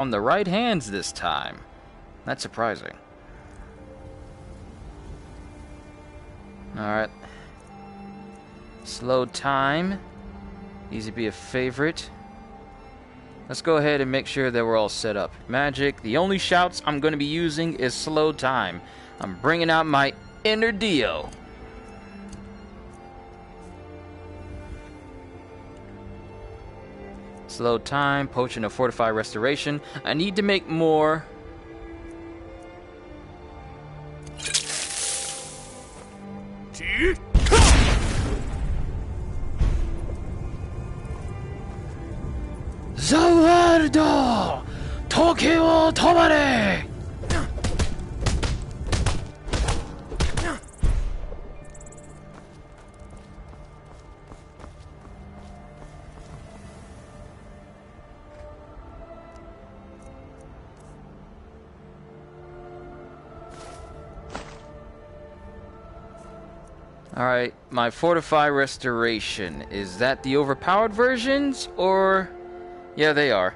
on the right hands this time. That's surprising. Alright. Slow time. Easy to be a favorite. Let's go ahead and make sure that we're all set up. Magic. The only shouts I'm going to be using is slow time. I'm bringing out my inner Dio. Slow time, potion of fortify restoration. I need to make more. Warudo! Tokyo Tomare! Alright, my Fortify Restoration. Is that the overpowered versions, or... Yeah, they are.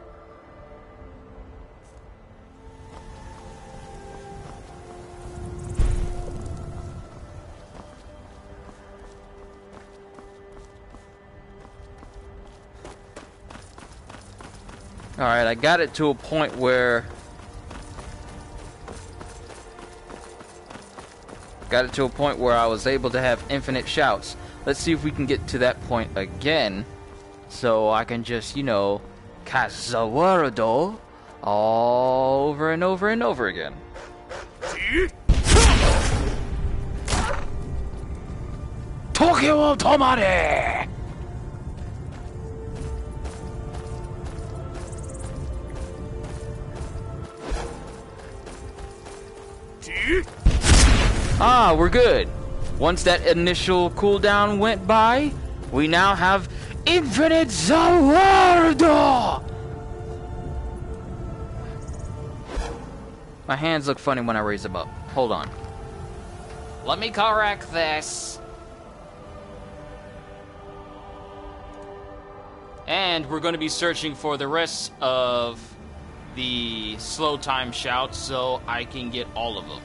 Alright, I got it to a point where... I was able to have infinite shouts. Let's see if we can get to that point again. So I can just, you know, cast Warudo all over and over and over again. Tokyo Tomare! Ah, we're good. Once that initial cooldown went by, we now have infinite Warudo! My hands look funny when I raise them up. Hold on. Let me correct this. And we're going to be searching for the rest of the slow time shouts so I can get all of them.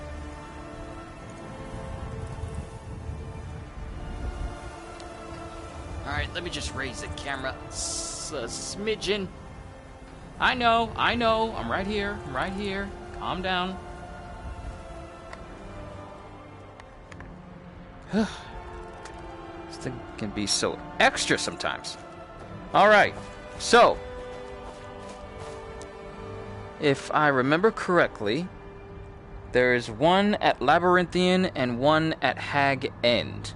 Alright, let me just raise the camera a smidgen. I know, I'm right here, Calm down. This thing can be so extra sometimes. Alright, so, if I remember correctly, there's one at Labyrinthian and one at Hag End.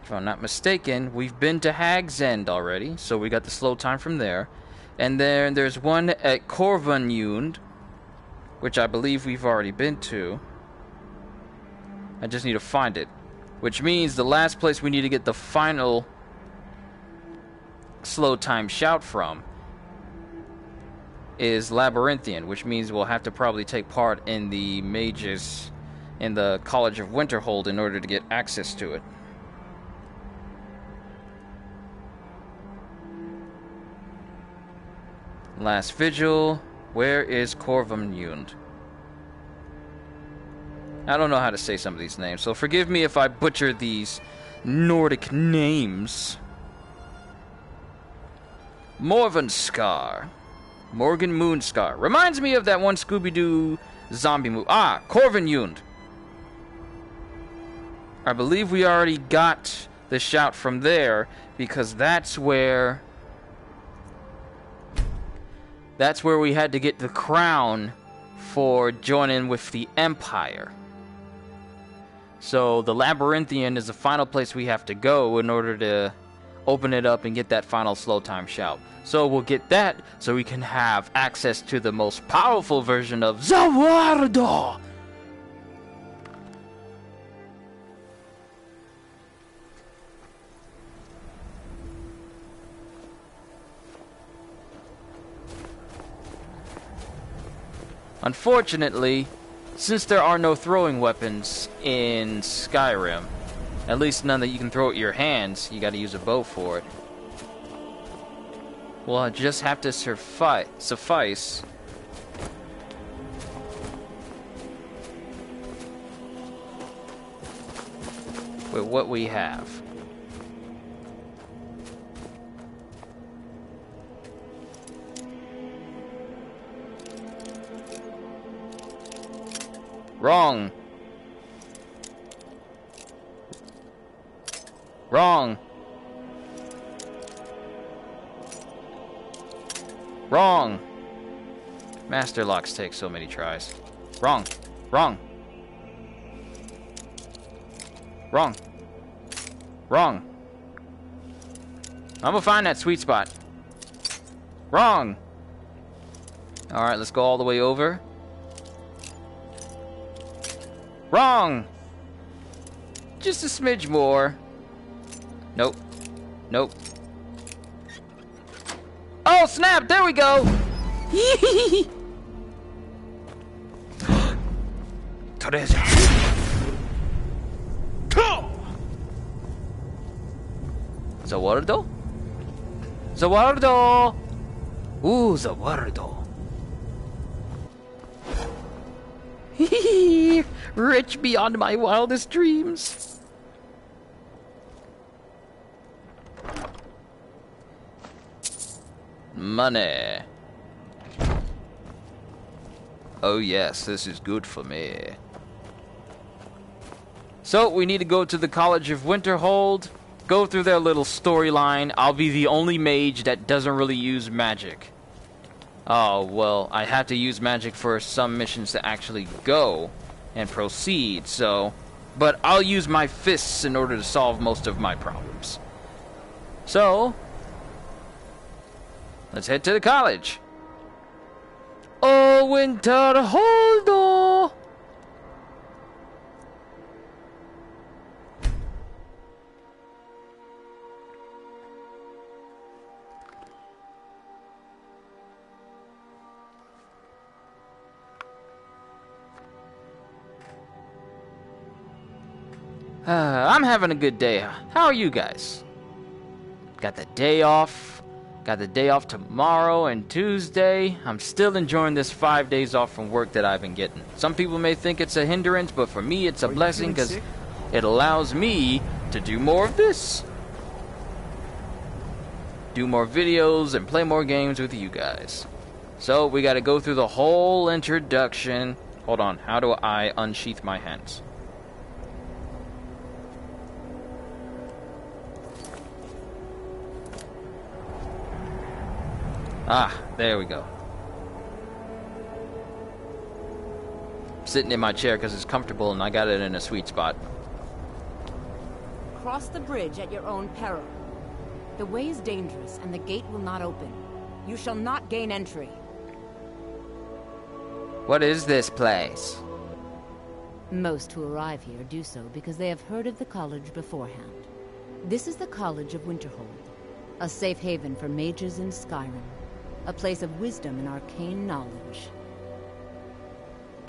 If I'm not mistaken, we've been to Hag's End already, so we got the slow time from there. And then there's one at Corvanund, which I believe we've already been to. I just need to find it. Which means the last place we need to get the final slow time shout from is Labyrinthian, which means we'll have to probably take part in the mages in the College of Winterhold in order to get access to it. Last Vigil. Where is Corvanund? I don't know how to say some of these names, so forgive me if I butcher these Nordic names. Morvenskar. Morgan Moonscar. Reminds me of that one Scooby-Doo zombie movie. Ah, Corvanund. I believe we already got the shout from there, because that's where we had to get the crown for joining with the Empire. So the Labyrinthian is the final place we have to go in order to open it up and get that final slow time shout. So we'll get that so we can have access to the most powerful version of Warudo. Unfortunately, since there are no throwing weapons in Skyrim, at least none that you can throw at your hands, you gotta use a bow for it. will just have to suffice with what we have. Wrong. Wrong. Wrong. Master locks take so many tries. Wrong. Wrong. Wrong. Wrong. I'm gonna find that sweet spot. Wrong. Alright, let's go all the way over. Wrong. Just a smidge more. Nope. Nope. Oh, snap! There we go! Teresa. Zawardo? Zawardo! Ooh, Zawardo. Rich beyond my wildest dreams. Money. Oh yes, this is good for me. So, we need to go to the College of Winterhold, go through their little storyline. I'll be the only mage that doesn't really use magic. Oh, well, I have to use magic for some missions to actually go and proceed, so... But I'll use my fists in order to solve most of my problems. So... let's head to the college. Oh, Winterhold! I'm having a good day. How are you guys? Got the day off. Got the day off tomorrow and Tuesday. I'm still enjoying this 5 days off from work that I've been getting. Some people may think it's a hindrance, but for me it's a blessing because it allows me to do more of this. Do more videos and play more games with you guys. So we got to go through the whole introduction. Hold on, how do I unsheath my hands? Ah, there we go. I'm sitting in my chair because it's comfortable and I got it in a sweet spot. Cross the bridge at your own peril. The way is dangerous and the gate will not open. You shall not gain entry. What is this place? Most who arrive here do so because they have heard of the college beforehand. This is the College of Winterhold, a safe haven for mages in Skyrim. A place of wisdom and arcane knowledge.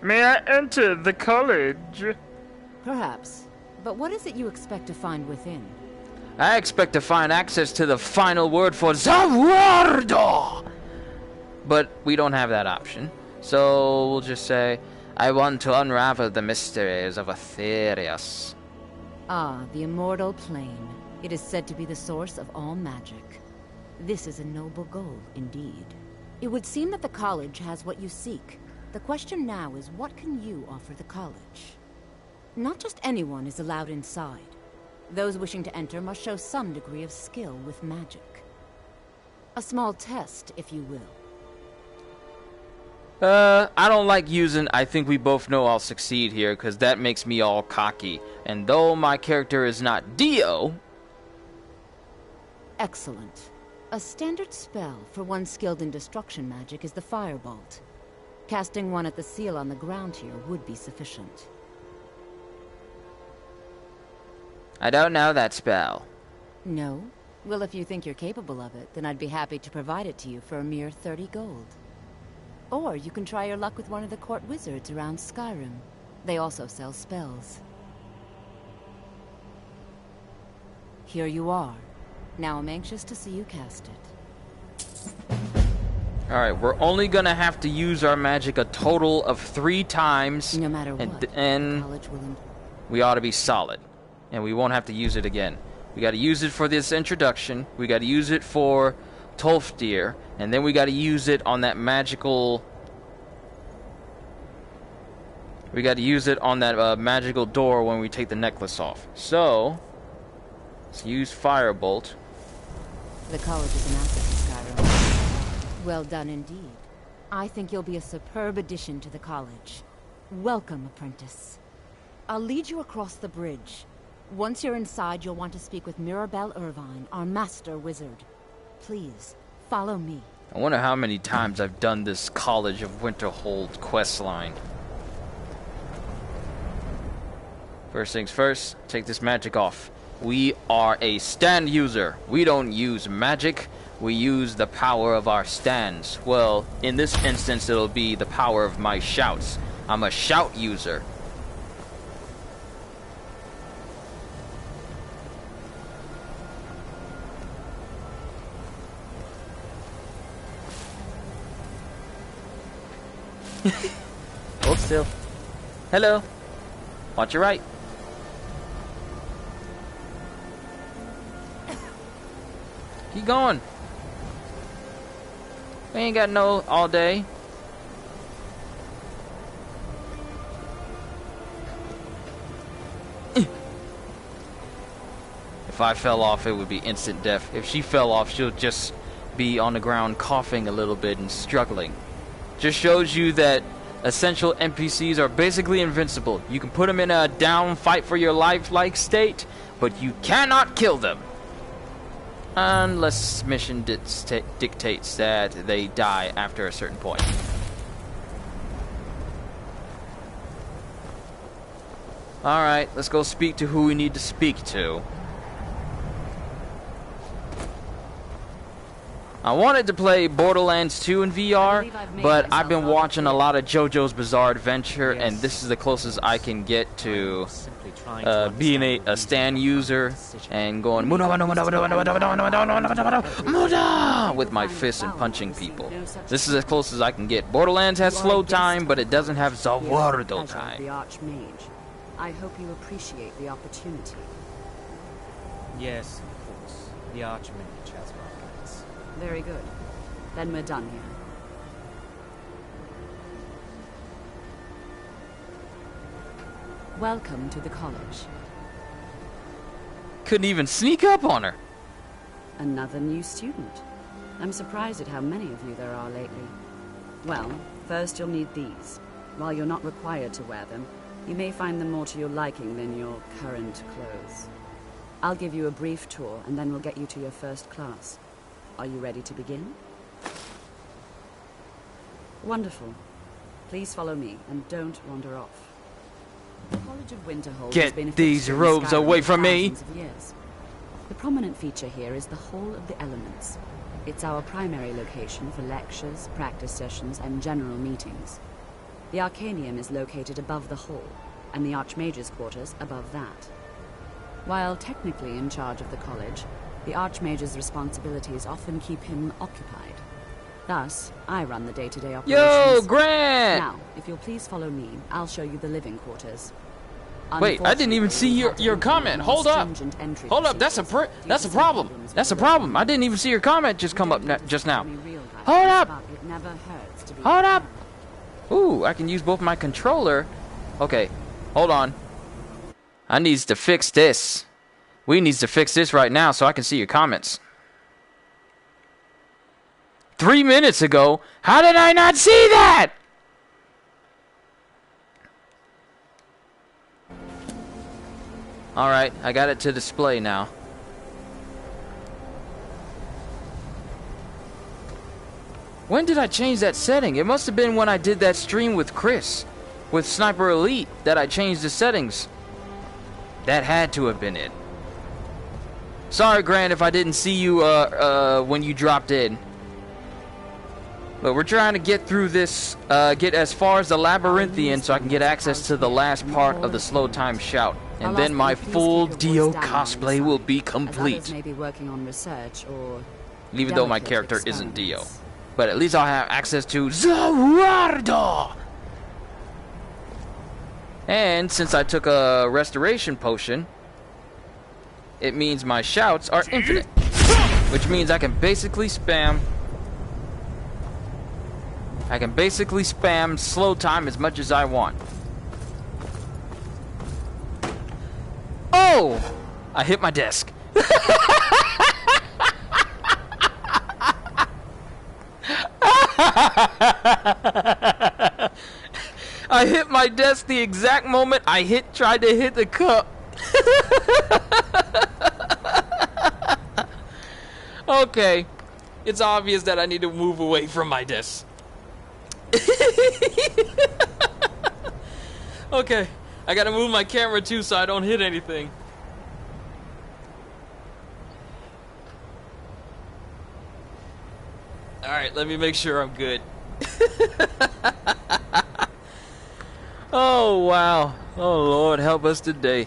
May I enter the college? Perhaps. But what is it you expect to find within? I expect to find access to the final word for Zawardo! But we don't have that option. So we'll just say, I want to unravel the mysteries of Aetherius. Ah, the immortal plane. It is said to be the source of all magic. This is a noble goal, indeed. It would seem that the college has what you seek. The question now is, what can you offer the college? Not just anyone is allowed inside. Those wishing to enter must show some degree of skill with magic. A small test, if you will. I don't like using I think we both know I'll succeed here, because that makes me all cocky. And though my character is not Dio... Excellent. A standard spell for one skilled in destruction magic is the Firebolt. Casting one at the seal on the ground here would be sufficient. I don't know that spell. No? Well, if you think you're capable of it, then I'd be happy to provide it to you for a mere 30 gold. Or you can try your luck with one of the court wizards around Skyrim. They also sell spells. Here you are. Now I'm anxious to see you cast it. Alright, we're only gonna have to use our magic a total of 3 times. No matter what, and the college will... we ought to be solid. And we won't have to use it again. We gotta use it for this introduction. We gotta use it for Tolfdir. And then we gotta use it on that magical... We gotta use it on that magical door when we take the necklace off. So, let's use Firebolt. The college is an asset to Skyrim. Well done indeed. I think you'll be a superb addition to the college. Welcome, apprentice. I'll lead you across the bridge. Once you're inside, you'll want to speak with Mirabelle Irvine, our master wizard. Please, follow me. I wonder how many times I've done this College of Winterhold quest line. First things first, take this magic off. We are a stand user. We don't use magic. We use the power of our stands. Well, in this instance, it'll be the power of my shouts. I'm a shout user. Hold still. Hello. Watch your right. Keep going. We ain't got no all day. If I fell off, it would be instant death. If she fell off, she'll just be on the ground coughing a little bit and struggling. Just shows you that essential NPCs are basically invincible. You can put them in a down fight for your life-like state, but you cannot kill them. Unless mission dictates that they die after a certain point. Alright, let's go speak to who we need to speak to. I wanted to play Borderlands 2 in VR, but I've been watching a lot of JoJo's Bizarre Adventure, and this is the closest I can get to being a stand user and going with my fists and punching people. This is as close as I can get. Borderlands has slow time, but it doesn't have Warudo time. The Archmage. I hope you appreciate the opportunity. Yes, of course. The Archmage has my rights. Very good. Then we're done here. Welcome to the college. Couldn't even sneak up on her. Another new student. I'm surprised at how many of you there are lately. Well, first you'll need these. While you're not required to wear them, you may find them more to your liking than your current clothes. I'll give you a brief tour, and then we'll get you to your first class. Are you ready to begin? Wonderful. Please follow me, and don't wander off. The College of Winterhold has been a Get these fixture in robes Skyrim away for from me! thousands of years. The prominent feature here is the Hall of the Elements. It's our primary location for lectures, practice sessions, and general meetings. The Arcanium is located above the hall, and the Archmage's quarters above that. While technically in charge of the college, the Archmage's responsibilities often keep him occupied. Thus, I run the day-to-day operations. Yo, Grant! Now, if you'll please follow me, I'll show you the living quarters. Wait, I didn't even see your comment. Hold up. Hold up, that's a problem. That's a problem. I didn't even see your comment just come up just now. Hold up. Hold up. Ooh, I can use both my controller. Okay, hold on. I needs to fix this. We needs to fix this right now so I can see your comments. 3 minutes ago? How did I not see that? Alright, I got it to display now. When did I change that setting? It must have been when I did that stream with Chris, with Sniper Elite, that I changed the settings. That had to have been it. Sorry, Grant, if I didn't see you when you dropped in. But we're trying to get through this, get as far as the Labyrinthian so I can get access to the last part of the slow time shout. And then my full Dio cosplay will be complete. May be working on research or even though my character isn't Dio. But at least I'll have access to the Warudo. And since I took a restoration potion, it means my shouts are infinite. Which means I can basically spam slow time as much as I want. Oh! I hit my desk. I hit my desk the exact moment I tried to hit the cup. Okay. It's obvious that I need to move away from my desk. Okay. I gotta move my camera too so I don't hit anything. Alright, let me make sure I'm good. Oh, wow. Oh, Lord, help us today.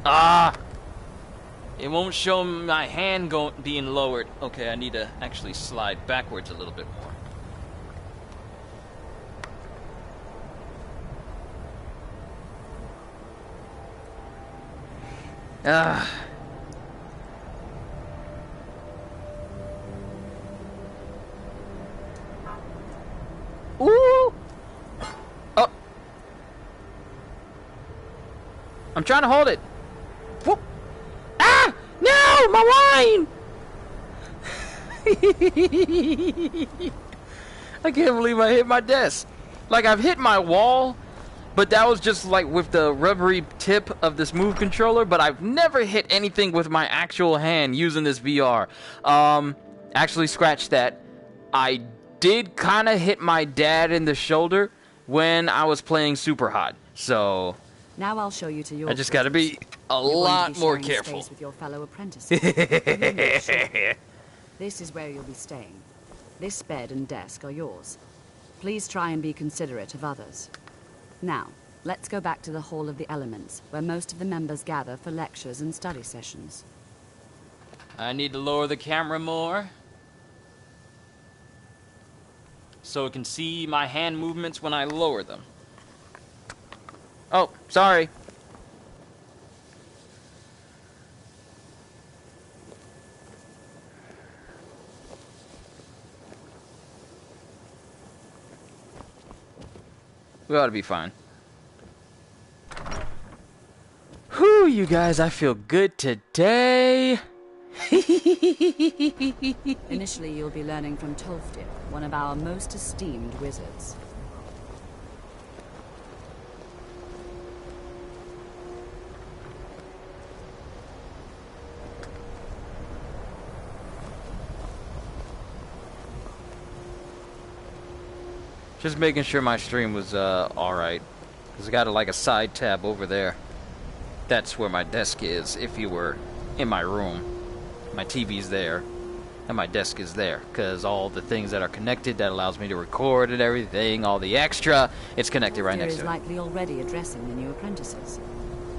Ah! It won't show my hand being lowered. Okay, I need to actually slide backwards a little bit more. Ah. Ooh! Oh! I'm trying to hold it. Whoop! Ah! No! My wine! I can't believe I hit my desk. Like, I've hit my wall, but that was just like with the rubbery tip of this move controller, but I've never hit anything with my actual hand using this VR. Actually, scratch that. I did kind of hit my dad in the shoulder when I was playing Super Hot. So now I'll show you to your. I just got to be a lot more careful. Space with your fellow apprentices. This is where you'll be staying. This bed and desk are yours. Please try and be considerate of others. Now, let's go back to the Hall of the Elements, where most of the members gather for lectures and study sessions. I need to lower the camera more, so it can see my hand movements when I lower them. Oh, sorry. We ought to be fine. Whew, you guys, I feel good today. Initially, you'll be learning from Tolfdir, one of our most esteemed wizards. Just making sure my stream was alright. Because I got like a side tab over there. That's where my desk is. If you were in my room, my TV's there. And my desk is there. Because all the things that are connected that allows me to record and everything, all the extra, it's connected right next to it. Is likely already addressing the new apprentices.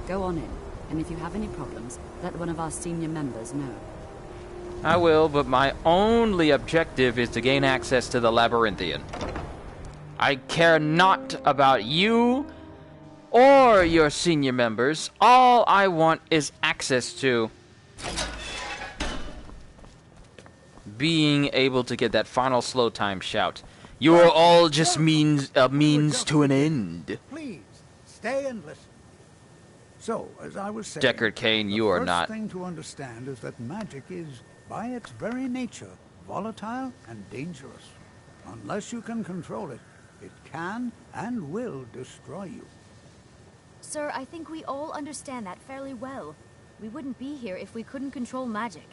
Go on in. And if you have any problems, let one of our senior members know. I will, but my only objective is to gain access to the Labyrinthian. I care not about you or your senior members. All I want is access to being able to get that final slow time shout. You are all just means to an end. Please, stay and listen. So, as I was saying, Deckard Cain, you are not. The first thing to understand is that magic is, by its very nature, volatile and dangerous. Unless you can control it, it can and will destroy you. Sir, I think we all understand that fairly well. We wouldn't be here if we couldn't control magic.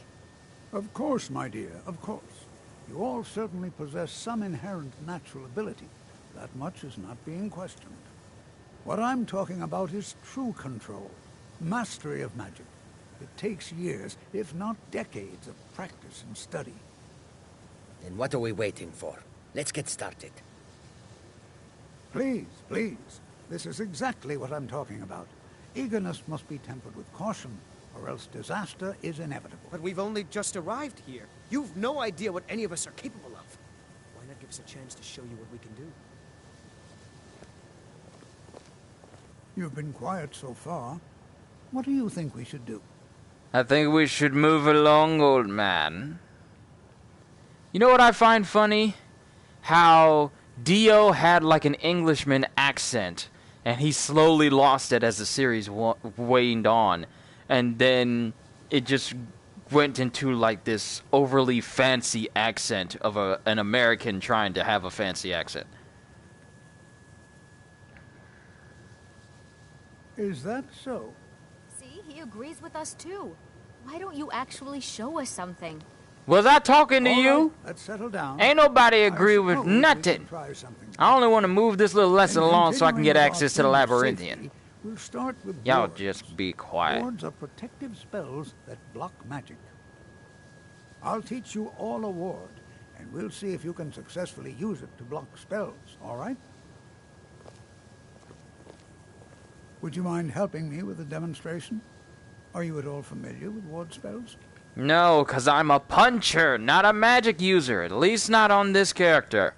Of course, my dear, of course. You all certainly possess some inherent natural ability. That much is not being questioned. What I'm talking about is true control, mastery of magic. It takes years, if not decades, of practice and study. Then what are we waiting for? Let's get started. Please, please. This is exactly what I'm talking about. Eagerness must be tempered with caution. or else disaster is inevitable. But we've only just arrived here. You've no idea what any of us are capable of. Why not give us a chance to show you what we can do? You've been quiet so far. What do you think we should do? I think we should move along, old man. You know what I find funny? How Dio had like an Englishman accent, and he slowly lost it as the series waned on, and then it just went into like this overly fancy accent of an American trying to have a fancy accent. Is that so? See, he agrees with us too. Why don't you actually show us something? Was I talking to All you? right, let's settle down. Ain't nobody agree I with suppose we can nothing. try something. I only want to move this little lesson And along so I can get continuing access to the our theme of labyrinthian. safety, we'll start with Y'all wards. just be quiet. Wards are protective spells that block magic. I'll teach you all a ward, and we'll see if you can successfully use it to block spells, all right? Would you mind helping me with a demonstration? Are you at all familiar with ward spells? No, 'cause I'm a puncher, not a magic user. At least not on this character.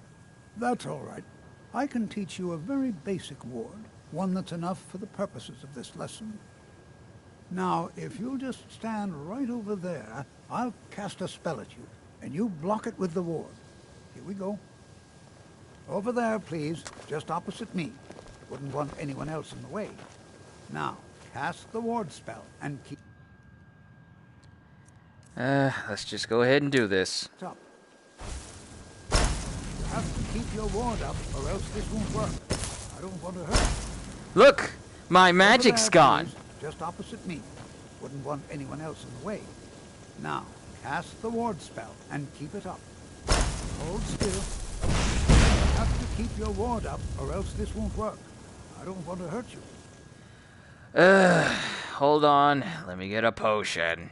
That's all right. I can teach you a very basic ward, one that's enough for the purposes of this lesson. Now, if you'll just stand right over there, I'll cast a spell at you, and you block it with the ward. Here we go. Over there, please, just opposite me. Wouldn't want anyone else in the way. Now, cast the ward spell and keep Let's just go ahead and do this. it up. You have to keep your ward up, or else this won't work. I don't want to hurt you. Look, my Over magic's there, gone. please, just opposite me. Wouldn't want anyone else in the way. Now, cast the ward spell and keep it up. Hold still. You have to keep your ward up, or else this won't work. I don't want to hurt you. Hold on. Let me get a potion.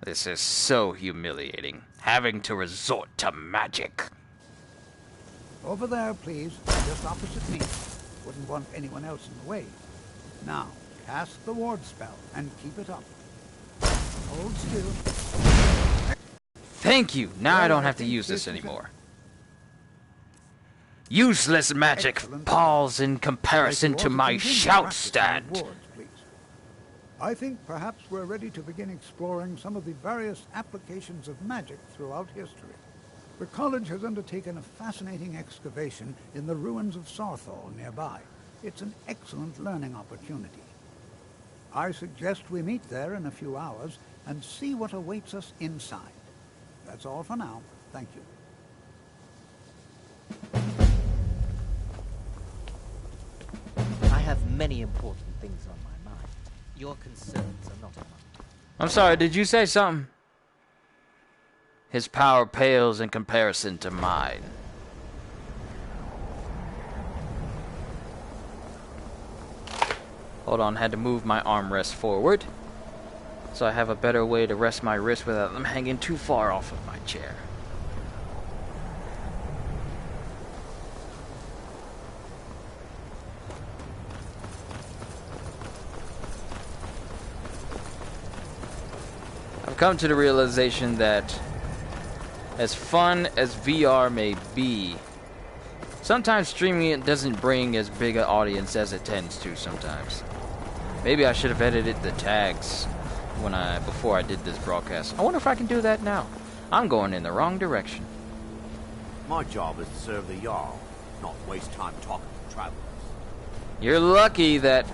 This is so humiliating. Having to resort to magic. Over there, please, just opposite me. Wouldn't want anyone else in the way. Now, cast the ward spell and keep it up. Hold still. Thank you. Now I Well, don't I have to think use this this is anymore. Useless magic Excellent. pales in comparison I'd like to you all my continue shout practicing stand. wards, please. I think perhaps we're ready to begin exploring some of the various applications of magic throughout history. The college has undertaken a fascinating excavation in the ruins of Sarthal nearby. It's an excellent learning opportunity. I suggest we meet there in a few hours and see what awaits us inside. That's all for now. Thank you. I have many important things on my mind. Your concerns are not among them. I'm sorry, did you say something? His power pales in comparison to mine. Hold on, had to move my armrest forward, so I have a better way to rest my wrist without them hanging too far off of my chair. I've come to the realization that as fun as VR may be, sometimes streaming it doesn't bring as big an audience as it tends to sometimes. Maybe I should have edited the tags before I did this broadcast. I wonder if I can do that now. I'm going in the wrong direction. My job is to serve the Jarl, not waste time talking to travelers. You're lucky that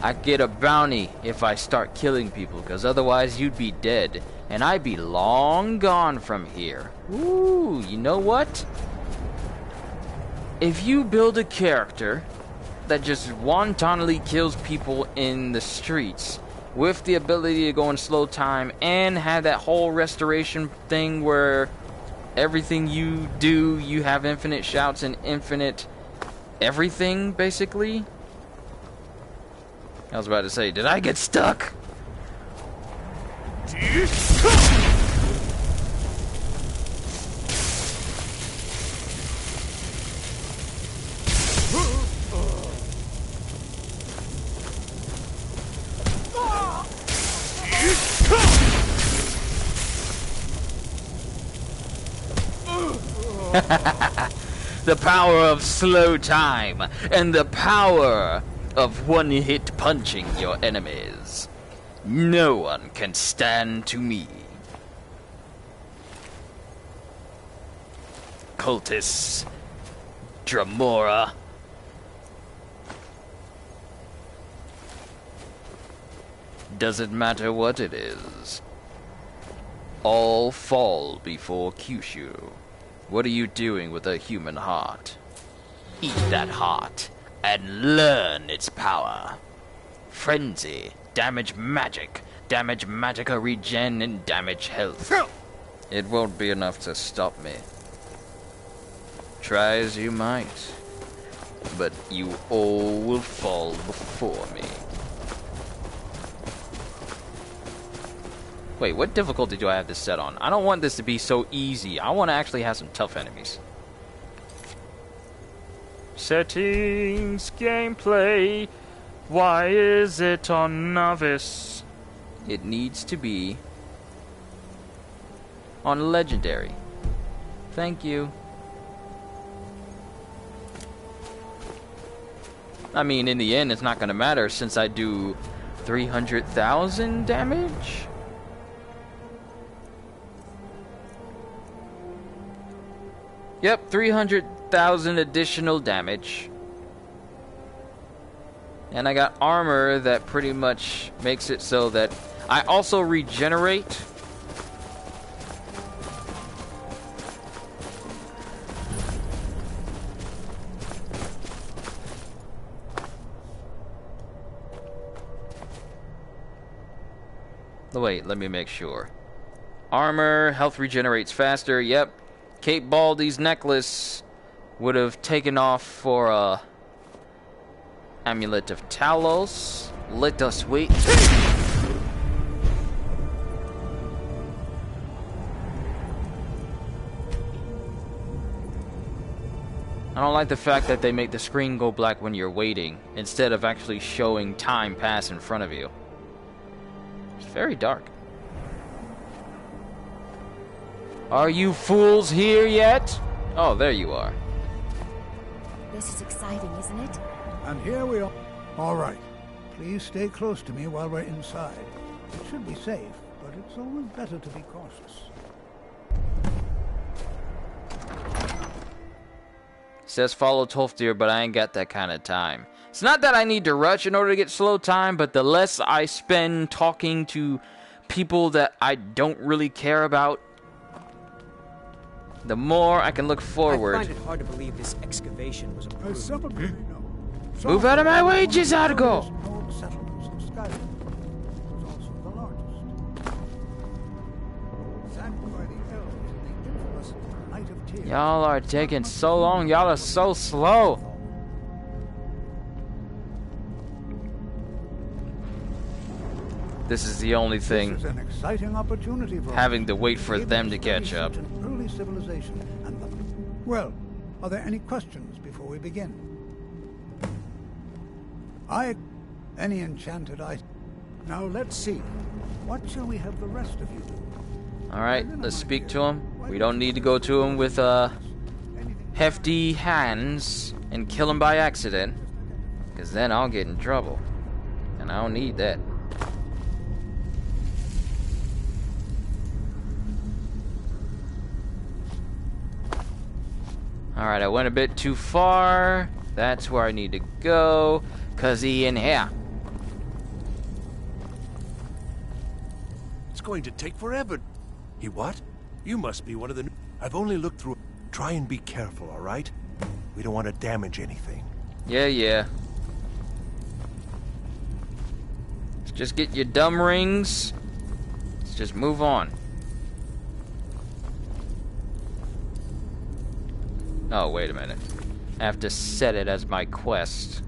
I get a bounty if I start killing people, because otherwise you'd be dead, and I'd be long gone from here. Ooh, you know what? If you build a character that just wantonly kills people in the streets with the ability to go in slow time and have that whole restoration thing where everything you do, you have infinite shouts and infinite everything, basically. I was about to say, did I get stuck? The power of slow time and the power of one-hit punching your enemies. No one can stand to me. Cultists, Dramora. Doesn't matter what it is. All fall before Kyushu. What are you doing with a human heart? Eat that heart and learn its power. Frenzy, damage magicka regen, and damage health. It won't be enough to stop me. Try as you might, but you all will fall before me. Wait, what difficulty do I have this set on? I don't want this to be so easy. I want to actually have some tough enemies. Settings, gameplay. Why is it on novice? It needs to be on legendary. Thank you. I mean, in the end, it's not going to matter since I do 300,000 damage. Yep, 300,000 additional damage. And I got armor that pretty much makes it so that I also regenerate. Wait, let me make sure. Armor, health regenerates faster, yep. Cape Baldy's necklace would have taken off for a Amulet of Talos. Let us wait. I don't like the fact that they make the screen go black when you're waiting, instead of actually showing time pass in front of you. It's very dark. Are you fools here yet? Oh, there you are. This is exciting, isn't it? And here we are. All right. Please stay close to me while we're inside. It should be safe, but it's always better to be cautious. Says follow Tolfdir, but I ain't got that kind of time. It's not that I need to rush in order to get slow time, but the less I spend talking to people that I don't really care about, the more I can look forward. I find it hard to believe this excavation was approved. Move out of my way, Jizargo! Old settlements in Skyrim. It was also the largest. Sacked by the elves in the infamous Night of Tears. Y'all are taking so long. Y'all are so slow. This is the only thing. This is an exciting opportunity for having us. to wait for them to catch up. Early civilization and the... Well, are there any questions before we begin? Any enchanted item? Now let's see. What shall we have the rest of you do? Alright, let's speak to him. We don't need to go to him with hefty hands and kill him by accident, because then I'll get in trouble. And I don't need that. Alright, I went a bit too far. That's where I need to go. Cause he in here. It's going to take forever. He what? You must be one of the... I've only looked through... Try and be careful, all right? We don't want to damage anything. Yeah. Let's just get your dumb rings. Let's just move on. Oh, wait a minute. I have to set it as my quest.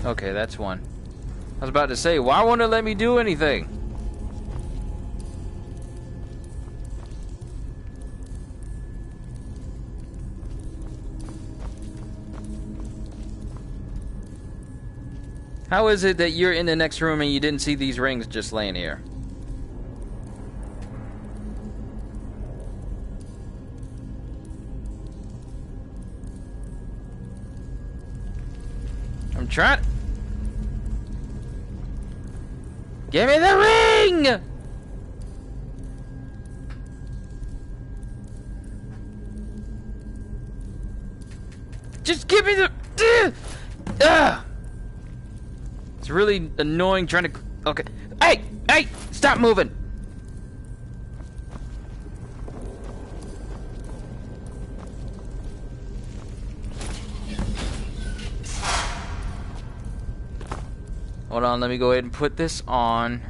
Okay, that's one. I was about to say, why won't it let me do anything? How is it that you're in the next room and you didn't see these rings just laying here? I'm trying. Give me the ring! Just give me the... It's really annoying trying to... Okay. Hey! Hey! Stop moving! Hold on, let me go ahead and put this on.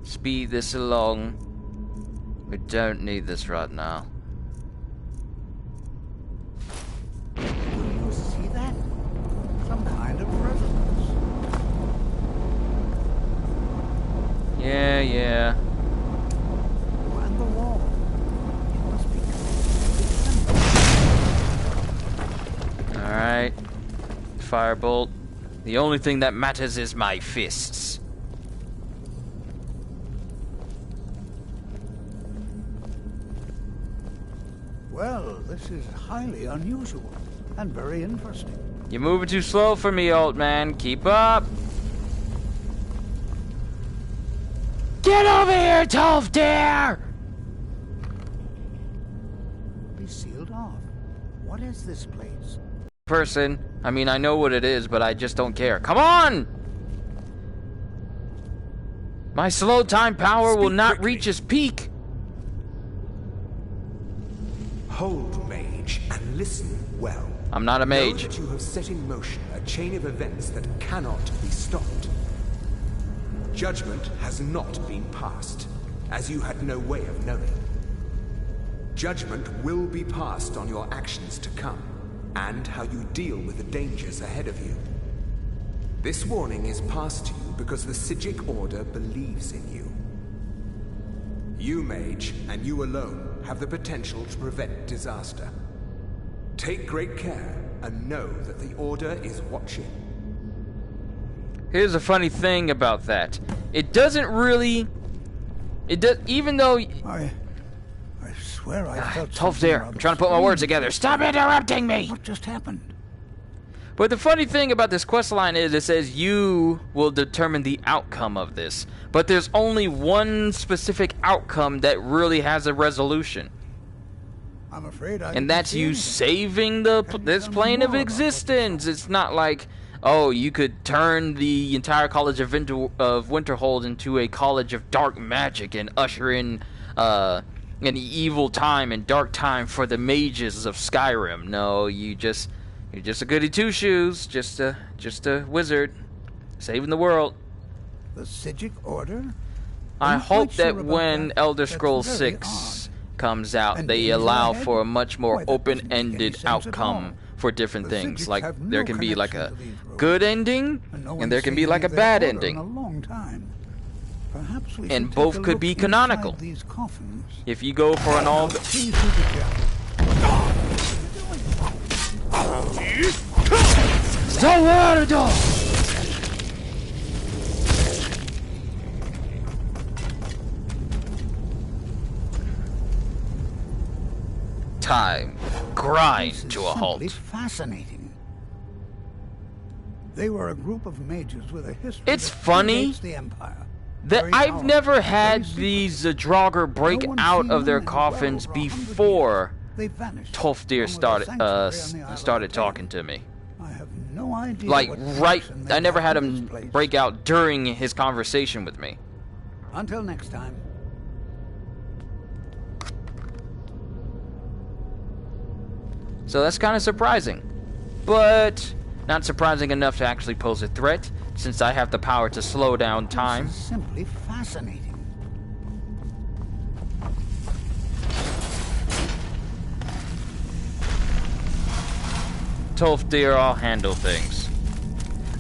Speed this along. We don't need this right now. You see that? Some kind of resonance. Yeah. And the wall. It must be connected. Alright. Firebolt. The only thing that matters is my fists. Well, this is highly unusual and very interesting. You're moving too slow for me, old man. Keep up. Get over here, Tolfdir! Be sealed off. What is this place? Person. I mean, I know what it is, but I just don't care. Come on! My slow time power will not reach its peak. Hold, mage, and listen well. I'm not a mage. Know that you have set in motion a chain of events that cannot be stopped. Judgment has not been passed, as you had no way of knowing. Judgment will be passed on your actions to come, and how you deal with the dangers ahead of you. This warning is passed to you because the Psijic Order believes in you. You, mage, and you alone, have the potential to prevent disaster. Take great care, and know that the Order is watching. Here's a funny thing about that. It doesn't really... It does... Even though... I swear I felt Tough there. I'm trying to put my words together. Stop interrupting me! What just happened? But the funny thing about this questline is it says you will determine the outcome of this. But there's only one specific outcome that really has a resolution. I'm afraid I and that's you saving this plane of existence. It's not like, oh, you could turn the entire College of Winterhold into a college of dark magic and usher in an evil time and dark time for the mages of Skyrim. No, you're just a goody two shoes, just a wizard saving the world. The Psijic Order? I hope that when Elder Scrolls 6 comes out, they allow for a much more open-ended outcome for different things. Like there can be like a good ending, and there can be like a bad ending. And both could be canonical. If you go for an all... Warudo! Time grind to a halt. Fascinating. They were a group of mages with a history. It's funny the Empire. That I've never had these Draugr break out of their coffins before Tolfdir started talking to me. I have no idea. Like I never had him break out during his conversation with me. Until next time. So that's kind of surprising, but not surprising enough to actually pose a threat, since I have the power to slow down time. This is simply fascinating. Tolfdir, I'll handle things.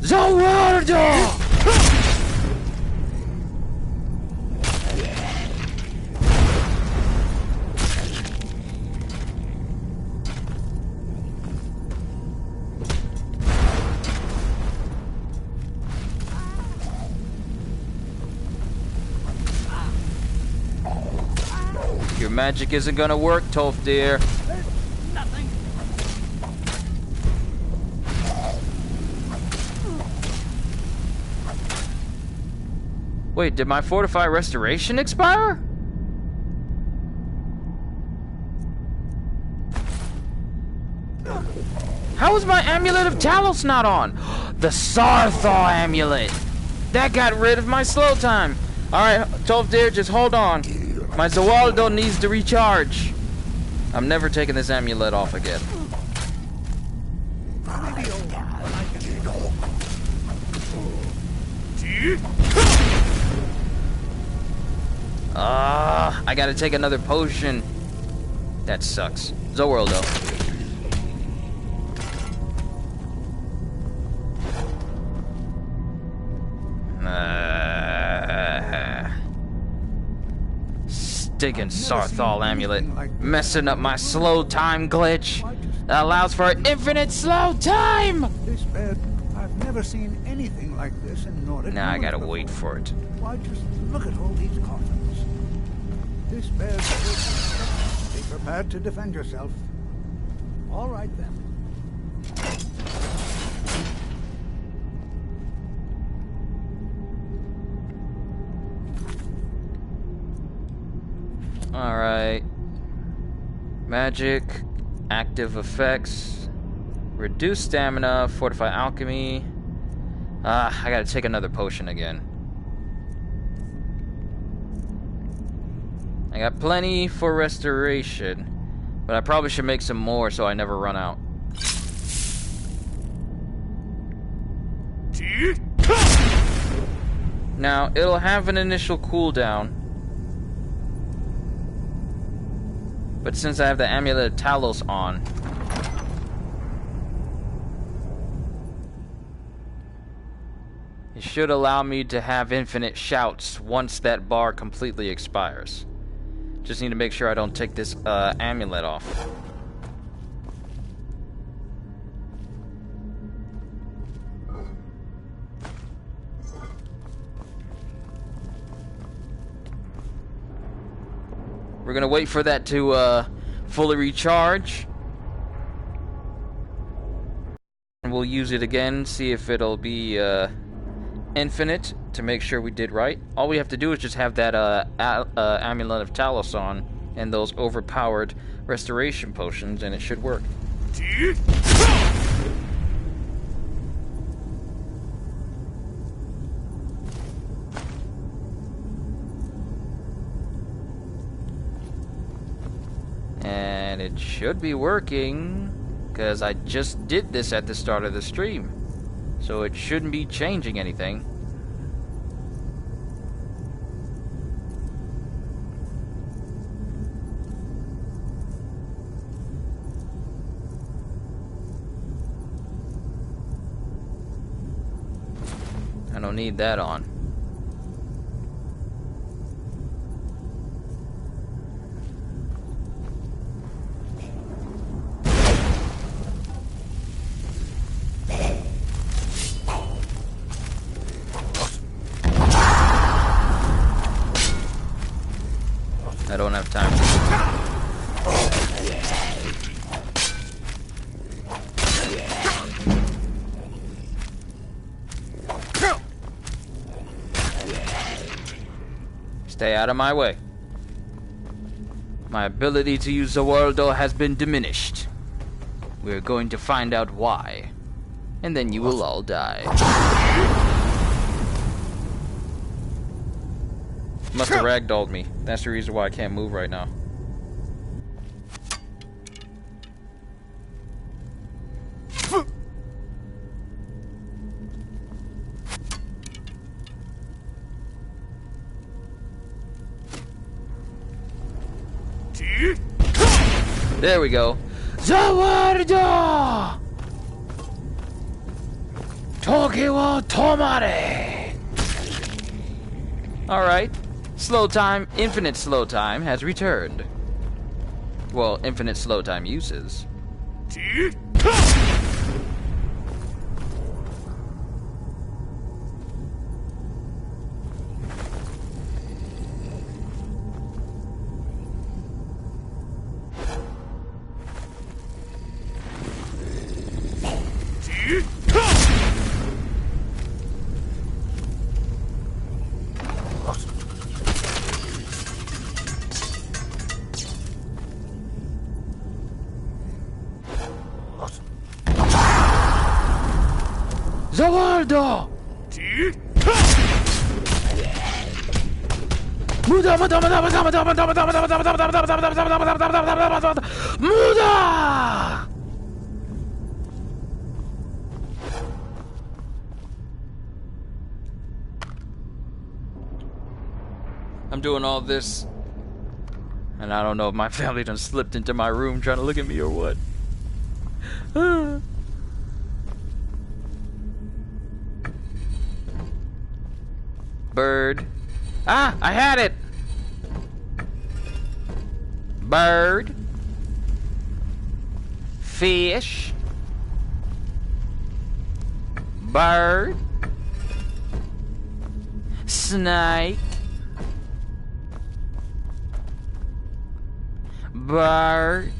Warudo! Your magic isn't gonna work, Toph dear. Nothing. Wait, did my Fortify Restoration expire? How is my Amulet of Talos not on? The Sarthal Amulet! That got rid of my slow time! Alright, Toph dear, just hold on. My Zawaldo needs to recharge. I'm never taking this amulet off again. I gotta take another potion. That sucks. Zawaldo. Stinking Sarthal amulet, messing up my slow time glitch. That allows for infinite slow time. This bed, I've never seen anything like this in Nordic. Now I gotta wait for it. Why, just look at all these coffins. This bed. Be prepared to defend yourself. All right then. Alright. Magic, active effects, reduce stamina, fortify alchemy. I gotta take another potion again. I got plenty for restoration, but I probably should make some more so I never run out. Now, it'll have an initial cooldown. But since I have the Amulet of Talos on, it should allow me to have infinite shouts once that bar completely expires. Just need to make sure I don't take this amulet off. We're gonna wait for that to fully recharge. And we'll use it again, see if it'll be infinite to make sure we did right. All we have to do is just have that Amulet of Talos on and those overpowered restoration potions, and it should work. And it should be working, because I just did this at the start of the stream. So it shouldn't be changing anything. I don't need that on. I don't have time. Stay out of my way. My ability to use the Warudo has been diminished. We're going to find out why. And then you will all die. Must have ragdolled me. That's the reason why I can't move right now. There we go. Zawardo! Toki wo tomare! Alright. Slow time, infinite slow time has returned. Well, infinite slow time uses. Warudo! Muda! I'm doing all this, and I don't know if my family done slipped into my room trying to look at me or what. Bird. Ah, I had it. Bird. Fish. Bird. Snake. Bird.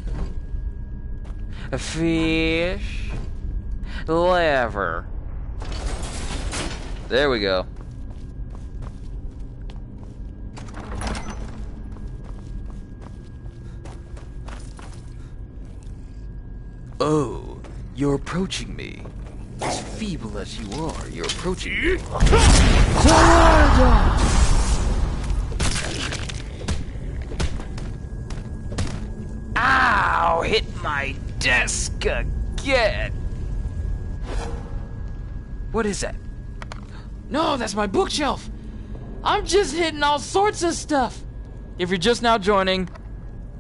Fish. Lever. There we go. Oh, you're approaching me. As feeble as you are, you're approaching me. Ow! Hit my desk again! What is that? No, that's my bookshelf! I'm just hitting all sorts of stuff! If you're just now joining,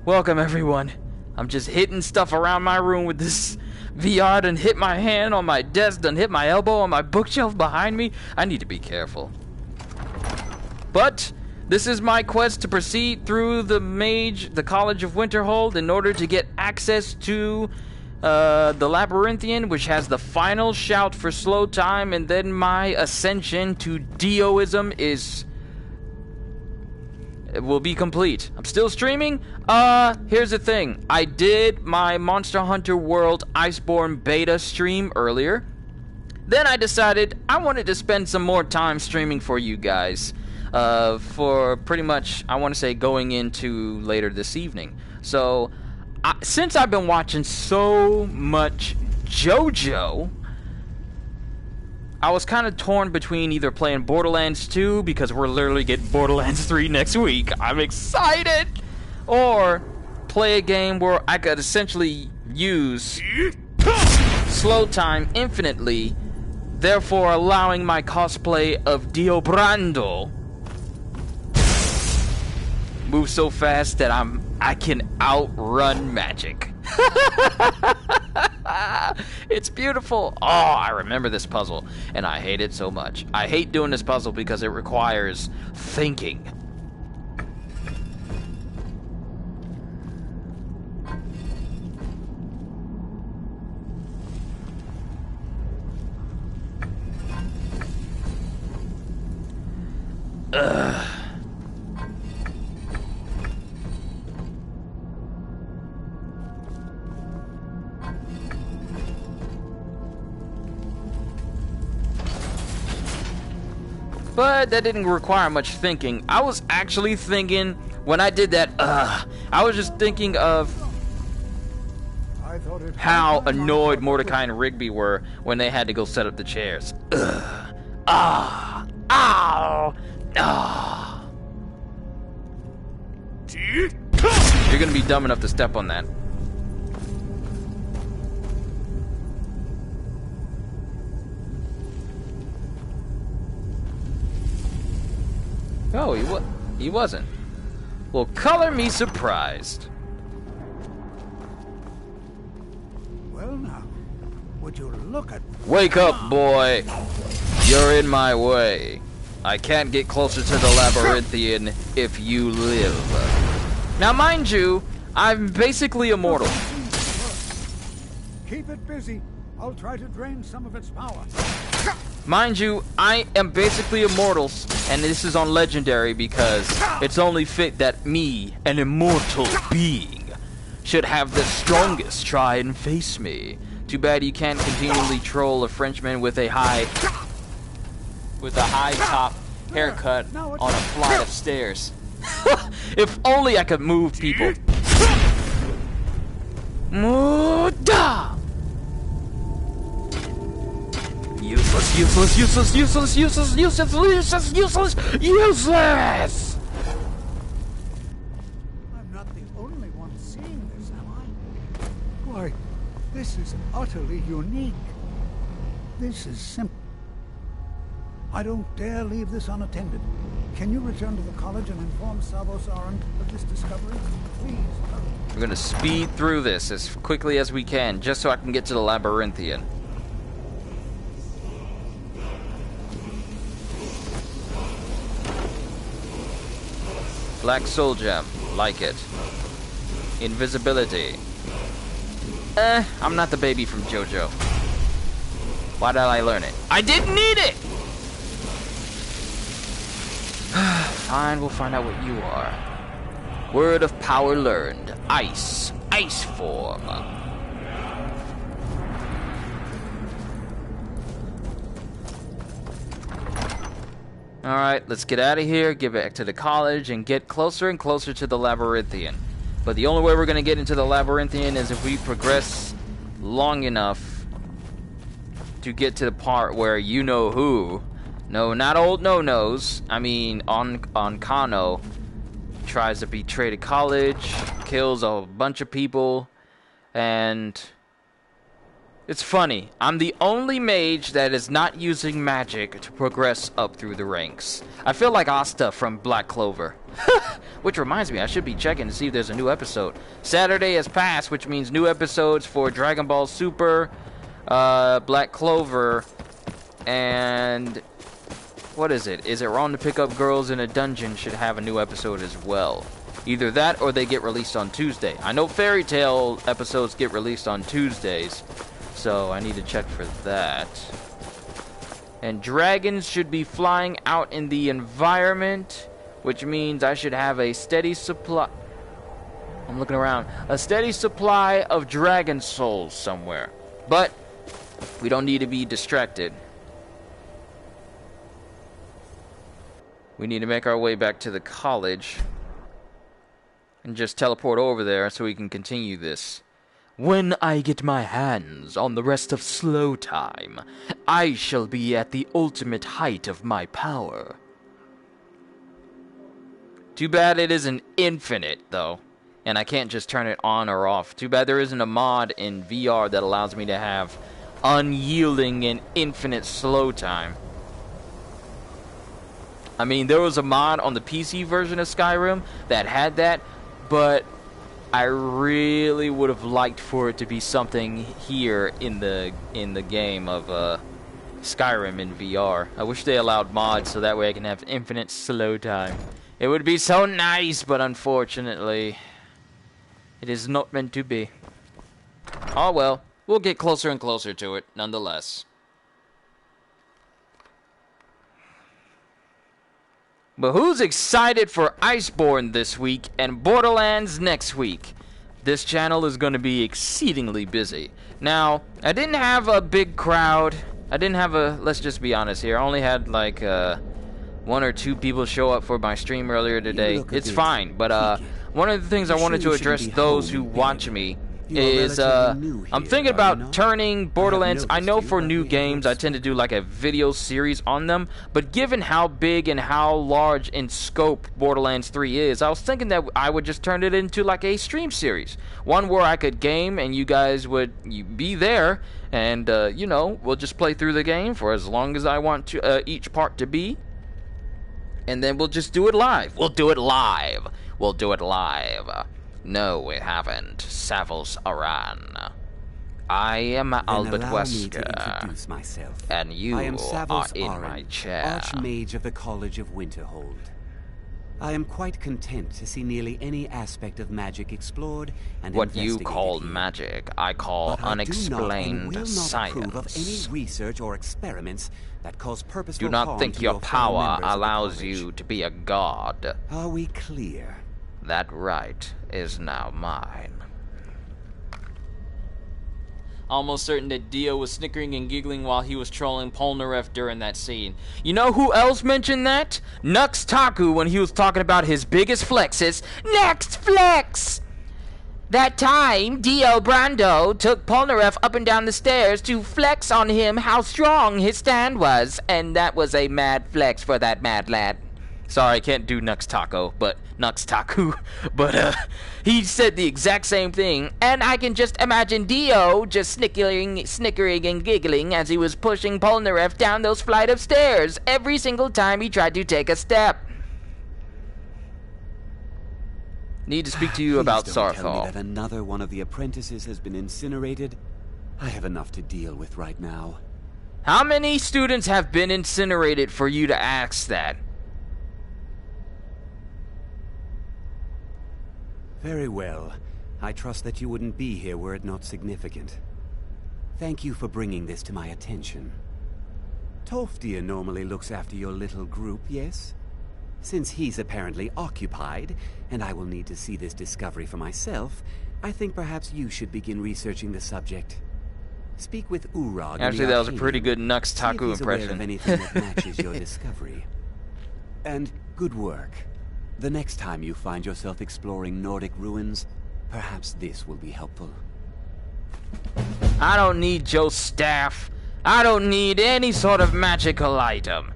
welcome everyone. I'm just hitting stuff around my room with this VR, done hit my hand on my desk, done hit my elbow on my bookshelf behind me. I need to be careful. But this is my quest to proceed through the College of Winterhold in order to get access to the Labyrinthian, which has the final shout for slow time, and then my ascension to Deoism will be complete. I'm still streaming. Here's the thing. I did my Monster Hunter World Iceborne beta stream earlier. Then I decided I wanted to spend some more time streaming for you guys. For pretty much, I want to say, going into later this evening. So, since I've been watching so much JoJo, I was kind of torn between either playing Borderlands 2, because we're literally getting Borderlands 3 next week. I'm excited! Or play a game where I could essentially use slow time infinitely, therefore allowing my cosplay of Dio Brando move so fast that I can outrun magic. It's beautiful. Oh, I remember this puzzle, and I hate it so much. I hate doing this puzzle because it requires thinking. Ugh. But that didn't require much thinking. I was actually thinking, when I did that, I was just thinking of how annoyed Mordecai and Rigby were when they had to go set up the chairs. Ugh. Ah. Ow. Ah. You're gonna be dumb enough to step on that. Oh, he wasn't. Well, color me surprised. Well now, would you look at... Wake up, boy. You're in my way. I can't get closer to the Labyrinthian if you live. Now, mind you, I'm basically immortal. Keep it busy. I'll try to drain some of its power. Mind you, I am basically immortal, and this is on Legendary because it's only fit that me, an immortal being, should have the strongest try and face me Too bad you can't continually troll a Frenchman with a high top haircut on a flight of stairs. If only I could move people. Muda! Useless, useless, useless, useless, useless, useless, useless, useless, useless! I'm not the only one seeing this, am I? Why, this is utterly unique. This is simple. I don't dare leave this unattended. Can you return to the college and inform Savos Aran of this discovery? Please, hurry. We're gonna speed through this as quickly as we can, just so I can get to the Labyrinthian. Black Soul Gem, like it. Invisibility. I'm not the baby from JoJo. Why did I learn it? I didn't need it! Fine, we'll find out what you are. Word of power learned. Ice. Ice form. Alright, let's get out of here, get back to the college, and get closer and closer to the Labyrinthian. But the only way we're going to get into the Labyrinthian is if we progress long enough to get to the part where you-know-who, no, not old no-nos, I mean on Kano, tries to betray the college, kills a bunch of people, and it's funny. I'm the only mage that is not using magic to progress up through the ranks. I feel like Asta from Black Clover. Which reminds me, I should be checking to see if there's a new episode. Saturday has passed, which means new episodes for Dragon Ball Super, Black Clover, and what is it? Is it Wrong to Pick Up Girls in a Dungeon should have a new episode as well. Either that or they get released on Tuesday. I know Fairy Tail episodes get released on Tuesdays, so I need to check for that. And dragons should be flying out in the environment, which means I should have a steady supply. I'm looking around. A steady supply of dragon souls somewhere. But we don't need to be distracted. We need to make our way back to the college and just teleport over there so we can continue this. When I get my hands on the rest of slow time, I shall be at the ultimate height of my power. Too bad it isn't infinite, though, and I can't just turn it on or off. Too bad there isn't a mod in VR that allows me to have unyielding and infinite slow time. I mean, there was a mod on the PC version of Skyrim that had that, but I really would have liked for it to be something here in the game of Skyrim in VR. I wish they allowed mods so that way I can have infinite slow time. It would be so nice, but unfortunately, it is not meant to be. Oh well, we'll get closer and closer to it, nonetheless. But who's excited for Iceborne this week and Borderlands next week? This channel is going to be exceedingly busy. Now, I didn't have a big crowd. I didn't have a, let's just be honest here, I only had like 1 or 2 people show up for my stream earlier today. It's fine, but one of the things I wanted to address those who watch me is I'm thinking about turning Borderlands. I know for new games I tend to do like a video series on them, but given how big and how large in scope Borderlands 3 is, I was thinking that I would just turn it into like a stream series, one where I could game and you guys would be there, and you know, we'll just play through the game for as long as I want to each part to be, and then we'll just do it live. We'll do it live. No, we haven't. Savos Aran. I am Albert Wesker, and you I am are in Aran, my chair. Archmage of the College of Winterhold. I am quite content to see nearly any aspect of magic explored and What you investigated call here. magic, I call But I unexplained do not and will not science. approve of any research or experiments that cause purposeful Do not harm think to your your fellow power members of the allows college. you to be a god. Are we clear? That right is now mine. Almost certain that Dio was snickering and giggling while he was trolling Polnareff during that scene. You know who else mentioned that? Nux Taku when he was talking about his biggest flexes. Next flex! That time, Dio Brando took Polnareff up and down the stairs to flex on him how strong his stand was. And that was a mad flex for that mad lad. Sorry, I can't do Nux Taku, but he said the exact same thing, and I can just imagine Dio just snickering and giggling as he was pushing Polnareff down those flight of stairs every single time he tried to take a step. Need to speak to you about Please don't tell me Sarthal. that another one of the apprentices has been incinerated. I have enough to deal with right now. How many students have been incinerated for you to ask that? Very well. I trust that you wouldn't be here were it not significant. Thank you for bringing this to my attention. Tolfdir normally looks after your little group, yes? Since he's apparently occupied, and I will need to see this discovery for myself, I think perhaps you should begin researching the subject. Speak with Urag. Actually, that was a pretty good Nux See if Taku he's aware impression. of anything that matches your discovery. And good work. The next time you find yourself exploring Nordic ruins, perhaps this will be helpful. I don't need your staff. I don't need any sort of magical item.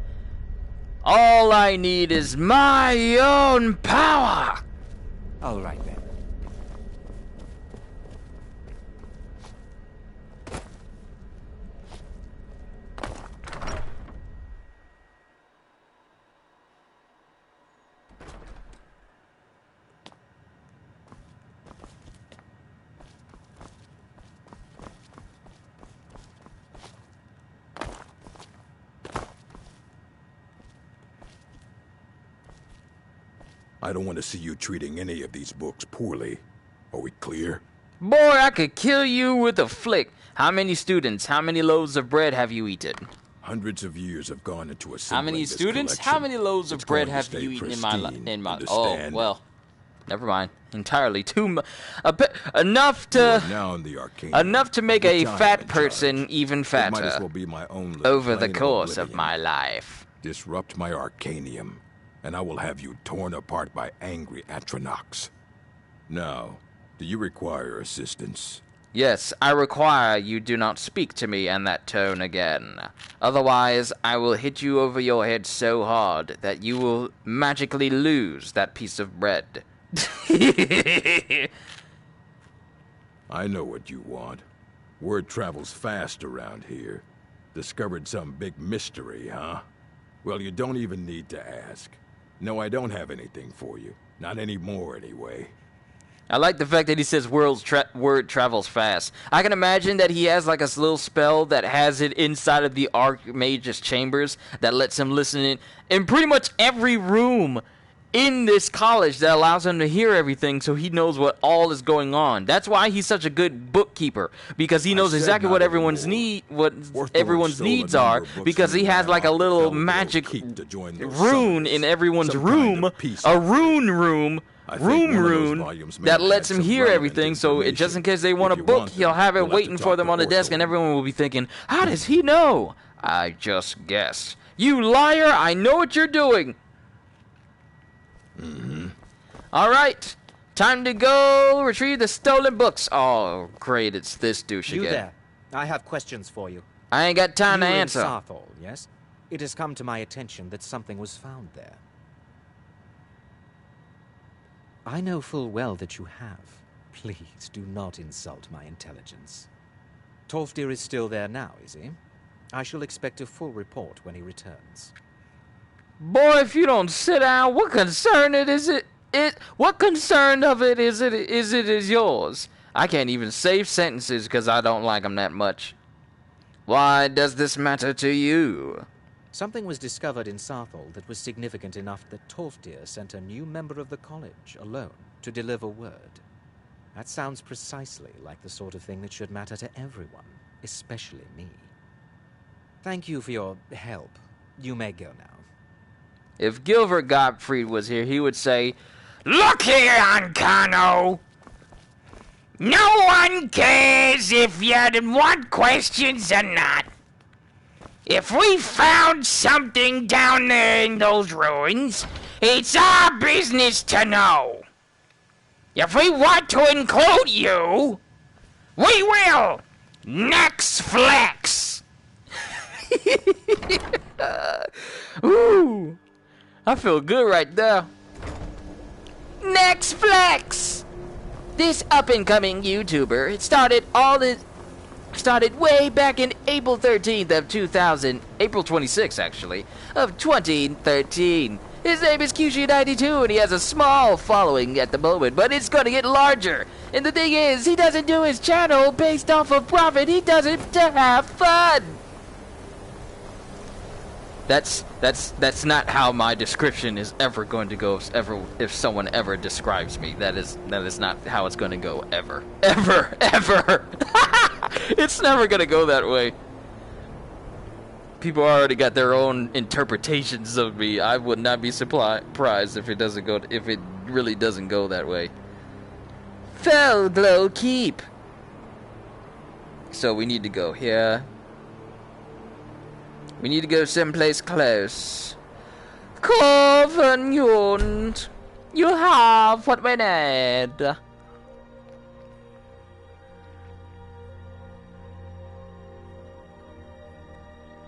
All I need is my own power. All right then. I don't want to see you treating any of these books poorly. Are we clear? Boy, I could kill you with a flick. How many students, how many loaves of bread have you eaten? Hundreds of years have gone into assembling How many this students, collection. how many loaves of It's bread going to have stay you eaten pristine, in my Oh, understand? well. Never mind. Entirely too much. Enough You are to now in the arcane, enough to make which a I am fat in person charge. even It fatter might as well be my own little over the plane course of oblivion. my life. Disrupt my arcanium, and I will have you torn apart by angry Atronachs. Now, do you require assistance? Yes, I require you do not speak to me in that tone again. Otherwise, I will hit you over your head so hard that you will magically lose that piece of bread. I know what you want. Word travels fast around here. Discovered some big mystery, huh? Well, you don't even need to ask. No, I don't have anything for you. Not anymore, anyway. I like the fact that he says word travels fast. I can imagine that he has like a little spell that has it inside of the Archmage's chambers that lets him listen in pretty much every room in this college that allows him to hear everything so he knows what all is going on. That's why he's such a good bookkeeper, because he knows exactly what everyone's needs are, because he has like a little magic rune in everyone's room, a rune room that lets him hear everything, so just in case they want a book, he'll have it waiting for them on the desk, and everyone will be thinking, how does he know? I just guessed. You liar, I know what you're doing. Alright, time to go retrieve the stolen books. Oh, great, it's this douche You again. there. I have questions for you. I ain't got time to You were in answer. Sarthal, yes? It has come to my attention that something was found there. I know full well that you have. Please do not insult my intelligence. Tolfdir is still there now, is he? I shall expect a full report when he returns. Boy, if you don't sit down, what concern is yours? I can't even save sentences because I don't like them that much. Why does this matter to you? Something was discovered in Sarthal that was significant enough that Tolfdir sent a new member of the college, alone, to deliver word. That sounds precisely like the sort of thing that should matter to everyone, especially me. Thank you for your help. You may go now. If Gilbert Gottfried was here, he would say, "Look here, Ancano! No one cares if you want questions or not. If we found something down there in those ruins, it's our business to know. If we want to include you, we will. Next flex. Ooh, I feel good right there. Next flex. This up-and-coming YouTuber, started way back in April 13th of 2000, April 26th actually, of 2013. His name is QG92 and he has a small following at the moment, but it's gonna get larger. And the thing is, he doesn't do his channel based off of profit, he does it to have fun. That's not how my description is ever going to go if someone ever describes me. That is not how it's going to go ever. Ever. It's never going to go that way. People already got their own interpretations of me. I would not be surprised if it really doesn't go that way. Fell glow keep. So we need to go here. We need to go someplace close. Convenient. You have what we need.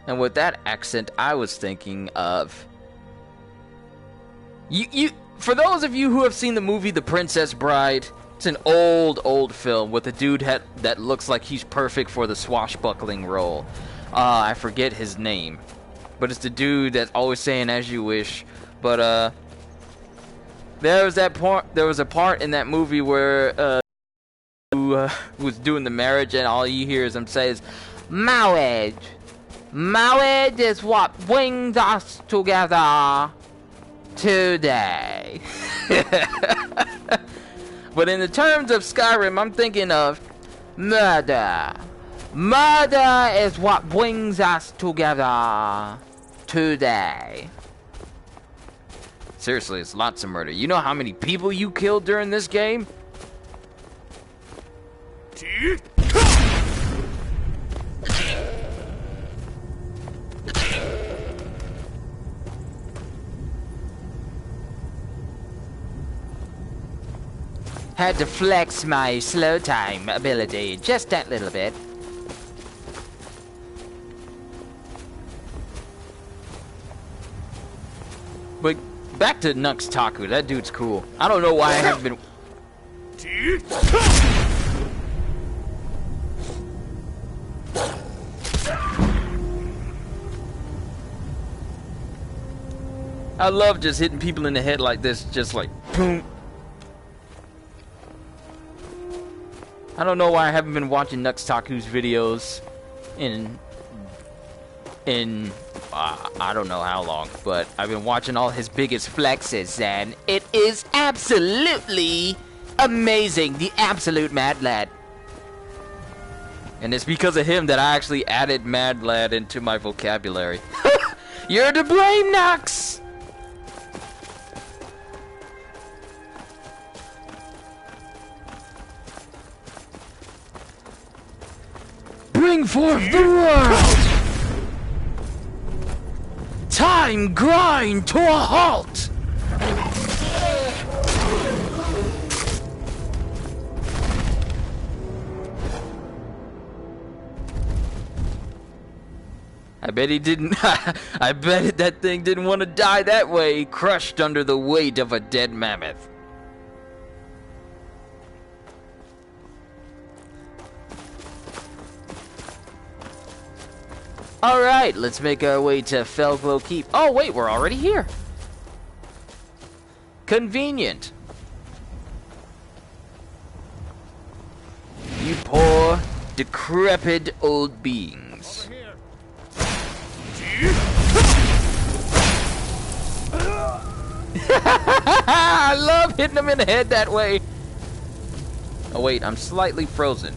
And with that accent, I was thinking of... For those of you who have seen the movie The Princess Bride, it's an old film with a dude that looks like he's perfect for the swashbuckling role. I forget his name, but it's the dude that's always saying "as you wish." But there was a part in that movie where who was doing the marriage, and all you hear is him say is "marriage. Marriage is what brings us together today." But in the terms of Skyrim, I'm thinking of murder. Murder is what brings us together today. Seriously, it's lots of murder. You know how many people you killed during this game? Had to flex my slow time ability just that little bit. But back to Nux Taku, that dude's cool. I don't know why I haven't been... I love just hitting people in the head like this, just like, boom. I don't know why I haven't been watching Nux Taku's videos in I don't know how long, but I've been watching all his biggest flexes, and it is absolutely amazing. The absolute mad lad. And it's because of him that I actually added mad lad into my vocabulary. You're to blame, Nux! Bring forth the world! Time grind to a halt! I bet he didn't. I bet that thing didn't want to die that way, crushed under the weight of a dead mammoth. Alright, let's make our way to Felglow Keep. Oh wait, we're already here. Convenient. You poor, decrepit old beings. I love hitting them in the head that way. Oh wait, I'm slightly frozen.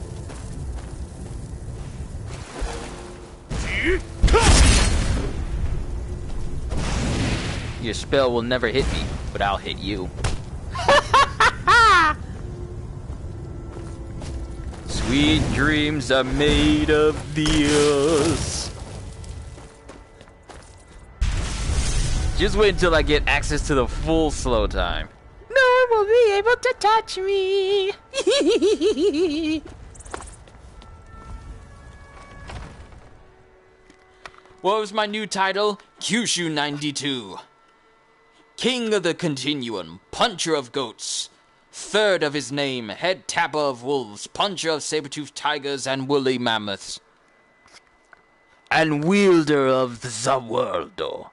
Your spell will never hit me, but I'll hit you. Sweet dreams are made of this. Just wait until I get access to the full slow time. No one will be able to touch me. What was my new title? Kyushu 92. King of the Continuum, Puncher of Goats. Third of his name, Head Tapper of Wolves, Puncher of Saber-toothed Tigers and Woolly Mammoths. And Wielder of the Warudo.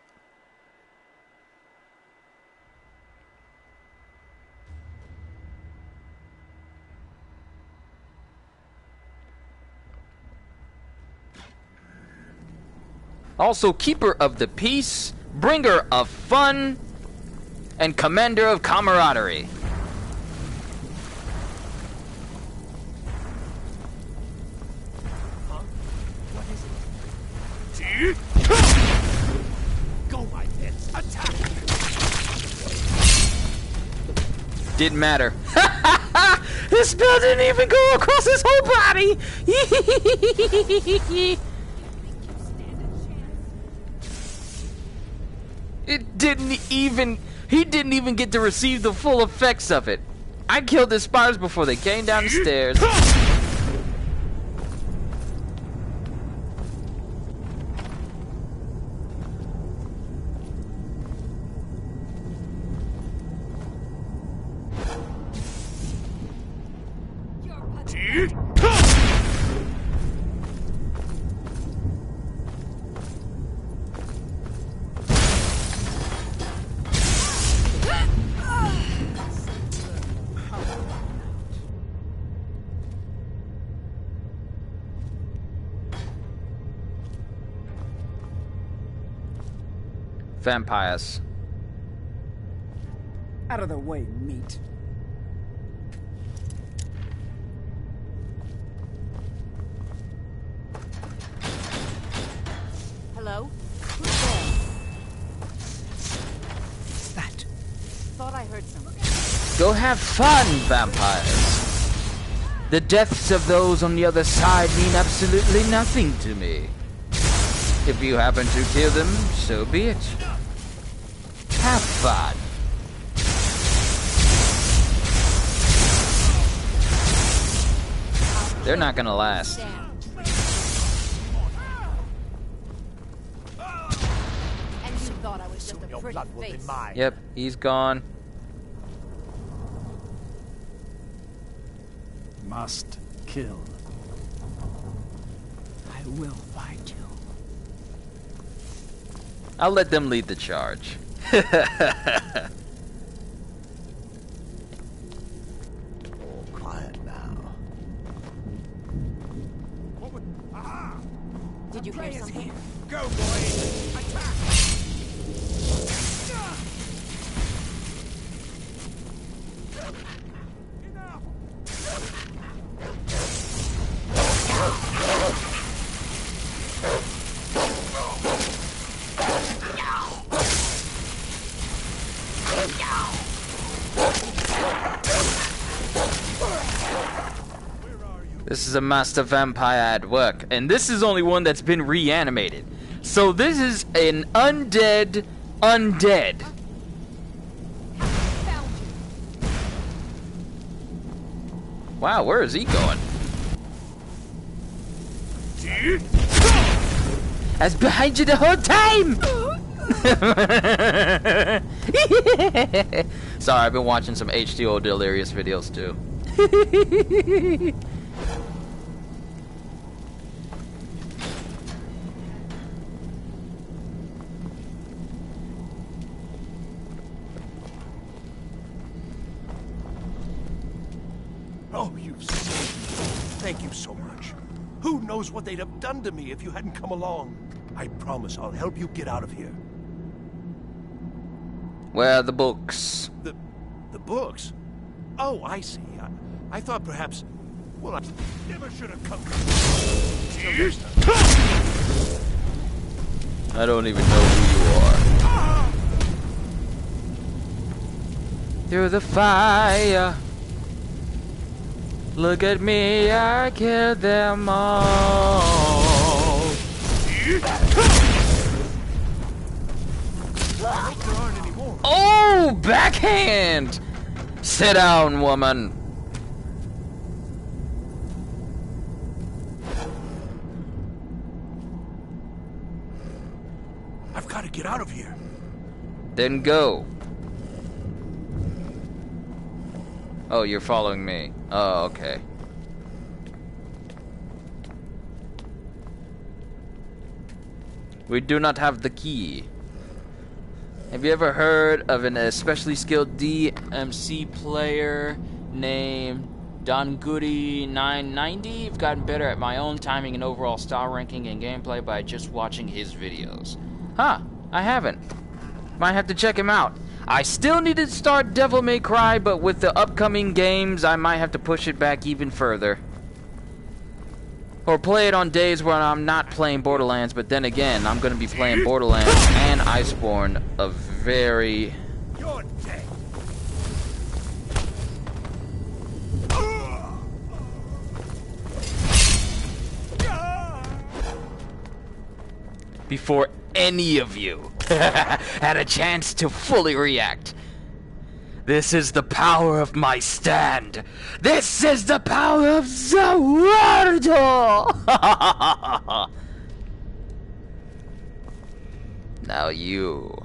Also, Keeper of the Peace, Bringer of Fun, and Commander of Camaraderie. Huh? What is it? Go, my pets! Attack! Didn't matter. His spell didn't even go across his whole body! He didn't even get to receive the full effects of it. I killed his spiders before they came down the stairs. Vampires. Out of the way, meat. Hello? Who's there? What's that? Thought I heard something. Go have fun, vampires. The deaths of those on the other side mean absolutely nothing to me. If you happen to kill them, so be it. Have fun. They're not gonna last. And you thought I was just a pretty face. Yep, he's gone. Must kill. I will find you. I'll let them lead the charge. Oh, quiet now. Did you hear something? Go, boys! Attack! This is a master vampire at work, and this is only one that's been reanimated. So this is an undead. Wow, where is he going? I was behind you the whole time! Sorry, I've been watching some H2O Delirious videos too. Oh, you've saved me. Thank you so much. Who knows what they'd have done to me if you hadn't come along. I promise I'll help you get out of here. Where are the books? The books? Oh, I see. I thought perhaps... Well, I never should have come. I don't even know who you are. Through the fire. Look at me, I killed them all. Oh, backhand! Sit down, woman. I've got to get out of here. Then go. Oh, you're following me. Oh, okay. We do not have the key. Have you ever heard of an especially skilled DMC player named Donguri990? I've gotten better at my own timing and overall style ranking and gameplay by just watching his videos. Huh, I haven't. Might have to check him out. I still need to start Devil May Cry, but with the upcoming games, I might have to push it back even further. Or play it on days when I'm not playing Borderlands, but then again, I'm going to be playing Borderlands and Iceborne a very... You're dead. before any of you had a chance to fully react. This is the power of my stand. This is the power of Warudo. Now you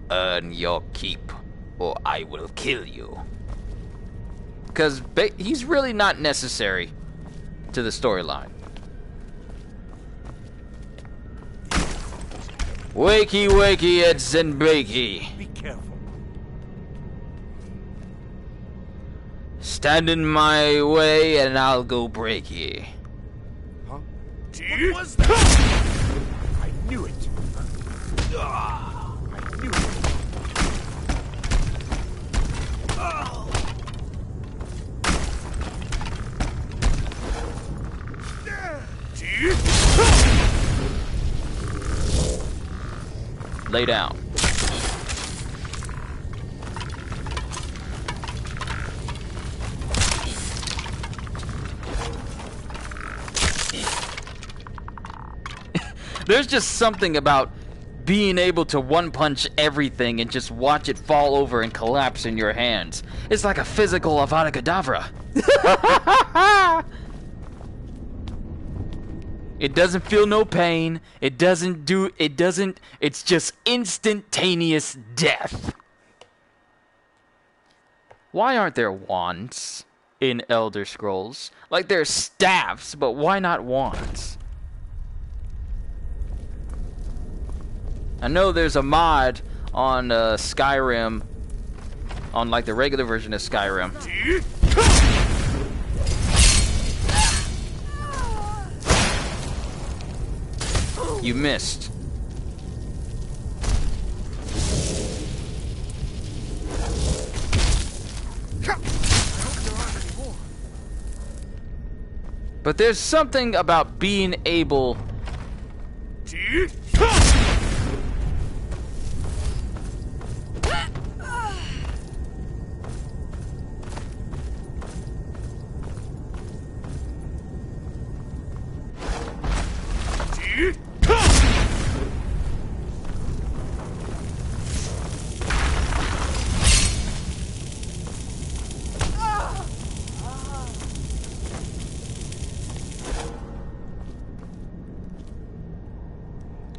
earn your keep, or I will kill you. Because he's really not necessary to the storyline. Wakey, wakey, it's and bakey. Be careful. Stand in my way and I'll go break ye. Huh? What was that? I knew it. I knew it. Lay down. There's just something about being able to one-punch everything and just watch it fall over and collapse in your hands. It's like a physical Avada Kedavra. It doesn't feel no pain. It's just instantaneous death. Why aren't there wands in Elder Scrolls? Like there's staffs, but why not wands? I know there's a mod on Skyrim, on like the regular version of Skyrim. You missed. But there's something about being able...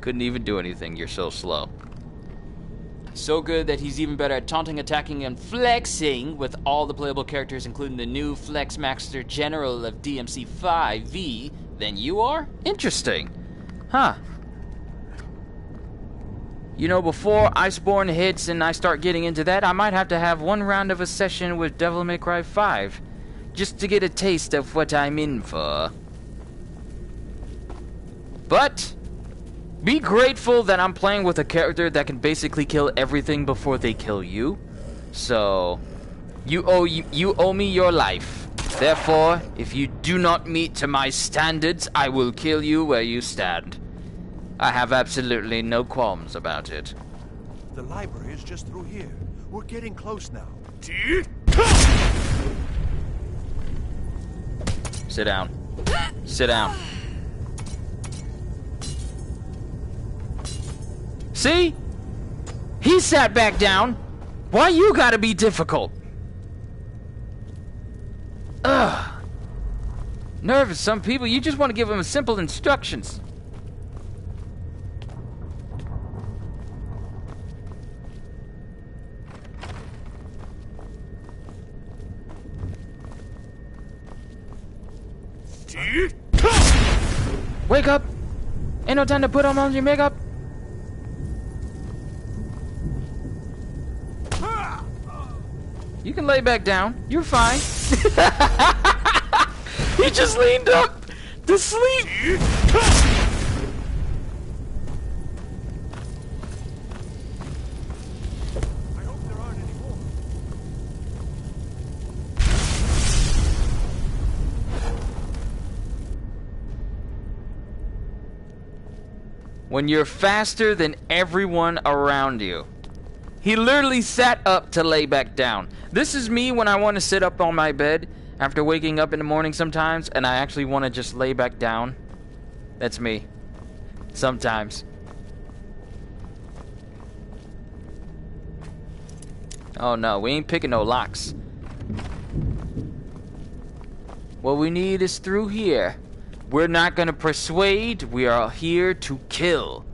Couldn't even do anything, you're so slow. So good that he's even better at taunting, attacking, and flexing with all the playable characters, including the new Flex Master General of DMC 5V, than you are? Interesting. Huh. You know, before Iceborne hits and I start getting into that, I might have to have one round of a session with Devil May Cry 5, just to get a taste of what I'm in for. But... be grateful that I'm playing with a character that can basically kill everything before they kill you. So, you owe me your life. Therefore, if you do not meet to my standards, I will kill you where you stand. I have absolutely no qualms about it. The library is just through here. We're getting close now. Sit down. Sit down. See? He sat back down. Why you gotta be difficult? Ugh. Nervous, some people, you just want to give them simple instructions. Wake up! Ain't no time to put on your makeup. You can lay back down. You're fine. He just leaned up to sleep. I hope there aren't any more. When you're faster than everyone around you. He literally sat up to lay back down. This is me when I want to sit up on my bed after waking up in the morning sometimes, and I actually want to just lay back down. That's me. Sometimes. Oh no, we ain't picking no locks. What we need is through here. We're not gonna persuade, we are here to kill.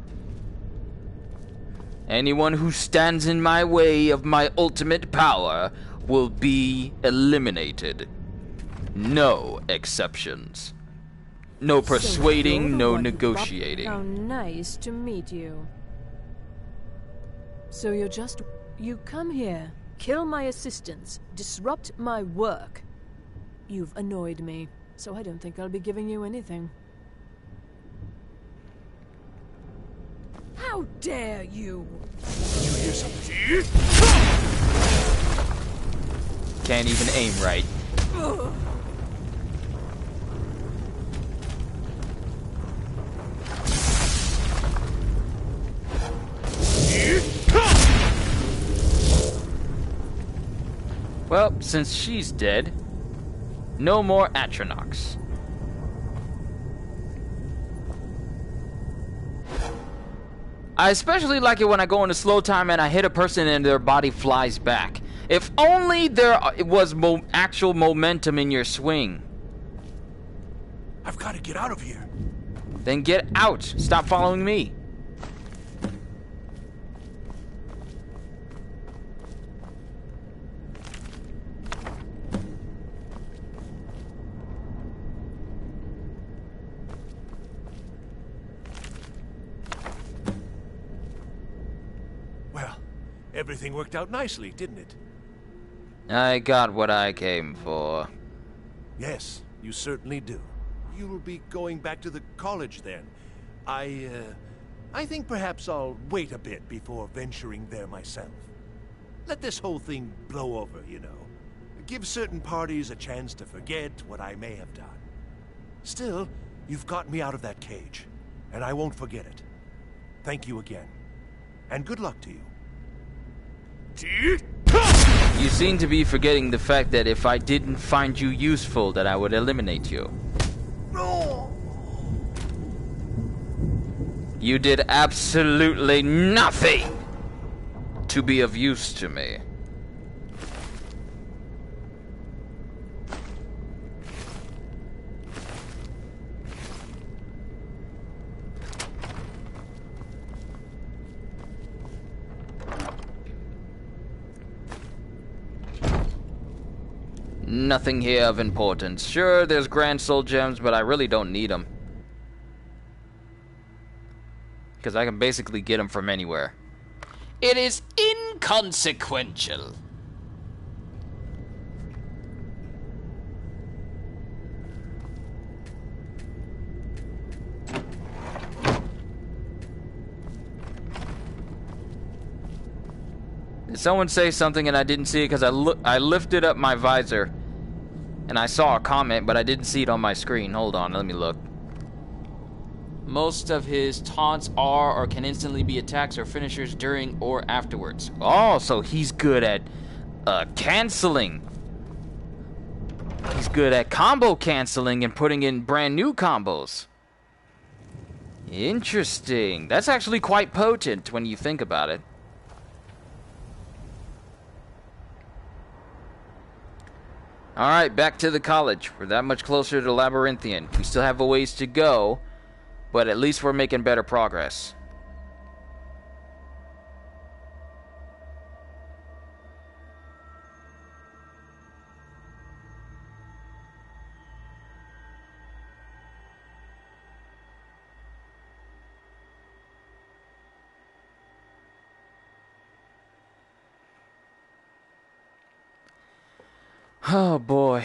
Anyone who stands in my way of my ultimate power will be eliminated. No exceptions. No persuading, no negotiating. How nice to meet you. So you come here, kill my assistants, disrupt my work. You've annoyed me, so I don't think I'll be giving you anything. How dare you! You hear something? Can't even aim right. Well, since she's dead, no more Atronachs. I especially like it when I go into slow time and I hit a person and their body flies back. If only there was actual momentum in your swing. I've got to get out of here. Then get out. Stop following me. Everything worked out nicely, didn't it? I got what I came for. Yes, you certainly do. You'll be going back to the college then. I think perhaps I'll wait a bit before venturing there myself. Let this whole thing blow over, you know. Give certain parties a chance to forget what I may have done. Still, you've got me out of that cage, and I won't forget it. Thank you again, and good luck to you. You seem to be forgetting the fact that if I didn't find you useful, that I would eliminate you. You did absolutely nothing to be of use to me. Nothing here of importance. Sure, there's Grand Soul Gems, but I really don't need them. Because I can basically get them from anywhere. It is inconsequential. Did someone say something and I didn't see it because I lifted up my visor and I saw a comment, but I didn't see it on my screen. Hold on, let me look. Most of his taunts are or can instantly be attacks or finishers during or afterwards. Oh, so he's good at canceling. He's good at combo canceling and putting in brand new combos. Interesting. That's actually quite potent when you think about it. Alright, back to the college. We're that much closer to Labyrinthian. We still have a ways to go, but at least we're making better progress. Oh boy,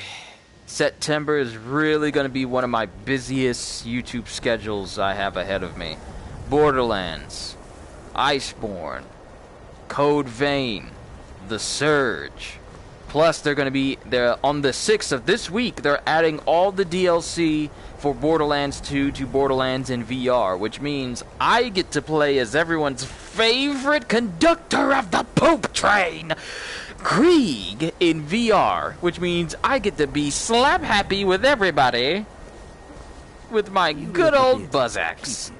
September is really going to be one of my busiest YouTube schedules I have ahead of me. Borderlands, Iceborne, Code Vein, The Surge. Plus they're on the 6th of this week, they're adding all the DLC for Borderlands 2 to Borderlands in VR, which means I get to play as everyone's favorite conductor of the poop train, Krieg, in VR, which means I get to be slap happy with everybody with my good old buzz axe.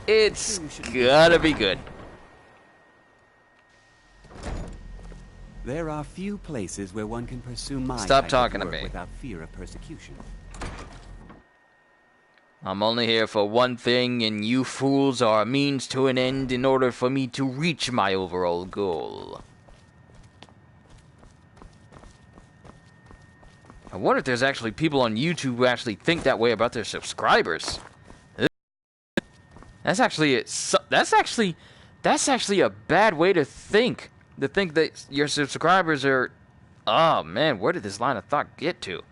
It's gonna be good. There are few places where one can pursue my Stop type of talking to work me. without fear of persecution. I'm only here for one thing, and you fools are a means to an end in order for me to reach my overall goal. I wonder if there's actually people on YouTube who actually think that way about their subscribers. That's actually a bad way to think. To think that your subscribers are... Oh man, where did this line of thought get to?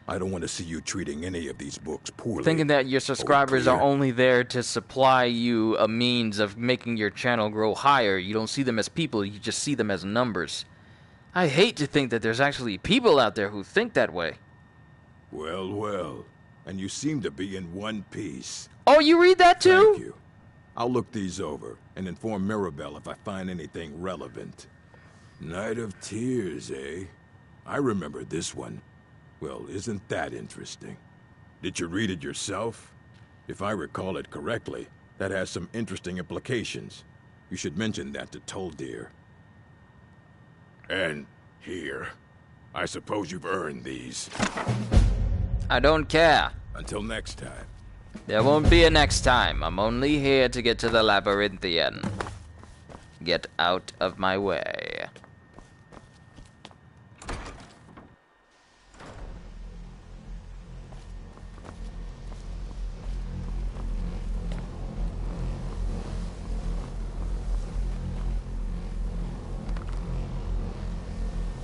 I don't want to see you treating any of these books poorly. Thinking that your subscribers are only there to supply you a means of making your channel grow higher. You don't see them as people, you just see them as numbers. I hate to think that there's actually people out there who think that way. Well, well. And you seem to be in one piece. Oh, you read that too? Thank you. I'll look these over and inform Mirabelle if I find anything relevant. Night of Tears, eh? I remember this one. Well, isn't that interesting? Did you read it yourself? If I recall it correctly, that has some interesting implications. You should mention that to Toldir. And here. I suppose you've earned these. I don't care. Until next time. There won't be a next time. I'm only here to get to the Labyrinthian. Get out of my way.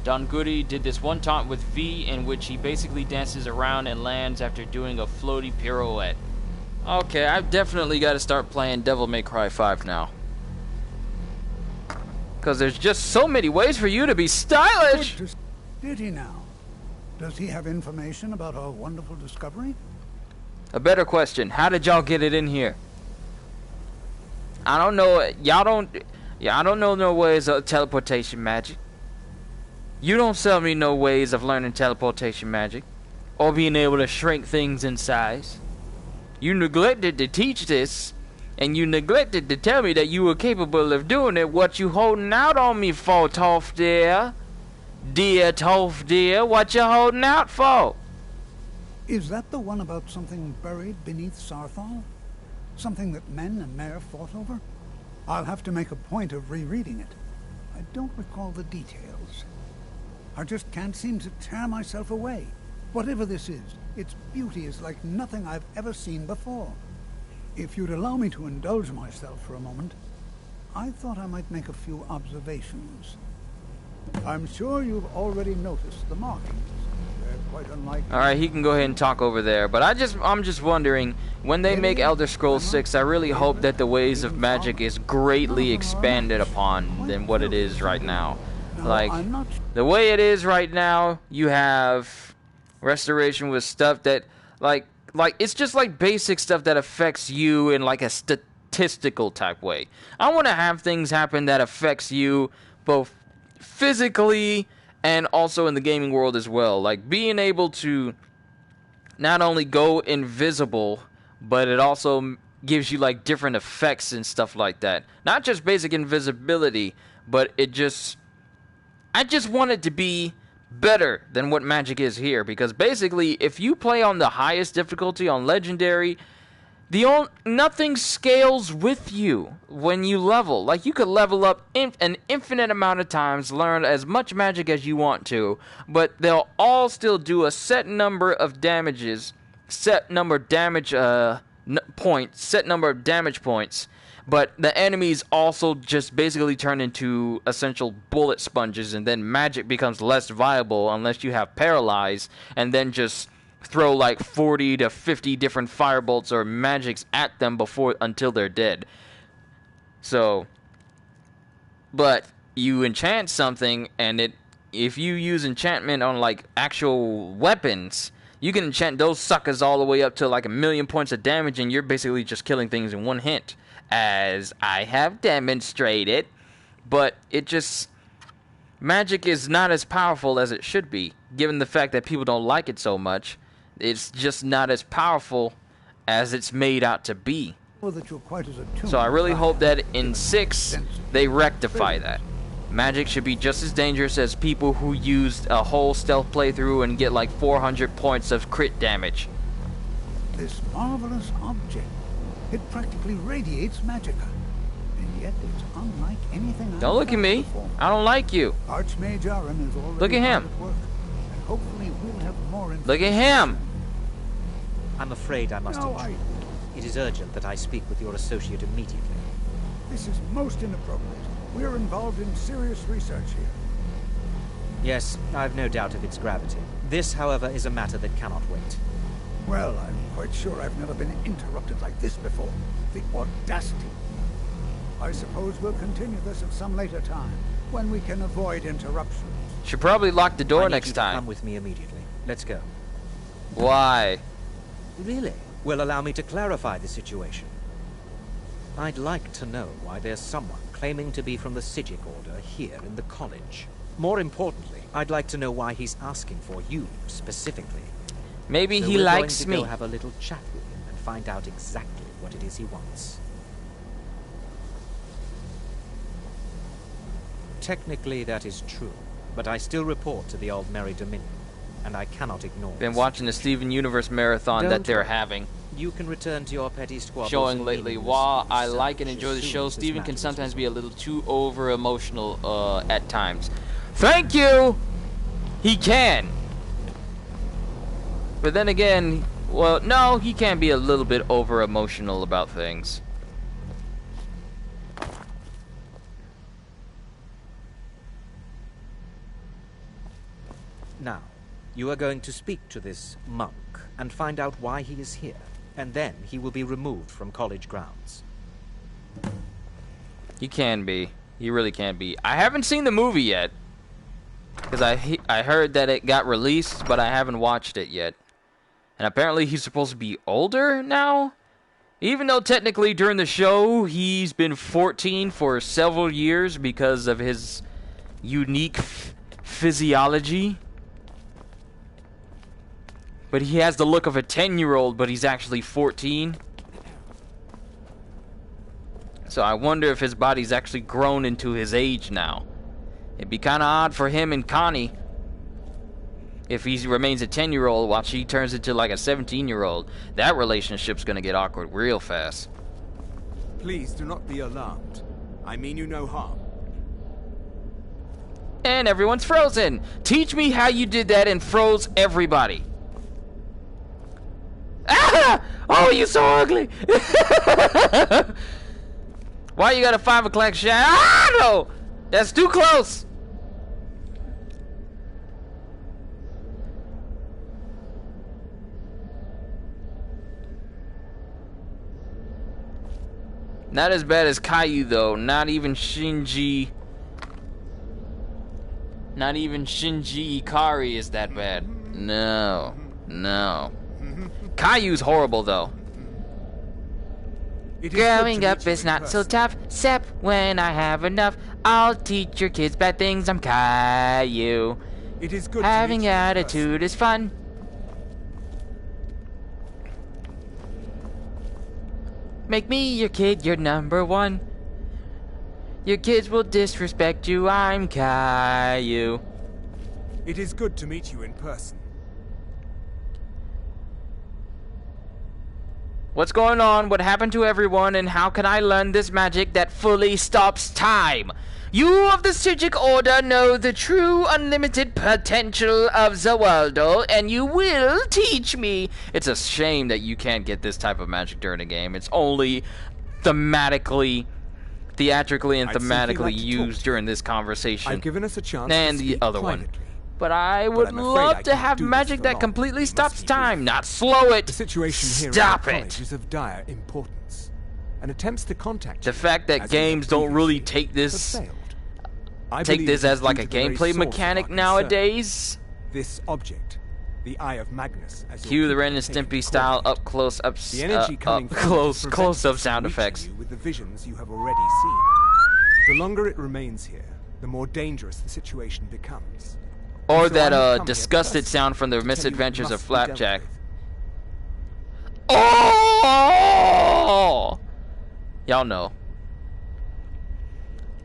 Don Goody did this one taunt with V in which he basically dances around and lands after doing a floaty pirouette. Okay, I've definitely got to start playing Devil May Cry 5 now. Because there's just so many ways for you to be stylish! Did he now? Does he have information about our wonderful discovery? A better question, how did y'all get it in here? I don't know, I don't know no ways of teleportation magic. You don't sell me no ways of learning teleportation magic, or being able to shrink things in size. You neglected to teach this, and you neglected to tell me that you were capable of doing it. What you holding out on me for, Toph dear? Dear Toph dear, what you holding out for? Is that the one about something buried beneath Sarthal? Something that men and Mare fought over? I'll have to make a point of rereading it. I don't recall the details. I just can't seem to tear myself away. Whatever this is, its beauty is like nothing I've ever seen before. If you'd allow me to indulge myself for a moment, I thought I might make a few observations. I'm sure you've already noticed the markings. They're quite unlike... Alright, he can go ahead and talk over there, but I'm just wondering, when they make Elder Scrolls 6, I really hope that the ways of magic is greatly expanded upon than what it is right now. Like, the way it is right now, you have restoration with stuff that, like it's just like basic stuff that affects you in like a statistical type way. I want to have things happen that affects you both physically and also in the gaming world as well. Like, being able to not only go invisible, but it also gives you, like, different effects and stuff like that. Not just basic invisibility, but I just want it to be better than what Magic is here, because basically, if you play on the highest difficulty on Legendary, nothing scales with you when you level. Like, you could level up an infinite amount of times, learn as much magic as you want to, but they'll all still do a set number of damages, set number of damage points, but the enemies also just basically turn into essential bullet sponges, and then magic becomes less viable unless you have Paralyze, and then just throw like 40 to 50 different firebolts or magics at them until they're dead. So, but you enchant something, and if you use enchantment on like actual weapons, you can enchant those suckers all the way up to like 1,000,000 points of damage, and you're basically just killing things in one hit, as I have demonstrated. But magic is not as powerful as it should be, given the fact that people don't like it so much. It's just not as powerful as it's made out to be. So I really hope that in 6, they rectify that. Magic should be just as dangerous as people who used a whole stealth playthrough and get like 400 points of crit damage. This marvelous object, it practically radiates magicka, and yet it's unlike anything. Don't look at me. I don't like you. Archmage Aram is already look at him. At work, and hopefully we'll have more information. Look at him. I'm afraid I must intrude. It is urgent that I speak with your associate immediately. This is most inappropriate. We're involved in serious research here. Yes, I've no doubt of its gravity. This, however, is a matter that cannot wait. Well, I'm quite sure I've never been interrupted like this before. The audacity. I suppose we'll continue this at some later time, when we can avoid interruptions. Should probably lock the door I need next you to time. Come with me immediately. Let's go. Why? Really? Well, allow me to clarify the situation. I'd like to know why there's someone claiming to be from the Psijic Order here in the college. More importantly, I'd like to know why he's asking for you specifically. Maybe so he likes me. We're going to go have a little chat with him and find out exactly what it is he wants. Technically, that is true, but I still report to the Old Merry Dominion, and I cannot ignore it. Been watching the Steven Universe marathon that they're having. You can return to your petty squabbles. Showing lately. While I like and enjoy the show, Steven can sometimes be a little too over-emotional at times. Thank you! He can. But then again, well, no, he can be a little bit over-emotional about things. Now, you are going to speak to this monk and find out why he is here, and then he will be removed from college grounds. He can be. He really can be. I haven't seen the movie yet, because I heard that it got released, but I haven't watched it yet. And apparently he's supposed to be older now? Even though technically during the show he's been 14 for several years because of his unique physiology. But he has the look of a 10-year-old, but he's actually 14. So I wonder if his body's actually grown into his age now. It'd be kind of odd for him and Connie if he remains a 10-year-old while she turns into like a 17-year-old. That relationship's gonna get awkward real fast. Please do not be alarmed. I mean you no harm. And everyone's frozen. Teach me how you did that and froze everybody. Ah! Oh, you so ugly. Why you got a 5 o'clock shot? Ah, no! That's too close. Not as bad as Caillou, though. Not even Shinji Ikari is that bad. No. No. Caillou's horrible, though. Growing up is not so tough, except when I have enough. I'll teach your kids bad things, I'm Caillou. It is good Having to meet you in attitude is fun. Make me your kid, you're number one. Your kids will disrespect you, I'm Caillou. It is good to meet you in person. What's going on? What happened to everyone? And how can I learn this magic that fully stops time? You of the Psijic Order know the true unlimited potential of the Warudo, and you will teach me. It's a shame that you can't get this type of magic during a game. It's only theatrically and thematically used during this conversation. I've given us a chance and to the speak other privately. one. But I would love to have magic that completely stops time, not slow it. The situation here Stop at the it. college is of dire importance, and attempts to contact The you, fact that as games you don't really previously, take this have failed. I take believe this it is as like due a to the very gameplay source of mechanic our concern. nowadays. This object, the Eye of Magnus, as Cue your the people Ren and take it Stimpy to style call it. up close ups The energy coming from it prevents close up us sound from effects. reaching you with the visions you have already seen. The longer it remains here, the more dangerous the situation becomes. Or And so I have that come here disgusted first sound from the to tell you it misadventures of must be dealt Flapjack. with. Oh! Y'all know.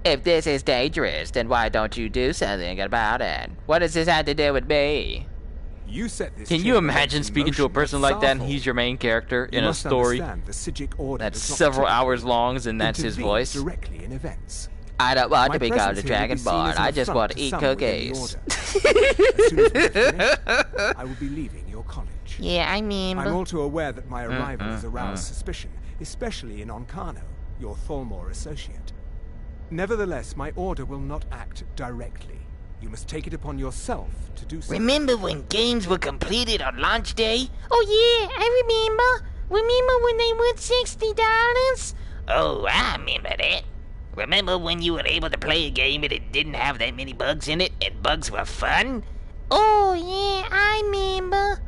If this is dangerous, then why don't you do something about it? What does this have to do with me? You set this Can you chain imagine in speaking to a motion person at like that and Sarthor? he's your main character in You a must story understand the Psijic Order that's does not several typically hours long and that's his intervene voice? directly in events. I don't want My to become presence the here will be Dragon seen Ball. as an I just affront want to to eat some within the cookies. Order. As soon as we're finished, I will be leaving your college. Yeah, I mean... I'm all too aware that my arrival has aroused suspicion, especially in Onkano, your Tholmor associate. Nevertheless, my order will not act directly. You must take it upon yourself to do so. Remember when games were completed on launch day? Oh yeah, I remember. Remember when they were $60? Oh, I remember that. Remember when you were able to play a game and it didn't have that many bugs in it, and bugs were fun? Oh yeah, I remember.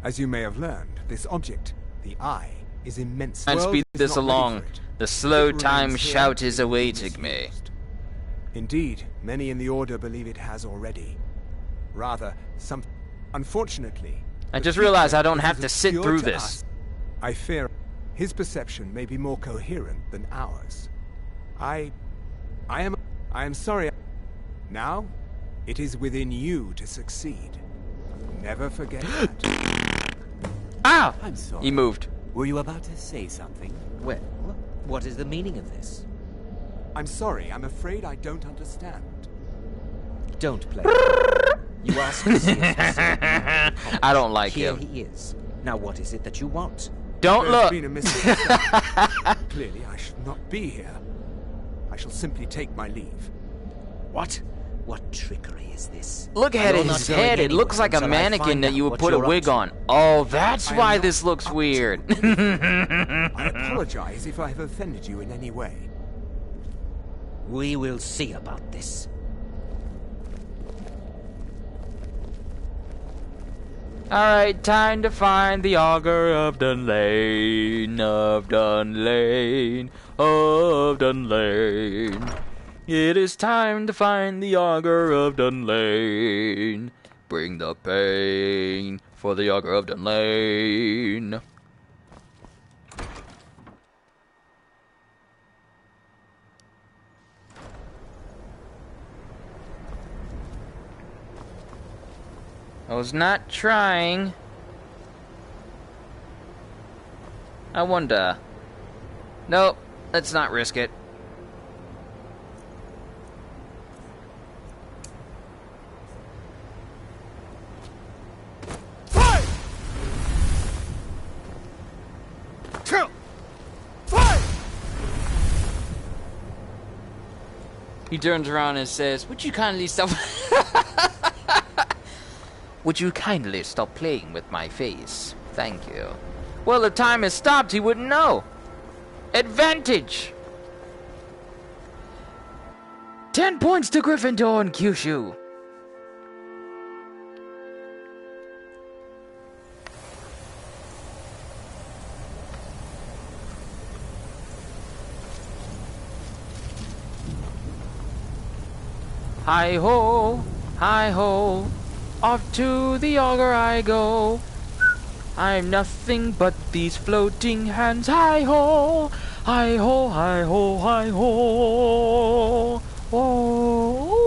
As you may have learned, this object, the Eye, is immense. And The world speed is this not ready along. for it. The slow It time remains here shout is to be awaiting me. misused. Indeed, many in the Order believe it has already. Rather, some... Unfortunately... I the just realized future I don't is have as to sit obscure through to this. us. I fear his perception may be more coherent than ours. I am sorry. Now, it is within you to succeed. Never forget that. Ah! I'm sorry. He moved. Were you about to say something? Well, what is the meaning of this? I'm sorry, I'm afraid I don't understand. Don't play. You asked me seriously. I don't like Here him. he is. Now what is it that you want? Don't There's look. been a misunderstanding. Clearly, I should not be here. I shall simply take my leave. What? What trickery is this? Look at You're his not going head. It anywhere looks like a until I mannequin find that out you would what put a you're up wig to. on. Oh, that's I am why not this looks up to weird. I apologize if I have offended you in any way. We will see about this. Alright, time to find the auger of Dunlane, of Dunlane, of Dunlane. It is time to find the auger of Dunlane. Bring the pain for the auger of Dunlane. I was not trying. I wonder. Nope, let's not risk it. He turns around and says, "Would you kindly stop?" Would you kindly stop playing with my face? Thank you. Well, if time has stopped, he wouldn't know. Advantage! 10 points to Gryffindor and Kyushu. Hi-ho, hi-ho, off to the auger I go. I'm nothing but these floating hands. Hi-ho, hi-ho, hi-ho, hi-ho. Oh.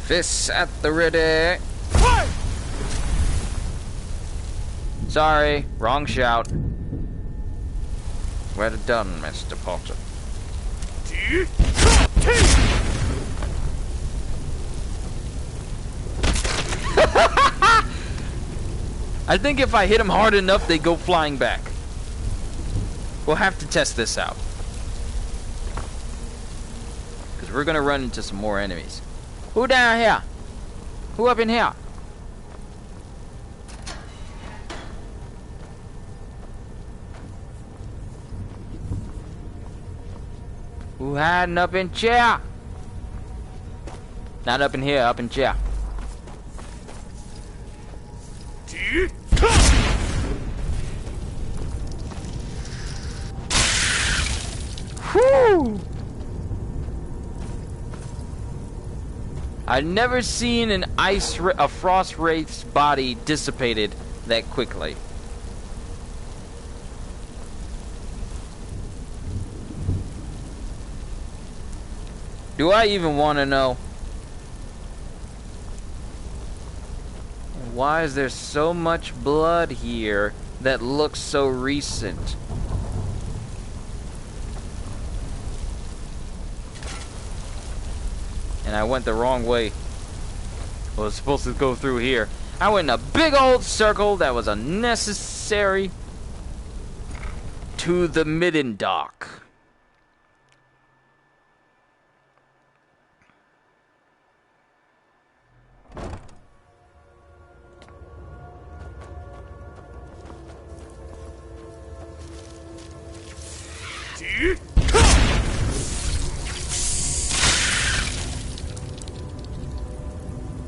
Fists at the ready. Sorry, wrong shout. Well done, Mr. Potter. I think if I hit them hard enough, they go flying back. We'll have to test this out. Because we're going to run into some more enemies. Who down here? Who up in here? Who hiding up in chair? Not up in here, up in chair. Whew! I've never seen a frost wraith's body dissipated that quickly. Do I even want to know? Why is there so much blood here that looks so recent? And I went the wrong way. I was supposed to go through here. I went in a big old circle that was unnecessary to the midden dock.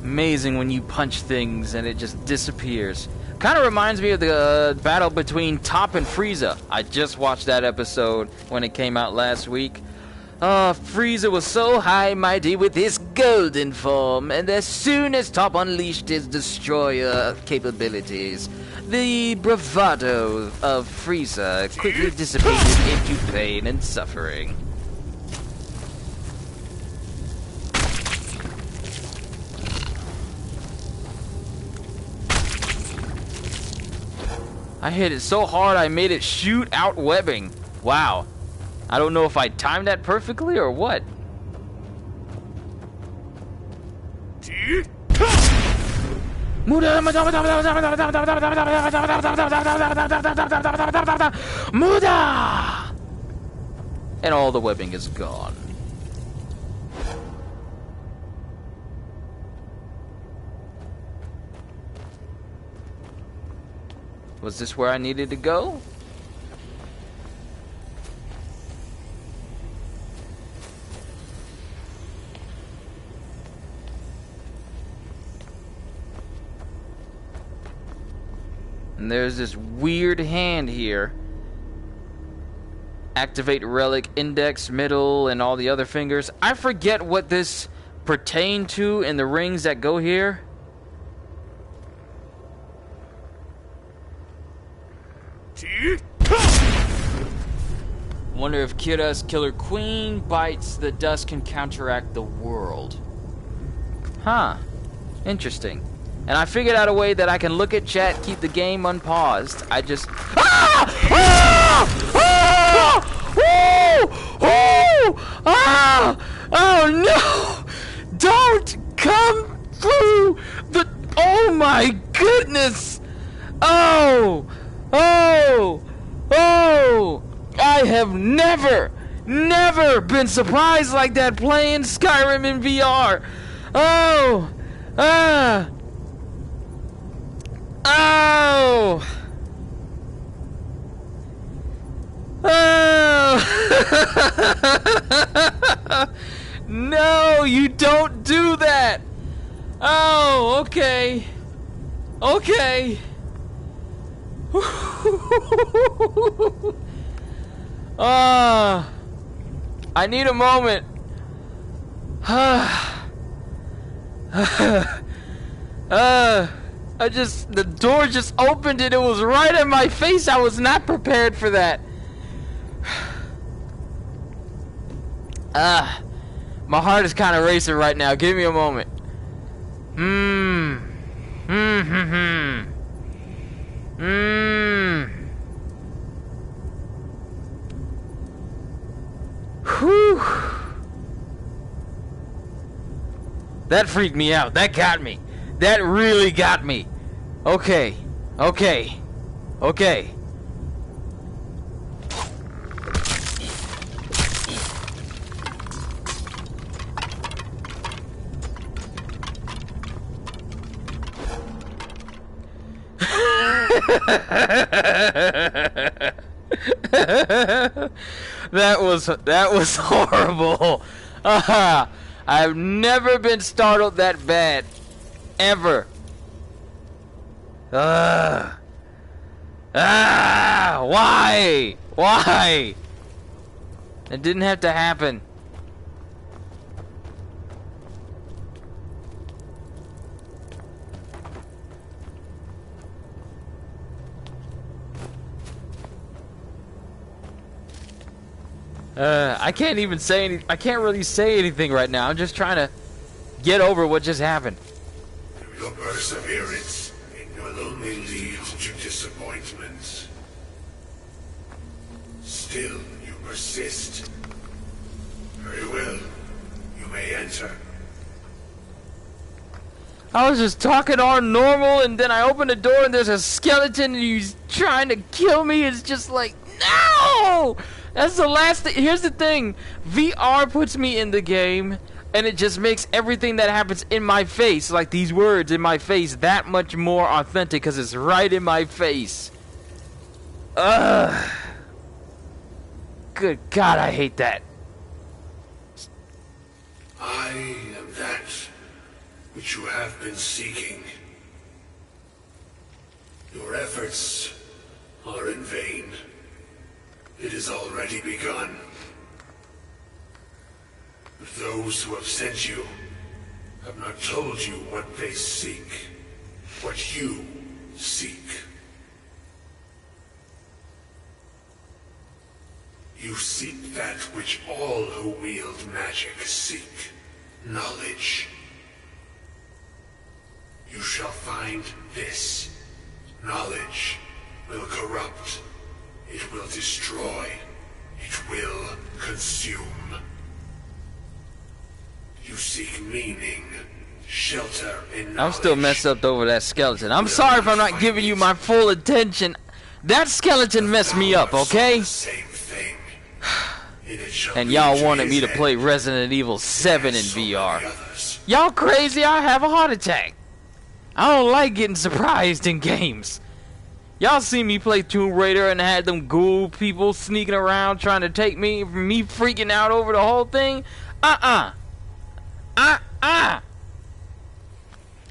Amazing when you punch things and it just disappears. Kind of reminds me of the battle between Top and Frieza. I just watched that episode when it came out last week. Frieza was so high and mighty with his golden form, and as soon as Top unleashed his destroyer capabilities, the bravado of Frieza quickly dissipated into pain and suffering. I hit it so hard I made it shoot out webbing. Wow. I don't know if I timed that perfectly or what. Muda! And all the webbing is gone. Was this where I needed to go? And there's this weird hand here. Activate relic, index, middle, and all the other fingers. I forget what this pertained to in the rings that go here. Wonder if Kira's Killer Queen bites the dust can counteract the world. Huh. Interesting. And I figured out a way that I can look at chat, keep the game unpaused. I just... Ah! Ah! Ah! Oh! Ah! Oh no! Don't come through the... Oh my goodness! Oh! Oh! Oh! I have never been surprised like that playing Skyrim in VR. Oh! Ah! Oh! Oh! No, you don't do that! Oh, okay. Okay. I need a moment. The door just opened and it was right in my face. I was not prepared for that. My heart is kind of racing right now. Give me a moment. Whew. That freaked me out. That got me. That really got me. Okay. Okay. Okay. that was horrible. I've never been startled that bad, ever. Why? Why? It didn't have to happen. I can't even say any. I can't really say anything right now. I'm just trying to get over what just happened. Your perseverance, it will only lead to disappointment. Still, you persist. Very well. You may enter. I was just talking all normal, and then I open the door, and there's a skeleton, and he's trying to kill me. It's just like, no! That's the last thing. Here's the thing. VR puts me in the game, and it just makes everything that happens in my face, like these words in my face, that much more authentic, because it's right in my face. Ugh. Good God, I hate that. I am that which you have been seeking. Your efforts are in vain. It has already begun. But those who have sent you have not told you what they seek, what you seek. You seek that which all who wield magic seek, knowledge. You shall find this. Knowledge will corrupt. It will destroy. It will consume. You seek meaning, shelter in knowledge. I'm still messed up over that skeleton. I'm sorry if I'm not giving you my full attention. That skeleton messed me up, okay? And y'all wanted me to play Resident Evil 7 in VR. Y'all crazy? I have a heart attack. I don't like getting surprised in games. Y'all see me play Tomb Raider and had them ghoul people sneaking around trying to take me freaking out over the whole thing?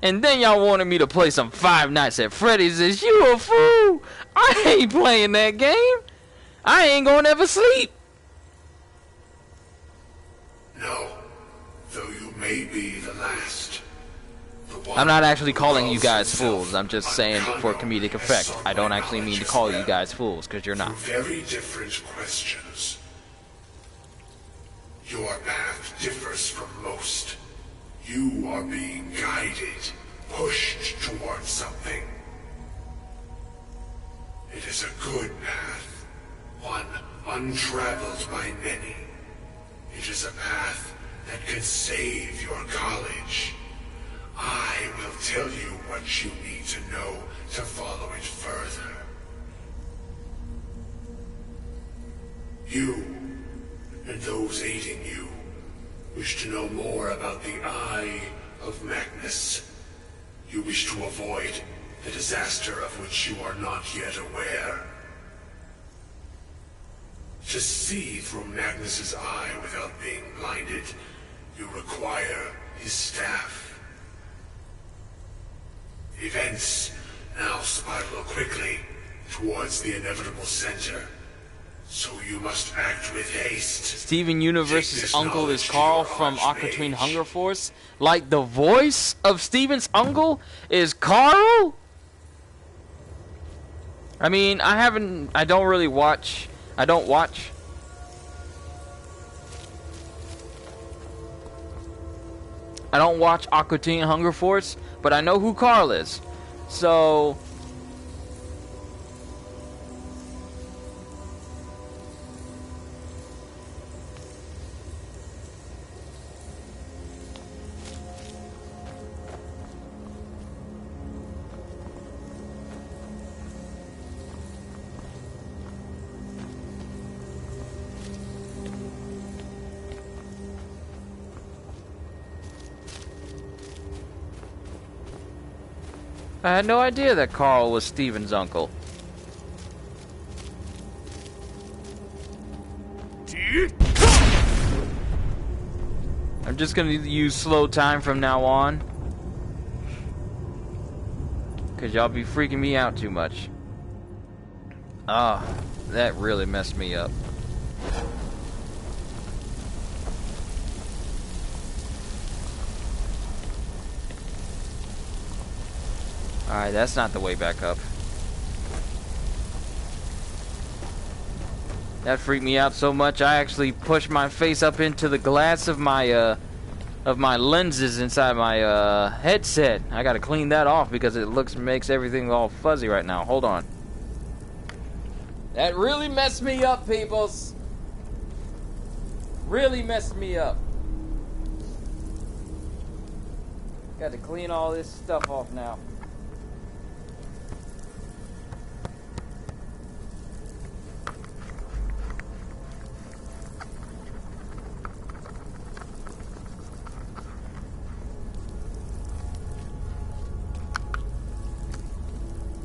And then y'all wanted me to play some Five Nights at Freddy's. Is you a fool? I ain't playing that game. I ain't gonna ever sleep. No, though you may be the last. I'm not actually calling you guys fools. I'm just saying for comedic effect. I don't actually mean to call you guys fools, because you're not. Very different questions. Your path differs from most. You are being guided, pushed towards something. It is a good path, one untraveled by many. It is a path that can save your college. I will tell you what you need to know to follow it further. You, and those aiding you, wish to know more about the Eye of Magnus. You wish to avoid the disaster of which you are not yet aware. To see through Magnus's eye without being blinded, you require his staff. Events now spiral quickly, towards the inevitable center. So you must act with haste. Steven Universe's uncle is Carl from Aquatine Hunger Force. Like, the voice of Steven's uncle is Carl? I mean, I don't watch Aquatine Hunger Force, but I know who Carl is. So I had no idea that Carl was Steven's uncle. I'm just gonna use slow time from now on, cause y'all be freaking me out too much. Ah, that really messed me up. Alright, that's not the way back up. That freaked me out so much, I actually pushed my face up into the glass of my lenses inside my headset. I gotta clean that off because it makes everything all fuzzy right now. Hold on. That really messed me up, peoples. Really messed me up. Got to clean all this stuff off now.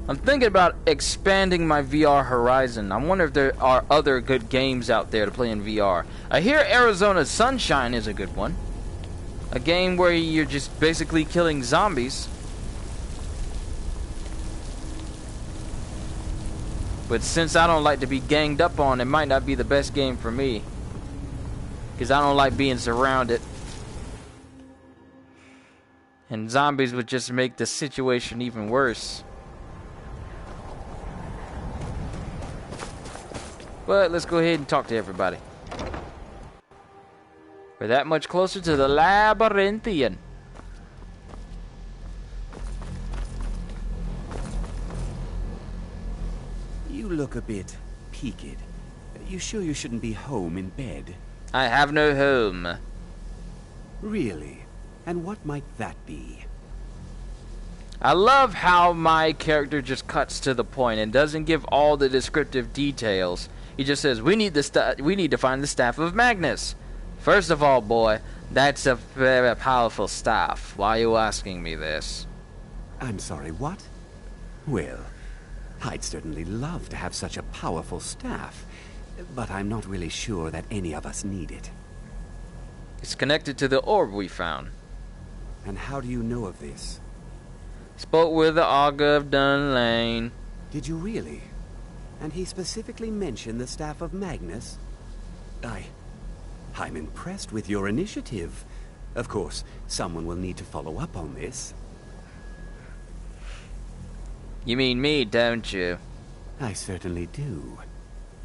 I'm thinking about expanding my VR horizon. I wonder if there are other good games out there to play in VR. I hear Arizona Sunshine is a good one. A game where you're just basically killing zombies. But since I don't like to be ganged up on, it might not be the best game for me. Because I don't like being surrounded. And zombies would just make the situation even worse. But let's go ahead and talk to everybody. We're that much closer to the Labyrinthian. You look a bit peaked. You sure you shouldn't be home in bed? I have no home. Really? And what might that be? I love how my character just cuts to the point and doesn't give all the descriptive details. He just says, we need to find the Staff of Magnus. First of all, boy, that's a very powerful staff. Why are you asking me this? I'm sorry, what? Well, I'd certainly love to have such a powerful staff, but I'm not really sure that any of us need it. It's connected to the orb we found. And how do you know of this? Spoke with the Augur of Dunlane. Did you really? And he specifically mentioned the Staff of Magnus? I'm impressed with your initiative. Of course, someone will need to follow up on this. You mean me, don't you? I certainly do.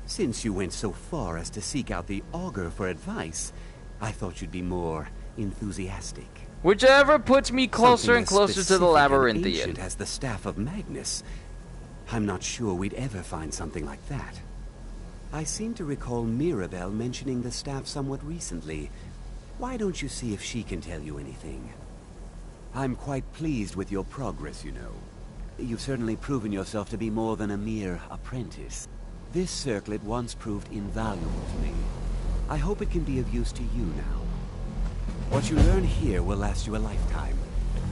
Since you went so far as to seek out the Augur for advice, I thought you'd be more enthusiastic. Whichever puts me closer Something and closer to the specific and Labyrinthian. ancient as the Staff of Magnus. I'm not sure we'd ever find something like that. I seem to recall Mirabelle mentioning the staff somewhat recently. Why don't you see if she can tell you anything? I'm quite pleased with your progress, you know. You've certainly proven yourself to be more than a mere apprentice. This circlet once proved invaluable to me. I hope it can be of use to you now. What you learn here will last you a lifetime.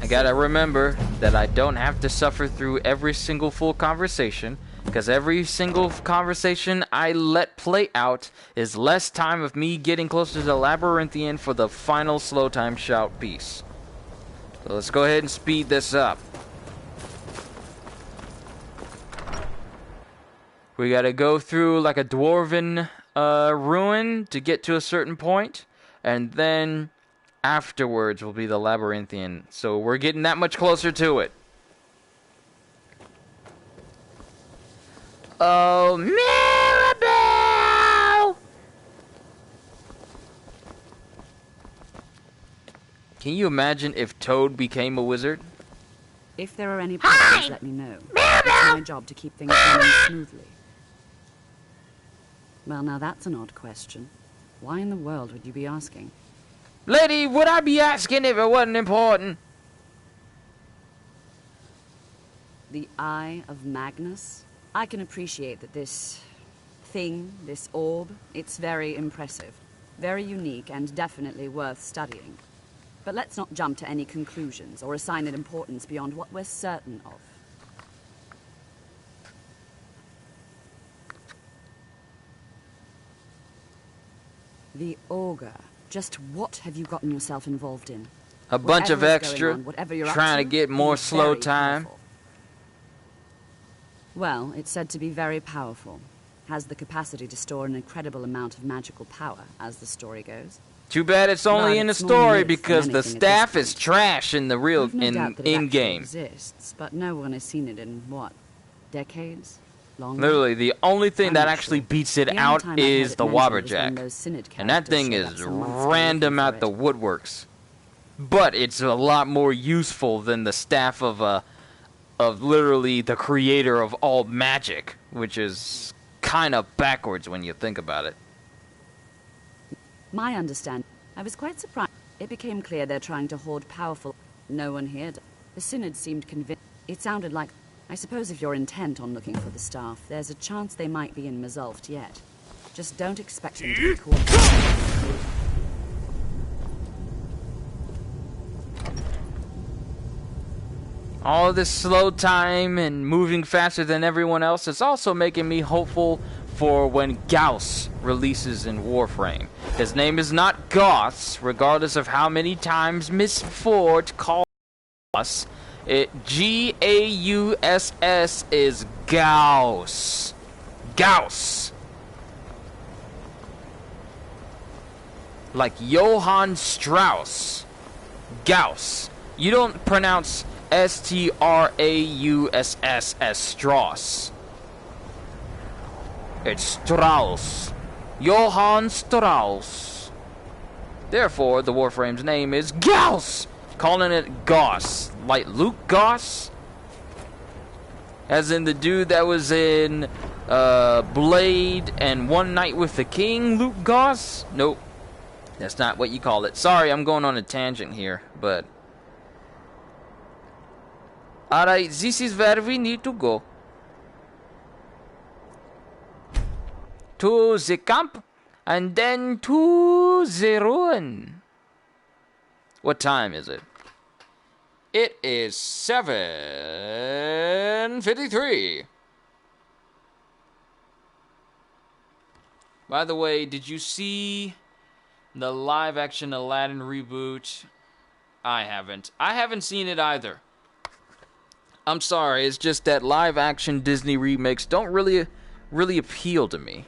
I gotta remember that I don't have to suffer through every single full conversation, because every single conversation I let play out is less time of me getting closer to the Labyrinthian for the final slow time shout piece. So let's go ahead and speed this up. We gotta go through like a dwarven ruin to get to a certain point, and then afterwards will be the labyrinthian. So we're getting that much closer to it. Oh, Mirabelle! Can you imagine if Toad became a wizard? If there are any problems, let me know. It's my job to keep things running smoothly. Well, now that's an odd question. Why in the world would you be asking? Lady, would I be asking if it wasn't important? The Eye of Magnus? I can appreciate that this thing, this orb, it's very impressive. Very unique and definitely worth studying. But let's not jump to any conclusions or assign it importance beyond what we're certain of. The Augur. Just what have you gotten yourself involved in? A bunch of extra, trying to get more slow time. Well, it's said to be very powerful. Has the capacity to store an incredible amount of magical power, as the story goes. Too bad it's only in the story because the staff is trash in the real in-game. Exists, but no one has seen it in what, decades? Longer? Literally, the only thing that actually beats it out is the Wabberjack, and that thing is random at the woodworks. But it's a lot more useful than the staff of literally the creator of all magic, which is kind of backwards when you think about it. My understanding, I was quite surprised. It became clear they're trying to hoard powerful. No one here. The Synod seemed convinced. It sounded like. I suppose if you're intent on looking for the staff, there's a chance they might be in Mazult yet. Just don't expect them to be caught. All this slow time and moving faster than everyone else is also making me hopeful for when Gauss releases in Warframe. His name is not Gauss, regardless of how many times Miss Ford calls us. G-A-U-S-S is Gauss. Gauss. Like Johann Strauss. Gauss. You don't pronounce S-T-R-A-U-S-S as Strauss. It's Strauss. Johann Strauss. Therefore, the Warframe's name is Gauss. Calling it Gauss. Like Luke Gauss? As in the dude that was in Blade and One Night with the King, Luke Gauss? Nope. That's not what you call it. Sorry, I'm going on a tangent here, but... Alright, this is where we need to go. To the camp, and then to the ruin. What time is it? It is 7:53. By the way, did you see the live-action Aladdin reboot? I haven't. I haven't seen it either. I'm sorry, it's just that live-action Disney remakes don't really appeal to me.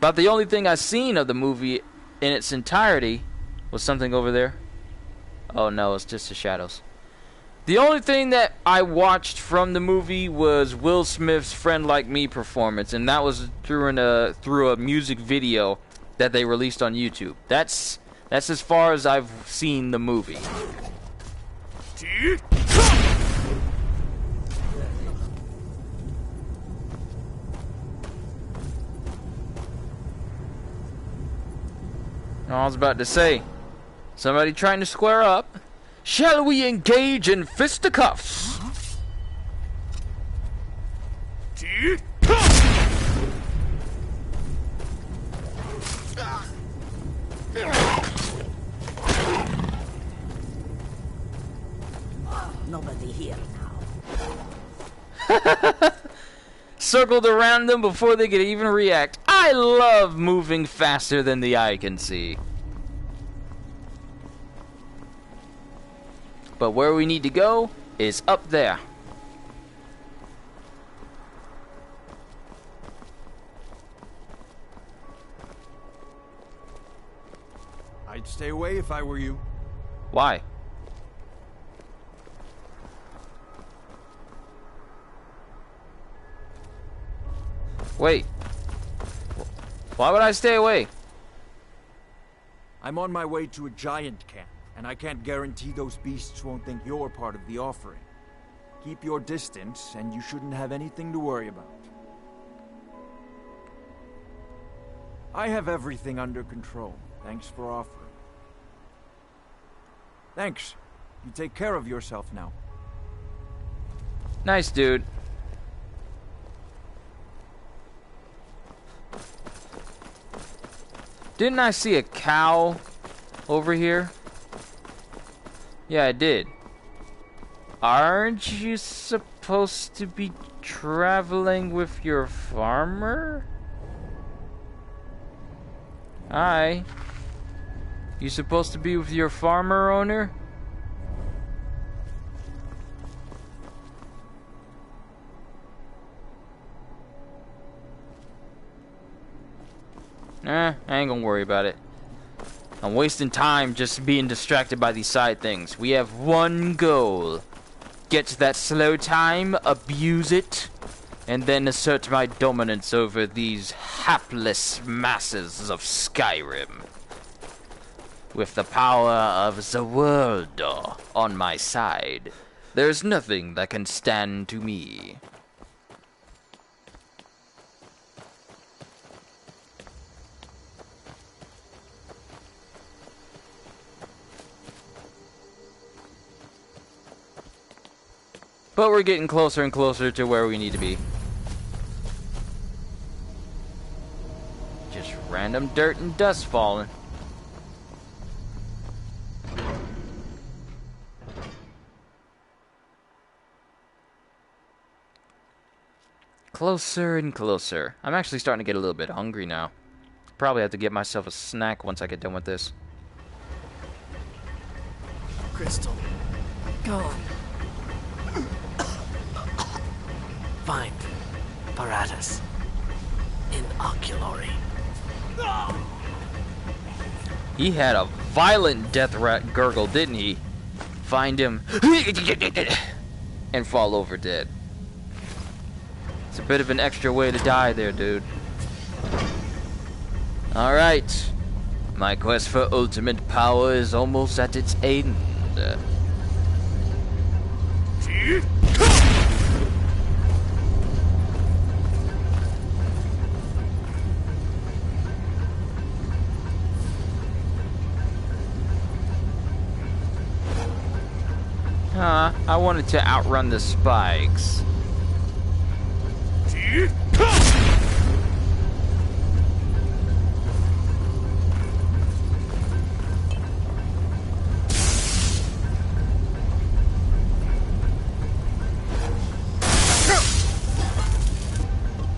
But the only thing I've seen of the movie in its entirety was something over there. Oh no, it's just the shadows. The only thing that I watched from the movie was Will Smith's Friend Like Me performance, and that was through a music video that they released on YouTube. That's as far as I've seen the movie. I was about to say, somebody trying to square up. Shall we engage in fisticuffs? Nobody here now. Circled around them before they could even react. I love moving faster than the eye can see. But where we need to go is up there. I'd stay away if I were you. Why? Wait. Why would I stay away? I'm on my way to a giant camp, and I can't guarantee those beasts won't think you're part of the offering. Keep your distance, and you shouldn't have anything to worry about. I have everything under control. Thanks for offering. Thanks. You take care of yourself now. Nice, dude. Didn't I see a cow over here? Yeah, I did. Aren't you supposed to be traveling with your farmer? Hi. You supposed to be with your farmer owner? I ain't gonna worry about it. I'm wasting time just being distracted by these side things. We have one goal. Get to that slow time, abuse it, and then assert my dominance over these hapless masses of Skyrim. With the power of Warudo on my side, there's nothing that can stand to me. But we're getting closer and closer to where we need to be. Just random dirt and dust falling. Closer and closer. I'm actually starting to get a little bit hungry now. Probably have to get myself a snack once I get done with this. Crystal, go on. Find Paratus in Oculary. He had a violent death rat gurgle, didn't he? Find him and fall over dead. It's a bit of an extra way to die there, dude. Alright. My quest for ultimate power is almost at its end. I wanted to outrun the spikes.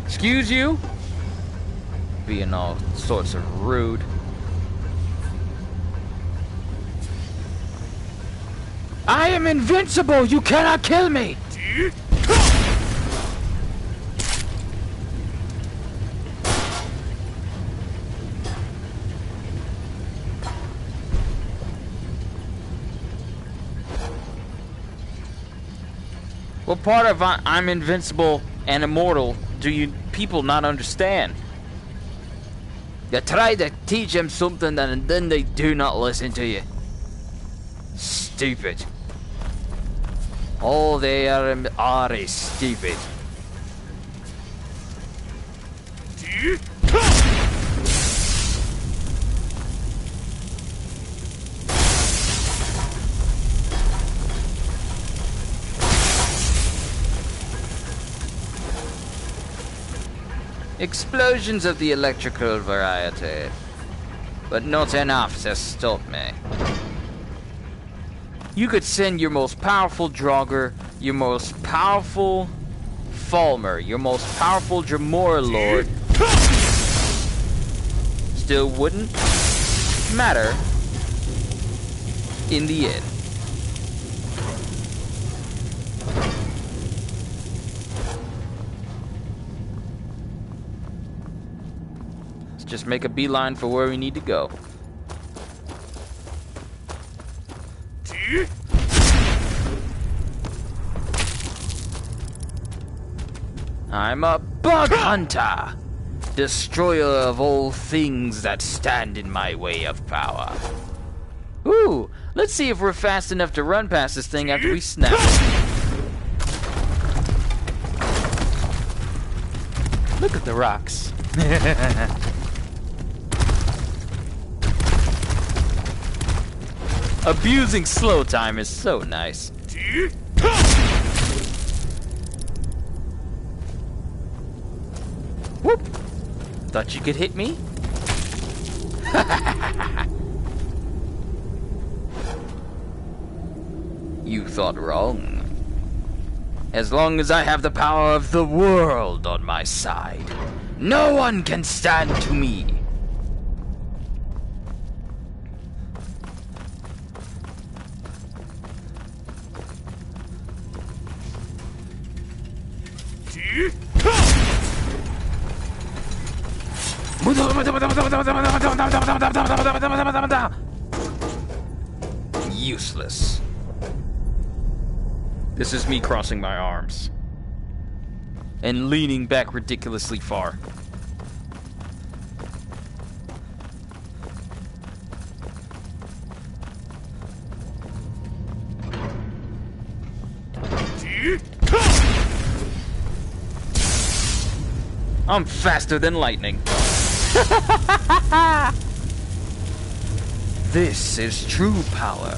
Excuse you? Being all sorts of rude. I am invincible! You cannot kill me! What part of I'm invincible and immortal do you people not understand? You try to teach them something and then they do not listen to you. Stupid. All they are is stupid. Explosions of the electrical variety, but not enough to stop me. You could send your most powerful Draugr, your most powerful Falmer, your most powerful Dremora Lord. Still wouldn't matter in the end. Let's just make a beeline for where we need to go. I'm a bug hunter, destroyer of all things that stand in my way of power. Ooh, let's see if we're fast enough to run past this thing after we snap it. Look at the rocks. Abusing slow time is so nice. Whoop! Thought you could hit me? You thought wrong. As long as I have the power of the world on my side, no one can stand to me. Useless. This is me crossing my arms and leaning back ridiculously far. I'm faster than lightning. This is true power.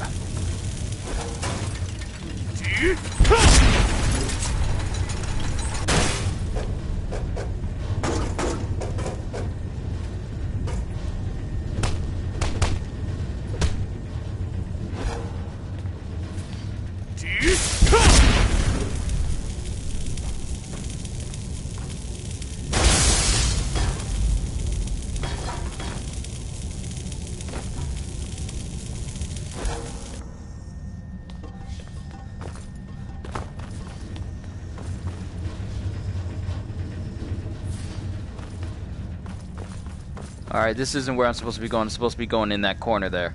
Alright, this isn't where I'm supposed to be going. I'm supposed to be going in that corner there.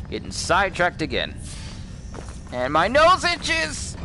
Getting sidetracked again. And my nose itches!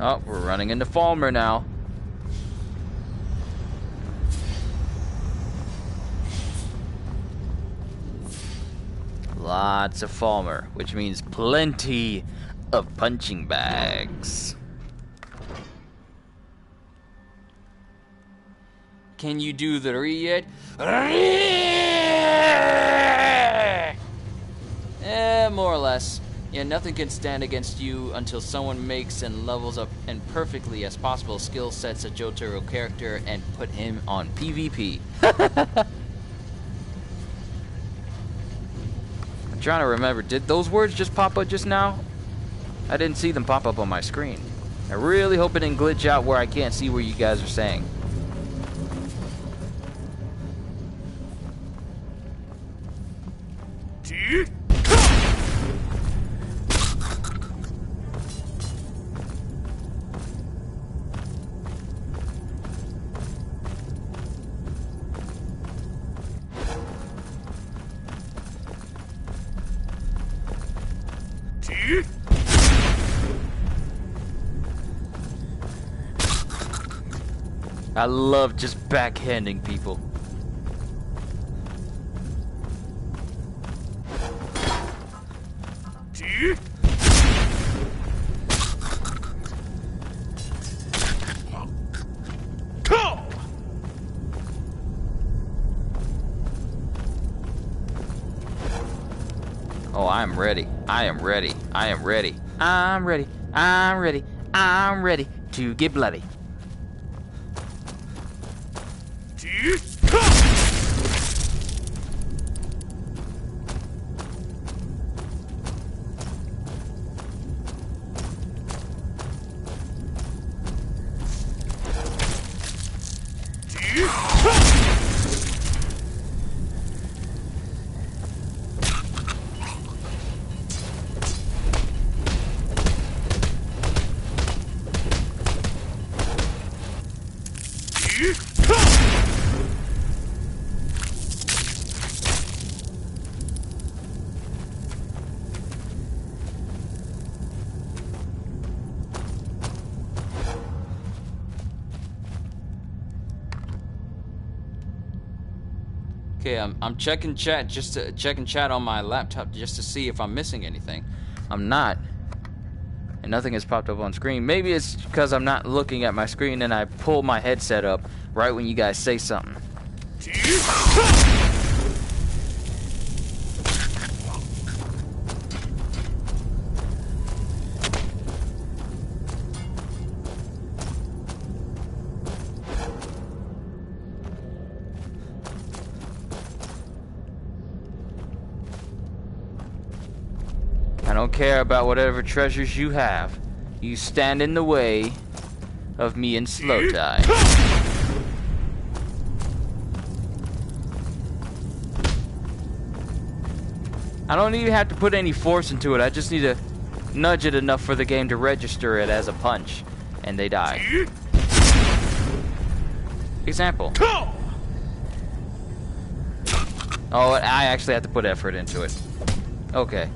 Oh, we're running into Falmer now. Lots of Falmer, which means plenty of punching bags. Can you do the re yet? More or less. Yeah, nothing can stand against you until someone makes and levels up and perfectly as possible skill sets a Jotaro character and put him on PvP. I'm trying to remember, did those words just pop up just now? I didn't see them pop up on my screen. I really hope it didn't glitch out where I can't see what you guys are saying. I love just backhanding people. Oh, I'm ready. I am ready. I am ready. I'm ready. I'm ready. I'm ready to get bloody. Okay, I'm checking chat checking chat on my laptop just to see if I'm missing anything. I'm not. And nothing has popped up on screen. Maybe it's because I'm not looking at my screen and I pull my headset up right when you guys say something. I don't care about whatever treasures you have. You stand in the way of me and Slow Tie. I don't even have to put any force into it. I just need to nudge it enough for the game to register it as a punch. And they die. Example. Oh, I actually have to put effort into it. Okay.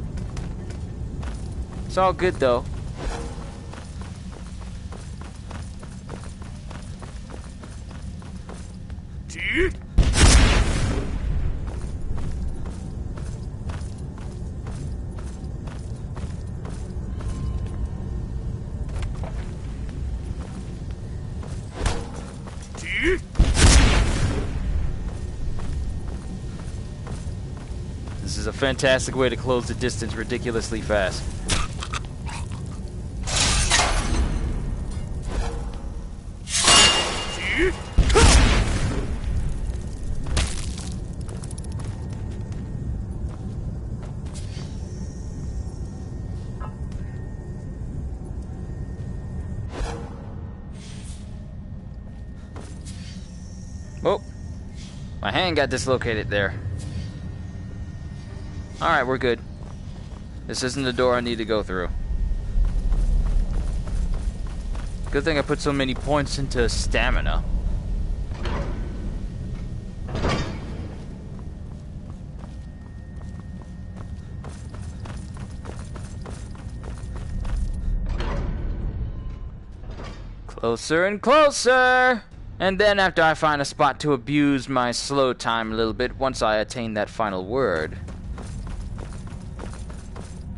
It's all good though. This is a fantastic way to close the distance ridiculously fast. Oh, my hand got dislocated there. Alright, we're good. This isn't the door I need to go through. Good thing I put so many points into stamina. Closer and closer! And then after I find a spot to abuse my slow time a little bit, once I attain that final word,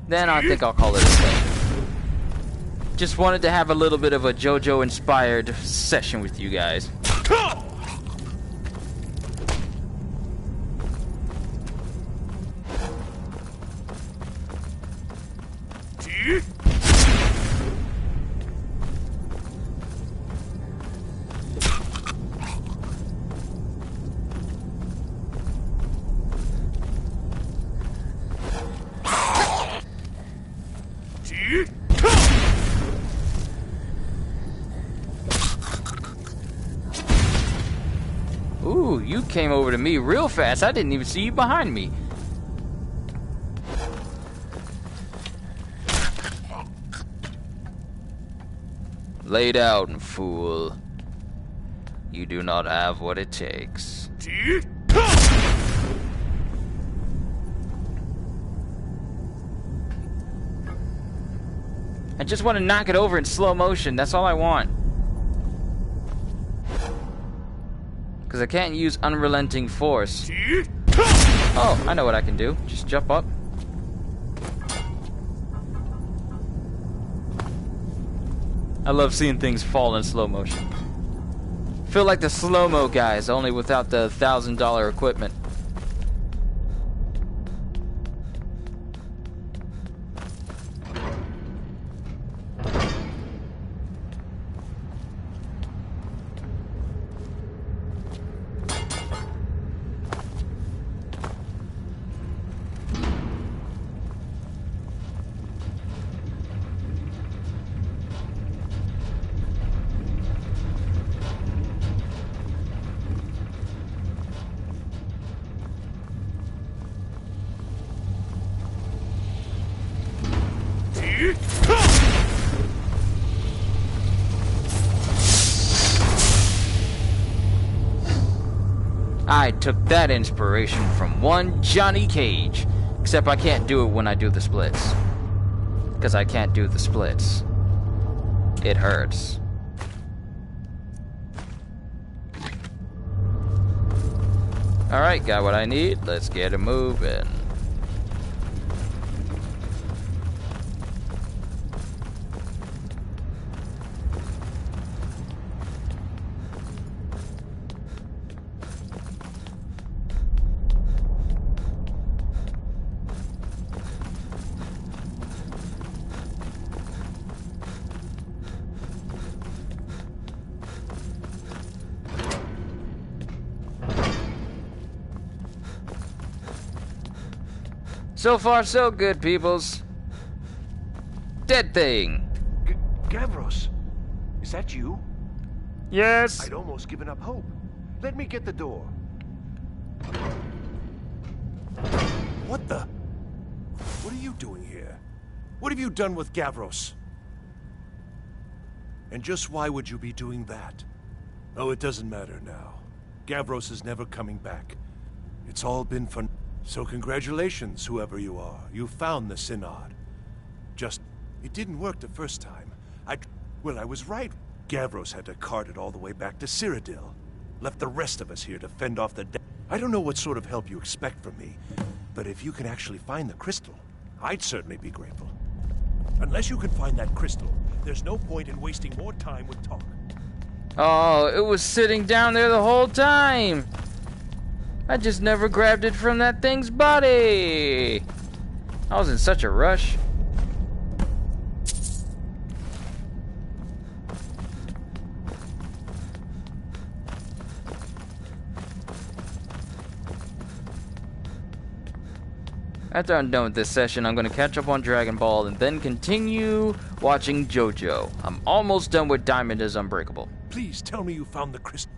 then I think I'll call it a session. Just wanted to have a little bit of a JoJo-inspired session with you guys. Ooh, you came over to me real fast. I didn't even see you behind me. Lay down, fool. You do not have what it takes. I just want to knock it over in slow motion. That's all I want. Because I can't use unrelenting force. Oh, I know what I can do. Just jump up. I love seeing things fall in slow motion. Feel like the slow-mo guys, only without the $1,000 equipment. I took that inspiration from one Johnny Cage. Except I can't do it when I do the splits. Because I can't do the splits. It hurts. Alright, got what I need. Let's get it moving. So far, so good, peoples. Dead thing. Gavros, is that you? Yes. I'd almost given up hope. Let me get the door. What the? What are you doing here? What have you done with Gavros? And just why would you be doing that? Oh, it doesn't matter now. Gavros is never coming back. It's all been fun. So congratulations, whoever you are. You found the Synod. Just, it didn't work the first time. Well, I was right. Gavros had to cart it all the way back to Cyrodiil. Left the rest of us here to fend off the I don't know what sort of help you expect from me, but if you can actually find the crystal, I'd certainly be grateful. Unless you can find that crystal, there's no point in wasting more time with talk. Oh, it was sitting down there the whole time. I just never grabbed it from that thing's body. I was in such a rush. After I'm done with this session, I'm going to catch up on Dragon Ball and then continue watching JoJo. I'm almost done with Diamond is Unbreakable. Please tell me you found the crystal.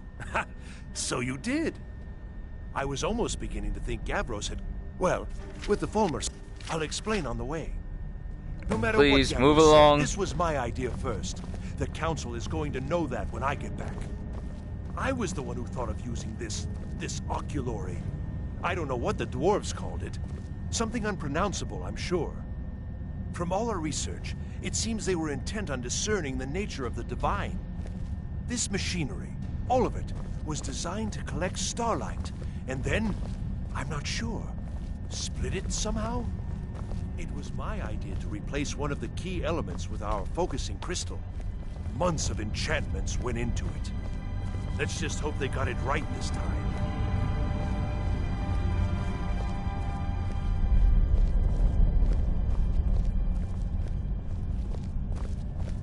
So you did. I was almost beginning to think Gavros had... Well, with the Fulmers, I'll explain on the way. No matter Please, what move Gavros along. Said, this was my idea first. The Council is going to know that when I get back. I was the one who thought of using this oculory. I don't know what the dwarves called it. Something unpronounceable, I'm sure. From all our research, it seems they were intent on discerning the nature of the divine. This machinery, all of it, was designed to collect starlight, and then, I'm not sure, split it somehow? It was my idea to replace one of the key elements with our focusing crystal. Months of enchantments went into it. Let's just hope they got it right this time.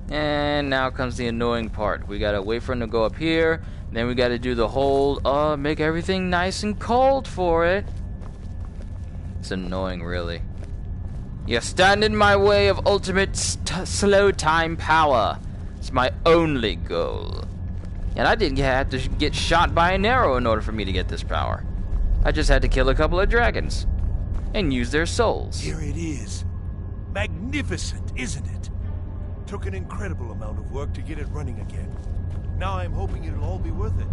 And now comes the annoying part. We gotta wait for him to go up here. Then we gotta do the whole, make everything nice and cold for it. It's annoying, really. You stand in my way of ultimate slow time power. It's my only goal. And I didn't have to get shot by an arrow in order for me to get this power. I just had to kill a couple of dragons. And use their souls. Here it is. Magnificent, isn't it? Took an incredible amount of work to get it running again. Now I'm hoping it'll all be worth it.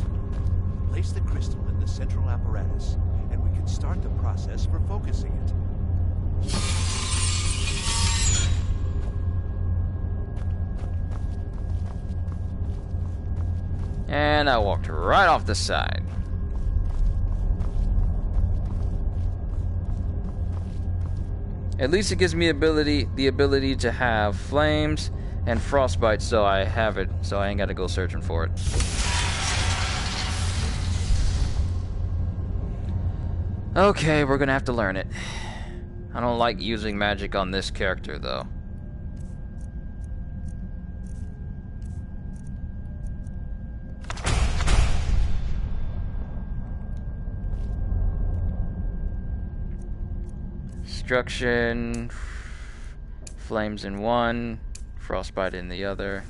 Place the crystal in the central apparatus, and we can start the process for focusing it. And I walked right off the side. At least it gives me the ability to have flames and frostbite, so I have it, so I ain't gotta go searching for it. Okay, we're gonna have to learn it. I don't like using magic on this character, though. Destruction, flames in one, frostbite in the other.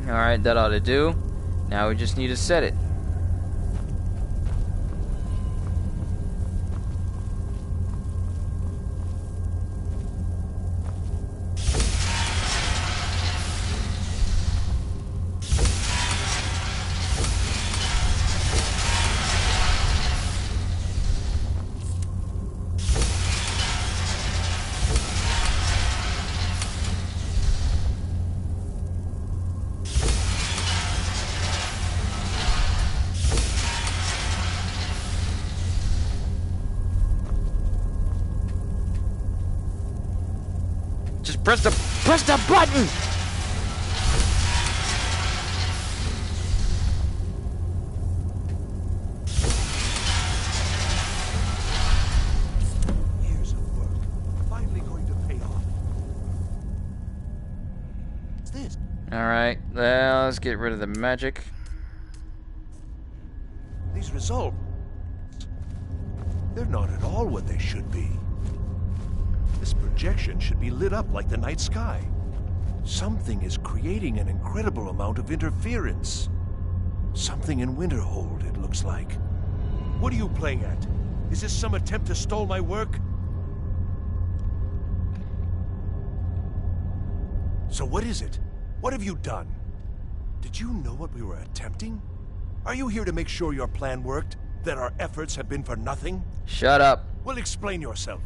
Alright, that ought to do. Now we just need to set it. Just press the button! Years of work, finally going to pay off. What's this? Alright, well, let's get rid of the magic. These results, they're not at all what they should be. This projection should be lit up like the night sky. Something is creating an incredible amount of interference. Something in Winterhold, it looks like. What are you playing at? Is this some attempt to stall my work? So what is it? What have you done? Did you know what we were attempting? Are you here to make sure your plan worked? That our efforts have been for nothing? Shut up. Well, explain yourself.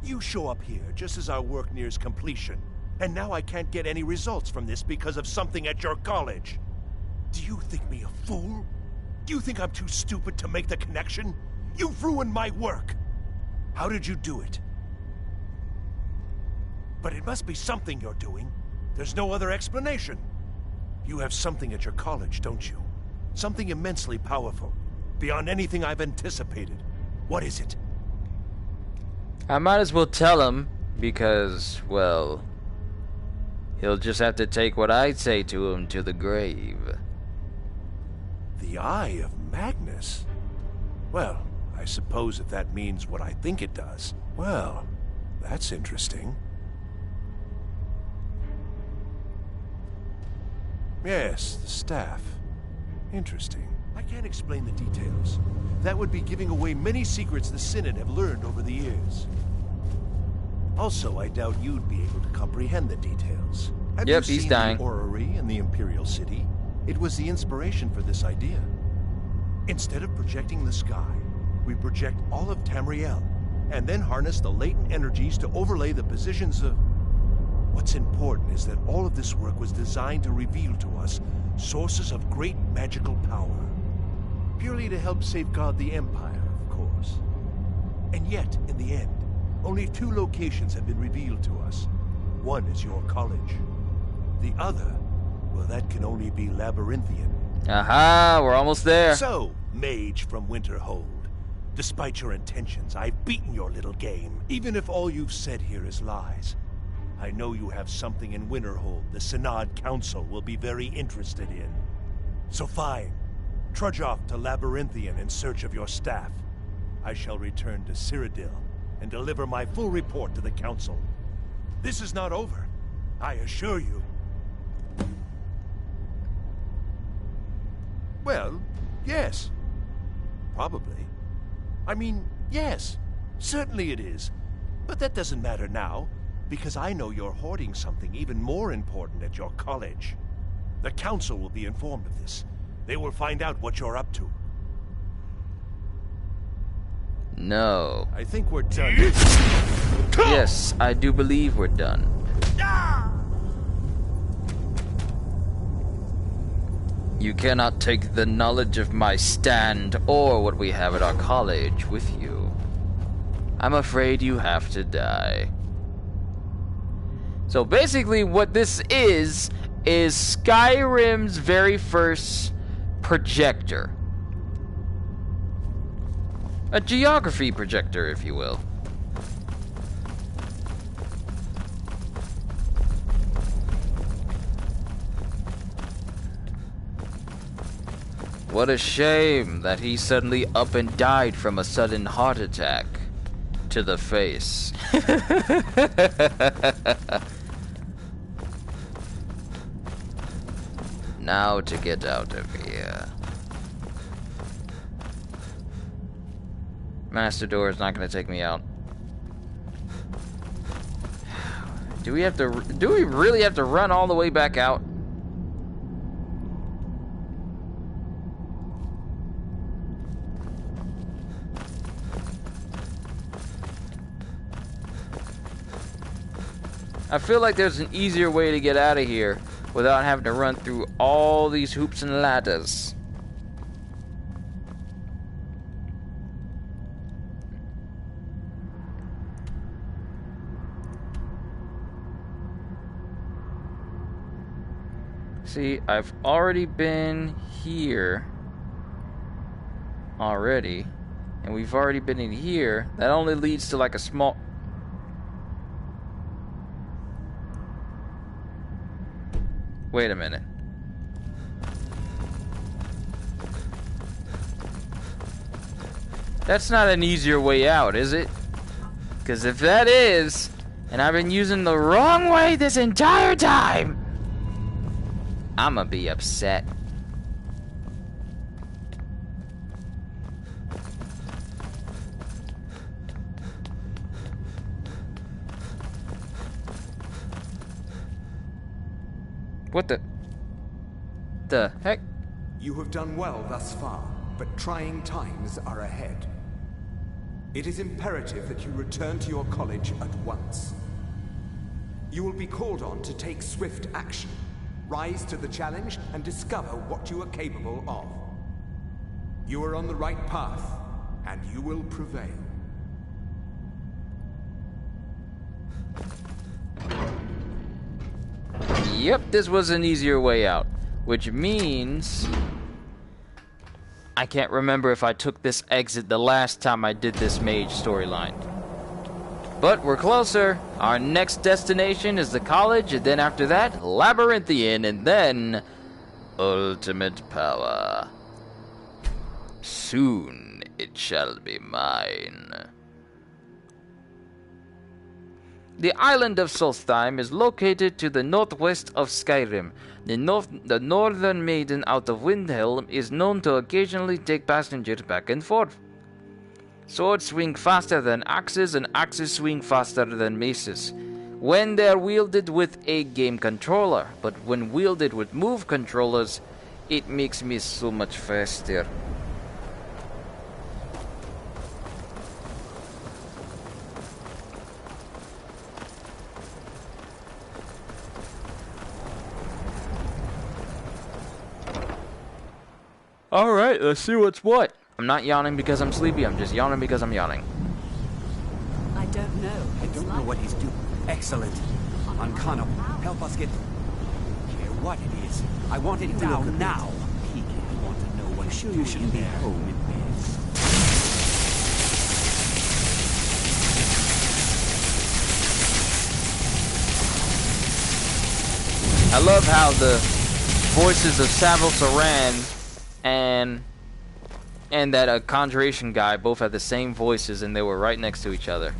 You show up here just as our work nears completion, and now I can't get any results from this because of something at your college. Do you think me a fool? Do you think I'm too stupid to make the connection? You've ruined my work! How did you do it? But it must be something you're doing. There's no other explanation. You have something at your college, don't you? Something immensely powerful, beyond anything I've anticipated. What is it? I might as well tell him, because, well, he'll just have to take what I say to him to the grave. The Eye of Magnus? Well, I suppose if that means what I think it does. Well, that's interesting. Yes, the staff. Interesting. I can't explain the details. That would be giving away many secrets the Synod have learned over the years. Also, I doubt you'd be able to comprehend the details. Have Yep, you he's seen dying. the orrery in the Imperial City? It was the inspiration for this idea. Instead of projecting the sky, we project all of Tamriel, and then harness the latent energies to overlay the positions of... What's important is that all of this work was designed to reveal to us sources of great magical power. Purely to help safeguard the Empire, of course. And yet, in the end, only 2 locations have been revealed to us. One is your college. The other, well, that can only be Labyrinthian. Aha, we're almost there. So, mage from Winterhold, despite your intentions, I've beaten your little game. Even if all you've said here is lies, I know you have something in Winterhold the Synod Council will be very interested in. So fine. Trudge off to Labyrinthian in search of your staff. I shall return to Cyrodiil and deliver my full report to the Council. This is not over, I assure you. Well, yes. Probably. I mean, yes. Certainly it is. But that doesn't matter now, because I know you're hoarding something even more important at your college. The Council will be informed of this. They will find out what you're up to. No. I think we're done. Yes, I do believe we're done. You cannot take the knowledge of my stand or what we have at our college with you. I'm afraid you have to die. So basically what this is Skyrim's very first projector. A geography projector, if you will. What a shame that he suddenly up and died from a sudden heart attack to the face. Now to get out of here. Master door is not going to take me out. Do we really have to run all the way back out? I feel like there's an easier way to get out of here without having to run through all these hoops and ladders. See, I've already been here. Already. And we've already been in here. That only leads to like a small... Wait a minute. That's not an easier way out, is it? Because if that is, and I've been using the wrong way this entire time, I'ma be upset. What the heck? You have done well thus far, but trying times are ahead. It is imperative that you return to your college at once. You will be called on to take swift action, rise to the challenge, and discover what you are capable of. You are on the right path, and you will prevail. Yep, this was an easier way out, which means I can't remember if I took this exit the last time I did this mage storyline. But we're closer. Our next destination is the college, and then after that, Labyrinthian, and then ultimate power. Soon it shall be mine. The island of Solstheim is located to the northwest of Skyrim. The northern maiden out of Windhelm is known to occasionally take passengers back and forth. Swords swing faster than axes, and axes swing faster than maces, when they're wielded with a game controller, but when wielded with move controllers, it makes me so much faster. Alright, let's see what's what. I'm not yawning because I'm sleepy, I'm just yawning because I'm yawning. I don't know. I don't know what he's doing. Excellent. Ancano, help us get... care what it is. I want it down now. He can't want to know what you should be home in bed. I love how the voices of Savos Aran and that conjuration guy both had the same voices, and they were right next to each other.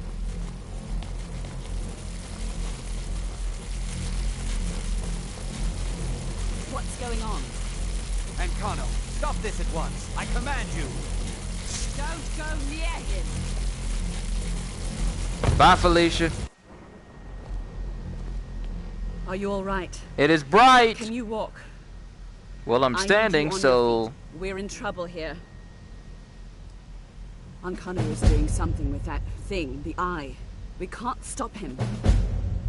What's going on? Ancano, stop this at once. I command you. Don't go near him. Bye, Felicia. Are you all right? It is bright. Can you walk? Well, I'm standing, so... We're in trouble here. Ancano is doing something with that thing, the eye. We can't stop him.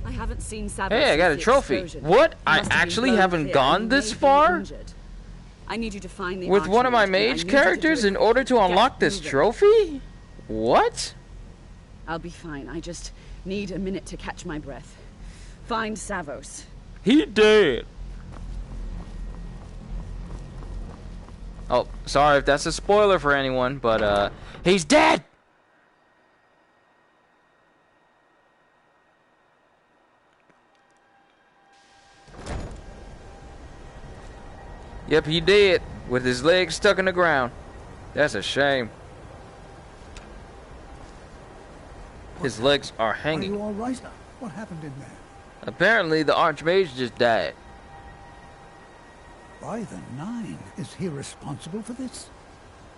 I haven't seen Savos. Hey, I got a trophy. What? I actually haven't gone this far? I need you to find the with one of my mage characters in order to unlock this trophy? What? I'll be fine. I just need a minute to catch my breath. Find Savos. He dead. Oh, sorry if that's a spoiler for anyone, but he's dead. Yep, he did, with his legs stuck in the ground. That's a shame. His legs are hanging. Are you all right now? What happened in there? Apparently, the Archmage just died. By the Nine, is he responsible for this?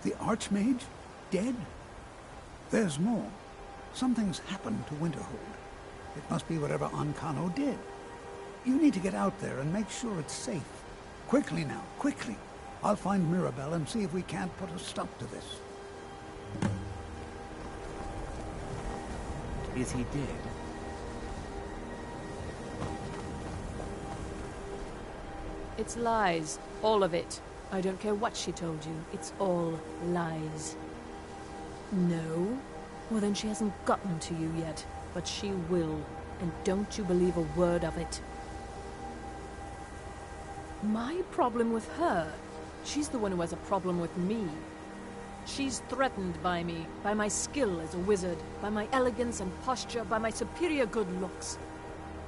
The Archmage? Dead? There's more. Something's happened to Winterhold. It must be whatever Ancano did. You need to get out there and make sure it's safe. Quickly now, quickly. I'll find Mirabelle and see if we can't put a stop to this. Is he dead? It's lies. All of it. I don't care what she told you. It's all lies. No? Well, then she hasn't gotten to you yet. But she will. And don't you believe a word of it. My problem with her? She's the one who has a problem with me. She's threatened by me, by my skill as a wizard, by my elegance and posture, by my superior good looks.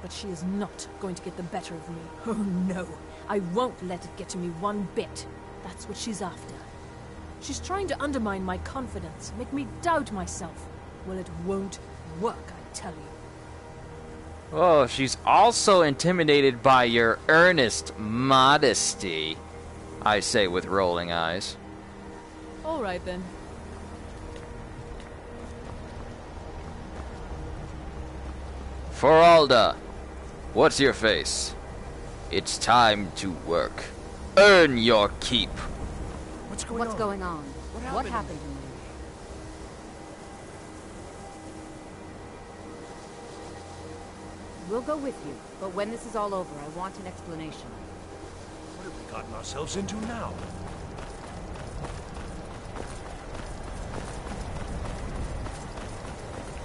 But she is not going to get the better of me. Oh no, I won't let it get to me one bit. That's what she's after. She's trying to undermine my confidence, make me doubt myself. Well, it won't work, I tell you. Oh, she's also intimidated by your earnest modesty, I say with rolling eyes. All right, then. Feralda, what's your face? It's time to work. Earn your keep. What's going on? What happened to me? We'll go with you, but when this is all over, I want an explanation. What have we gotten ourselves into now?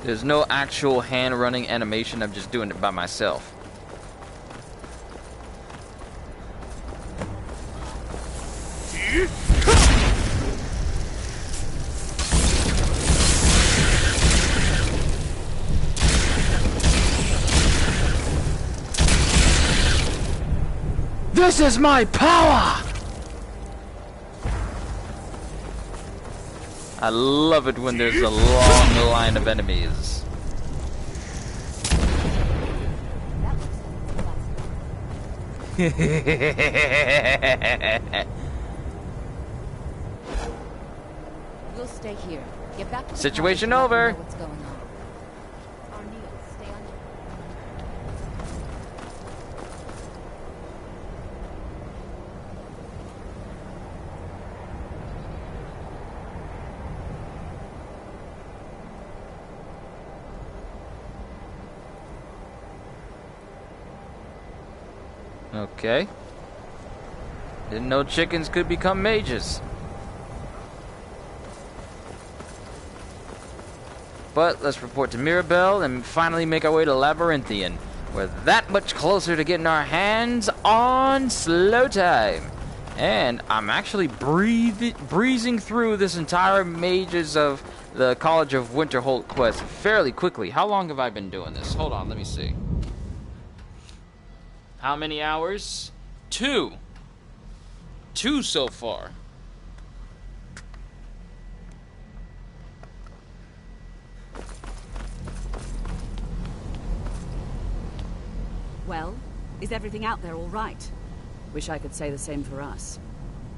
There's no actual hand-running animation, I'm just doing it by myself. This is my power! I love it when there's a long line of enemies. We'll stay here. Get back to the Situation cottage and over. let me know what's going on. Arneal, stay on your... Okay. Didn't know chickens could become mages. But let's report to Mirabelle and finally make our way to Labyrinthian. We're that much closer to getting our hands on slow time. And I'm actually breezing through this entire Mages of the College of Winterhold quest fairly quickly. How long have I been doing this? Hold on, let me see. How many hours? 2. 2 so far. Well, is everything out there all right? Wish I could say the same for us.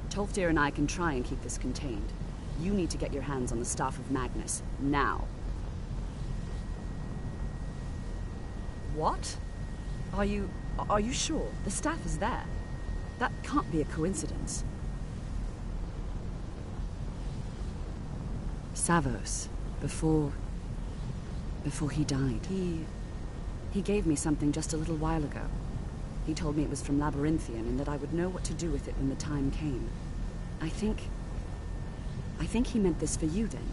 Tolfdir and I can try and keep this contained. You need to get your hands on the Staff of Magnus, now. What? Are you sure? The staff is there. That can't be a coincidence. Savos, before he died, he gave me something just a little while ago. He told me it was from Labyrinthian and that I would know what to do with it when the time came. I think he meant this for you then.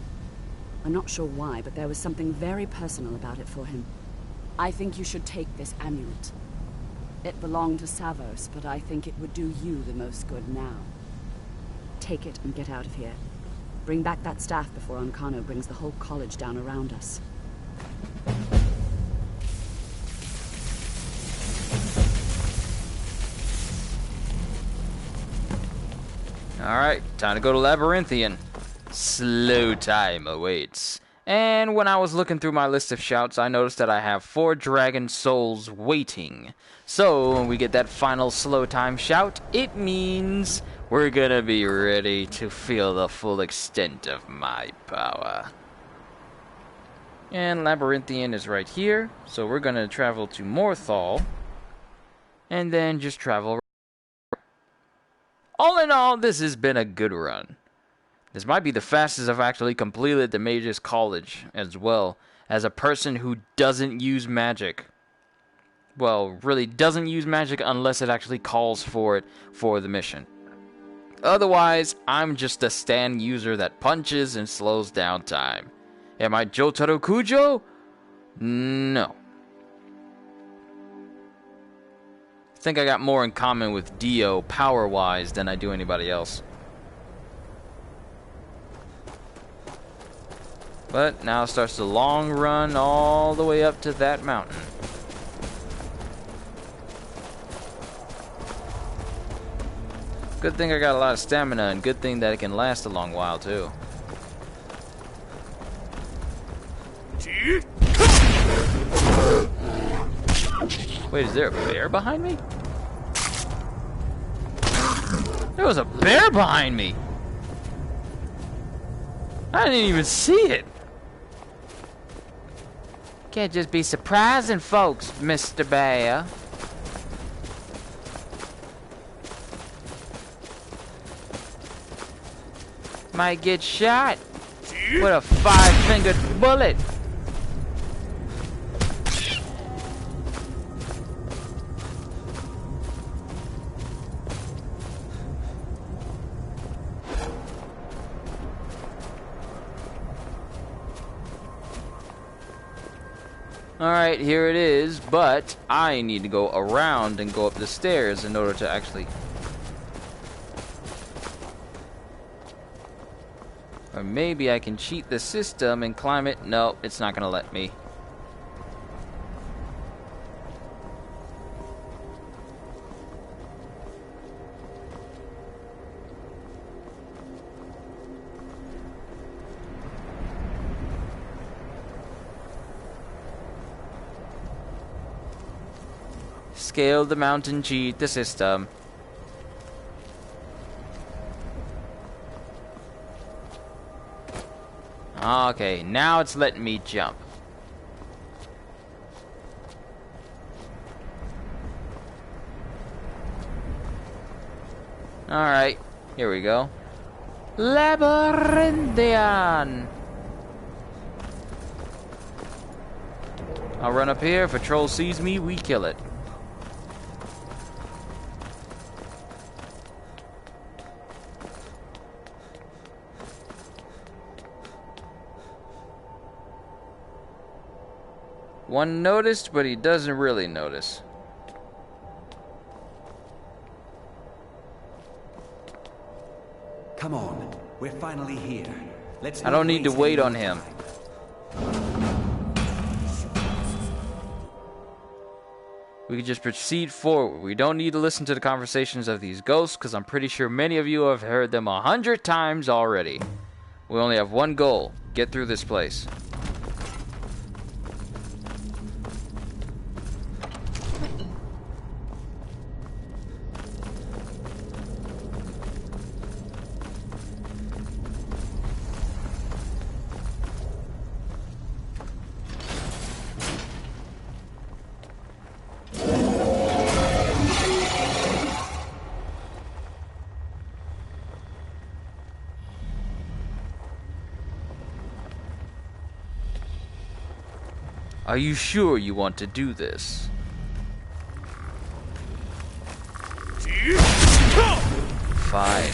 I'm not sure why, but there was something very personal about it for him. I think you should take this amulet. It belonged to Savos, but I think it would do you the most good now. Take it and get out of here. Bring back that staff before Ancano brings the whole college down around us. Alright, time to go to Labyrinthian. Slow time awaits. And when I was looking through my list of shouts, I noticed that I have 4 dragon souls waiting. So, when we get that final slow time shout, it means we're gonna be ready to feel the full extent of my power. And Labyrinthian is right here, so we're gonna travel to Morthal, and then just travel. All in all, this has been a good run. This might be the fastest I've actually completed the Mages College as well, as a person who doesn't use magic. Well, really doesn't use magic unless it actually calls for it for the mission. Otherwise, I'm just a stand user that punches and slows down time. Am I Jotaro Kujo? No. I think I got more in common with Dio power-wise than I do anybody else. But now starts the long run all the way up to that mountain. Good thing I got a lot of stamina, and good thing that it can last a long while too. Wait, is there a bear behind me? There was a bear behind me! I didn't even see it! Can't just be surprising folks, Mr. Bear. Might get shot with a 5-fingered bullet. Alright, here it is, but I need to go around and go up the stairs in order to actually... Or maybe I can cheat the system and climb it. No, it's not gonna let me. Scale the mountain, cheat the system. Okay, now it's letting me jump. Alright, here we go. Labyrinthian! I'll run up here. If a troll sees me, we kill it. One noticed, but he doesn't really notice. Come on, we're finally here. I don't need to wait on him. We can just proceed forward. We don't need to listen to the conversations of these ghosts, because I'm pretty sure many of you have heard them 100 times already. We only have one goal: get through this place. Are you sure you want to do this? Fine.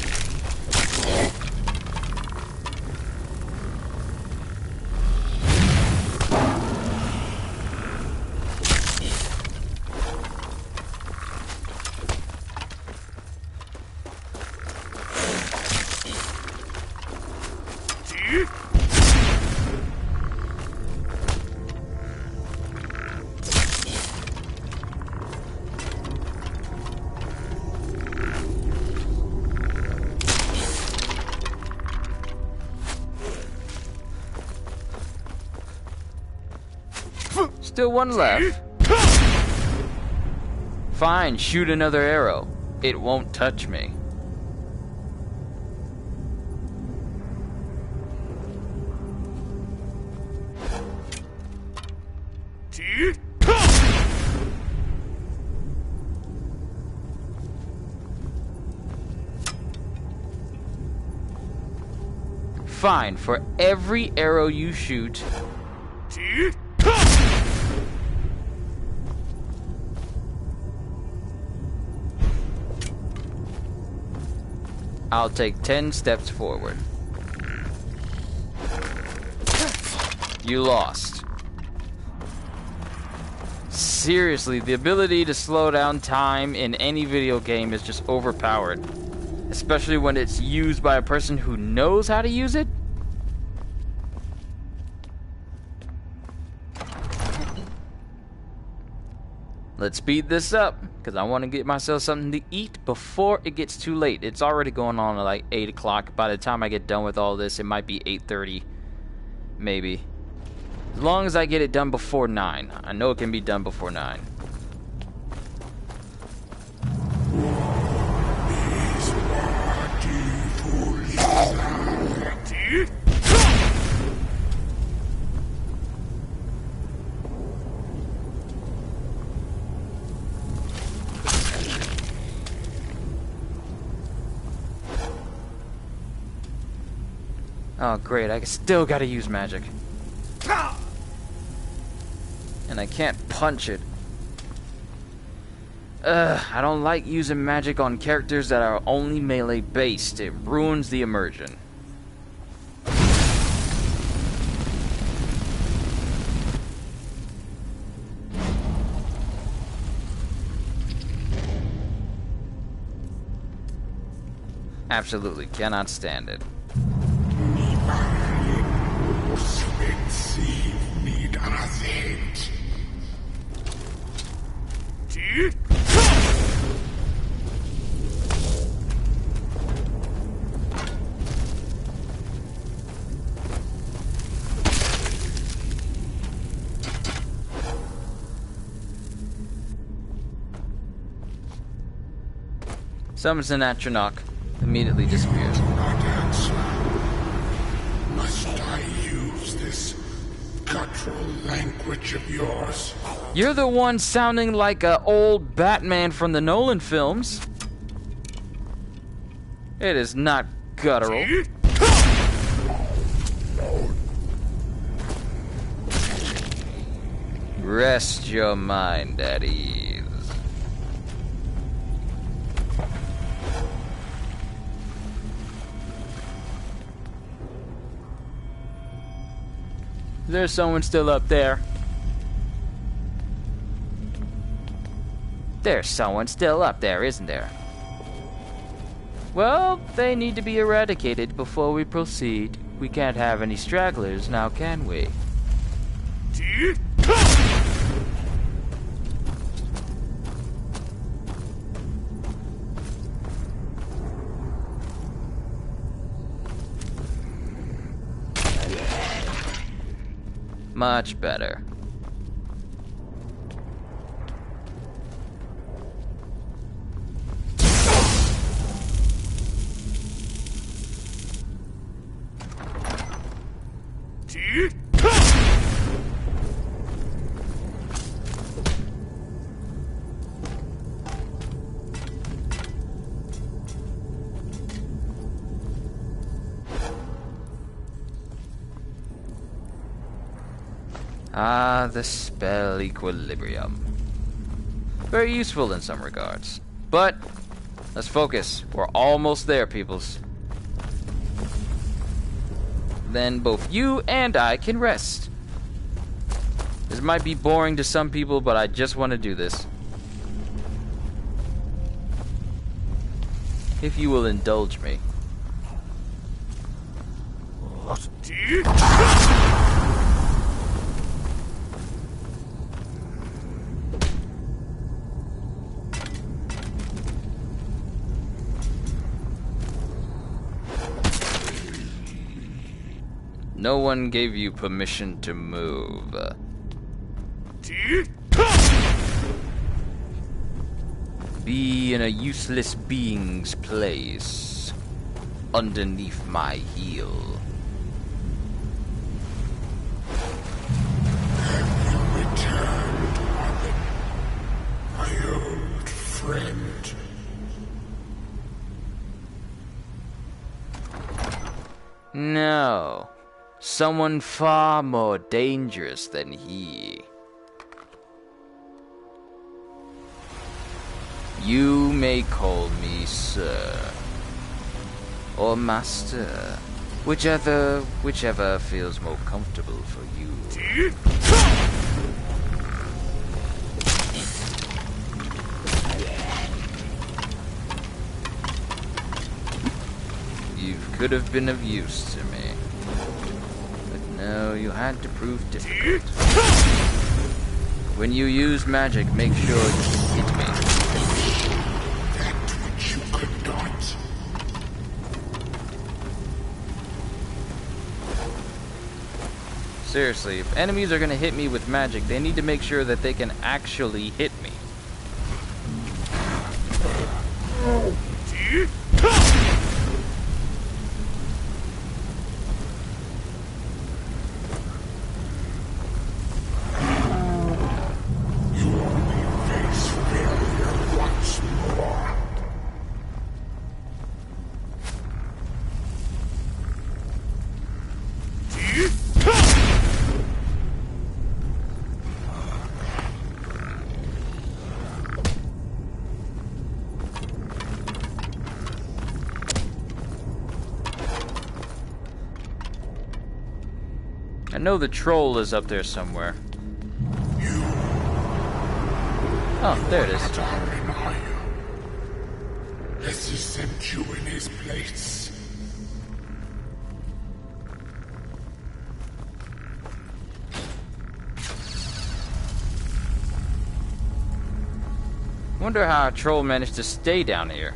Still one left. Fine, shoot another arrow. It won't touch me. Fine, for every arrow you shoot, I'll take 10 steps forward. You lost. seriously, the ability to slow down time in any video game is just overpowered. Especially when it's used by a person who knows how to use it. Let's speed this up, because I want to get myself something to eat before it gets too late. It's already going on at like 8 o'clock. By the time I get done with all this, it might be 8:30. Maybe. As long as I get it done before 9. I know it can be done before 9. Oh great, I still gotta use magic. And I can't punch it. I don't like using magic on characters that are only melee based. It ruins the immersion. Absolutely cannot stand it. Summons an Atronach. Immediately disappears. Must I use this guttural language of yours? You're the one sounding like an old Batman from the Nolan films. It is not guttural. Rest your mind at ease. There's someone still up there. There's someone still up there, isn't there? Well, they need to be eradicated before we proceed. We can't have any stragglers now, can we? Much better. Ah, the spell Equilibrium. Very useful in some regards. But, let's focus. We're almost there, peoples. Then both you and I can rest. This might be boring to some people, but I just want to do this. If you will indulge me. No one gave you permission to move. Be in a useless being's place, underneath my heel. Have you returned, Robin? My old friend. No. Someone far more dangerous than he. You may call me sir. Or master. Whichever feels more comfortable for you. could have been of use to me. But no, you had to prove difficult. When you use magic, make sure you hit me. That which you could not. Seriously, if enemies are gonna hit me with magic, they need to make sure that they can actually hit me. I know the troll is up there somewhere. Oh, there it is. Has he sent you in his place? Wonder how a troll managed to stay down here.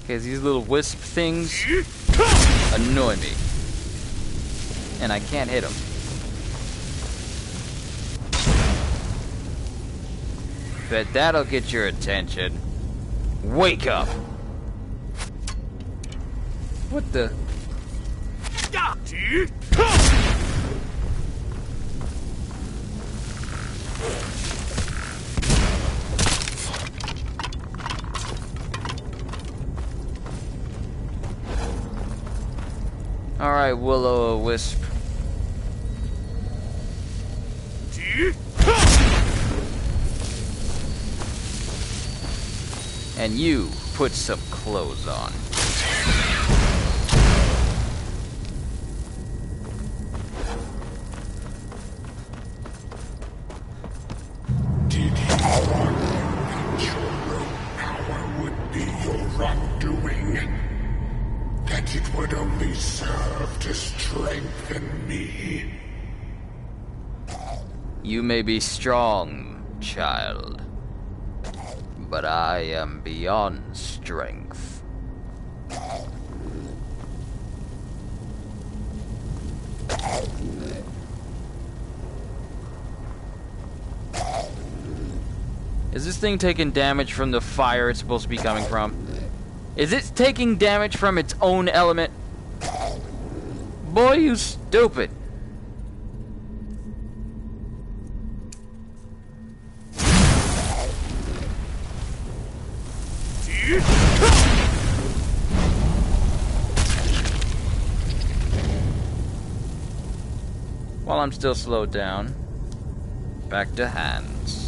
Okay, these little wisp things annoy me. And I can't hit them. Bet that'll get your attention. Wake up! What the? Alright, Will-O-Wisp. And you put some clothes on. Did you warn that your own power would be your undoing? That it would only serve to strengthen me? You may be strong, child, but I am beyond strength. Is this thing taking damage from the fire it's supposed to be coming from? Is it taking damage from its own element? Boy, you stupid. While I'm still slowed down, back to hands.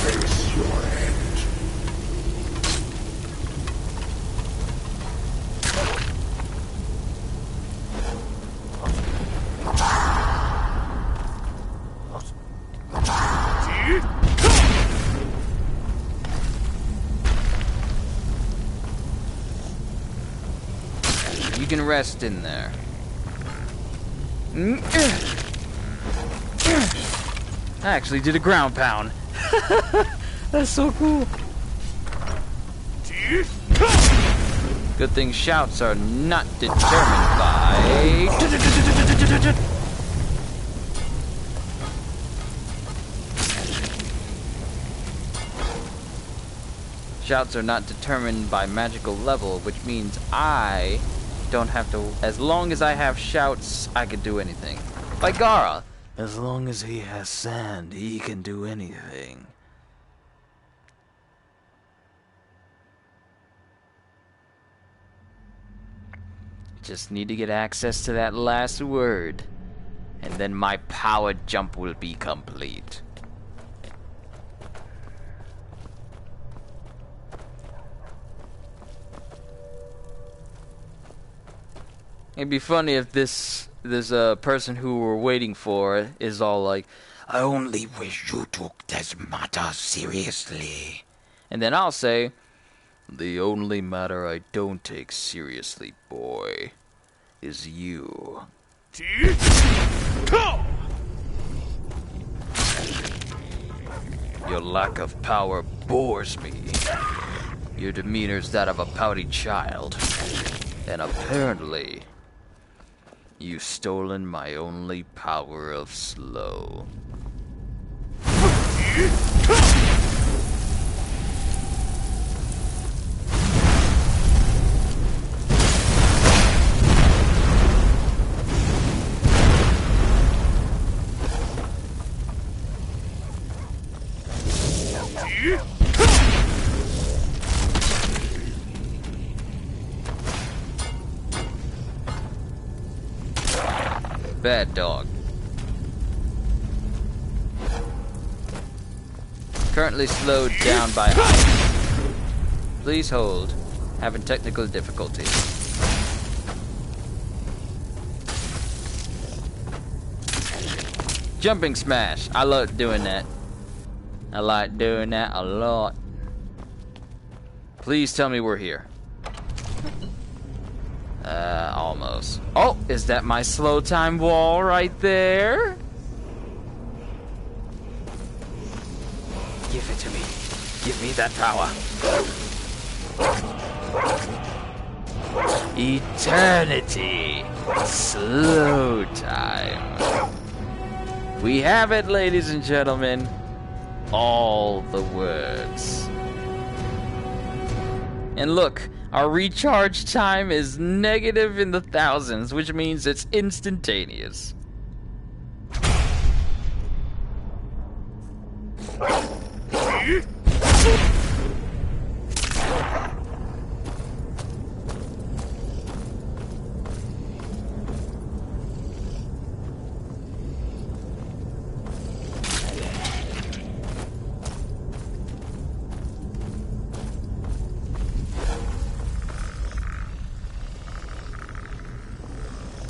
Face your end. You can rest in there. I actually did a ground pound. That's so cool. Good thing shouts are not determined by... Shouts are not determined by magical level, which means I don't have to... As long as I have shouts, I can do anything. Like Gara. As long as he has sand, he can do anything. Just need to get access to that last word. And then my power jump will be complete. It'd be funny if this person who we're waiting for is all like, I only wish you took this matter seriously. And then I'll say, the only matter I don't take seriously, boy, is you. Your lack of power bores me. Your demeanor's that of a pouty child. And apparently, you've stolen my only power of slow. Bad dog. Currently slowed down by ice. Please hold. Having technical difficulties. Jumping smash. I love doing that. I like doing that a lot. Please tell me we're here. Almost. Oh, is that my slow time wall right there? Give it to me. Give me that power. Eternity. Slow time. We have it, ladies and gentlemen. All the words. And look, our recharge time is negative in the thousands, which means it's instantaneous.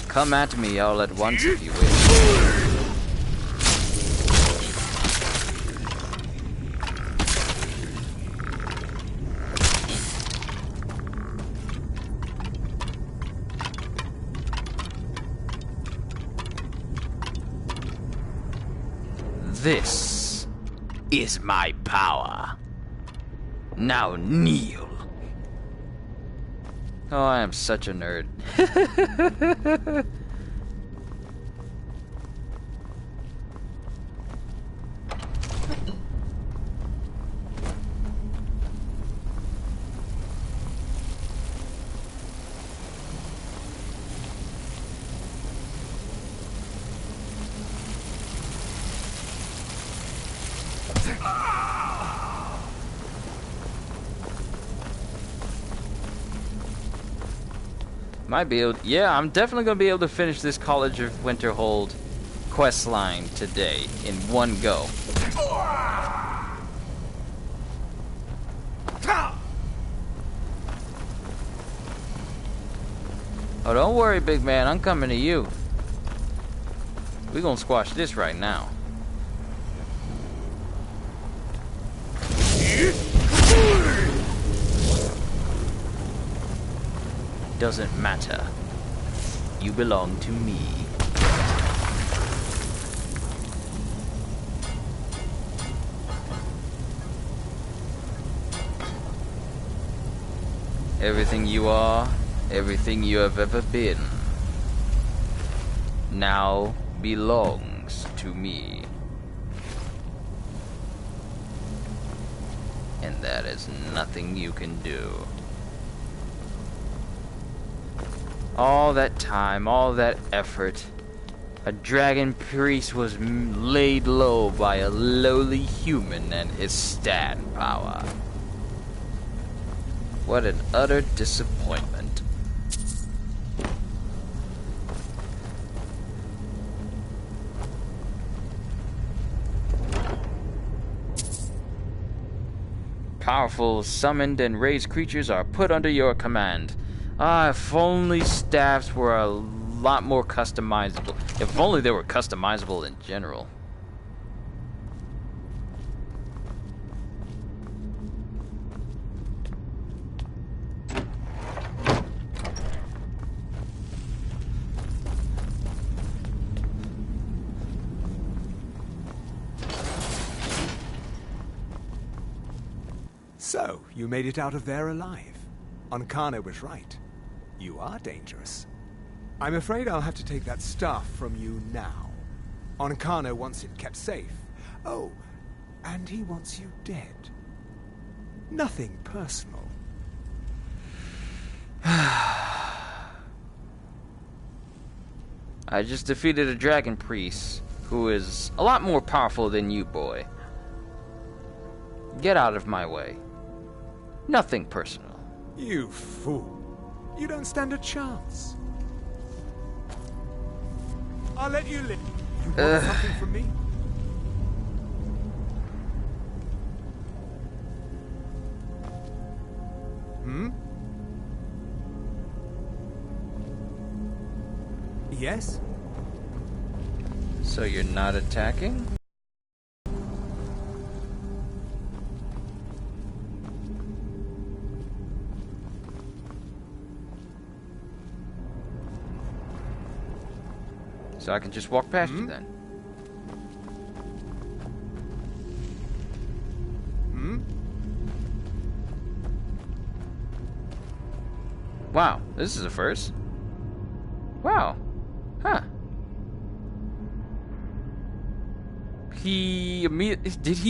Come at me all at once if you wish. This is my power. Now kneel. Oh, I am such a nerd. Might be able to, yeah, I'm definitely going to be able to finish this College of Winterhold quest line today in one go. Oh, don't worry, big man. I'm coming to you. We're going to squash this right now. Doesn't matter. You belong to me. Everything you are, everything you have ever been, now belongs to me. And that is nothing you can do. All that time, all that effort, a dragon priest was laid low by a lowly human and his stand power. What an utter disappointment. powerful summoned and raised creatures are put under your command. Ah, if only staffs were a lot more customizable. If only they were customizable in general. So, you made it out of there alive. Ankana was right. You are dangerous. I'm afraid I'll have to take that stuff from you now. Ankana wants it kept safe. Oh, and he wants you dead. Nothing personal. I just defeated a dragon priest who is a lot more powerful than you, boy. Get out of my way. Nothing personal. You fool. You don't stand a chance. I'll let you live. You want something from me? Hmm? Yes? So you're not attacking? So I can just walk past you then. Wow, this is a first. Wow. Huh. Did he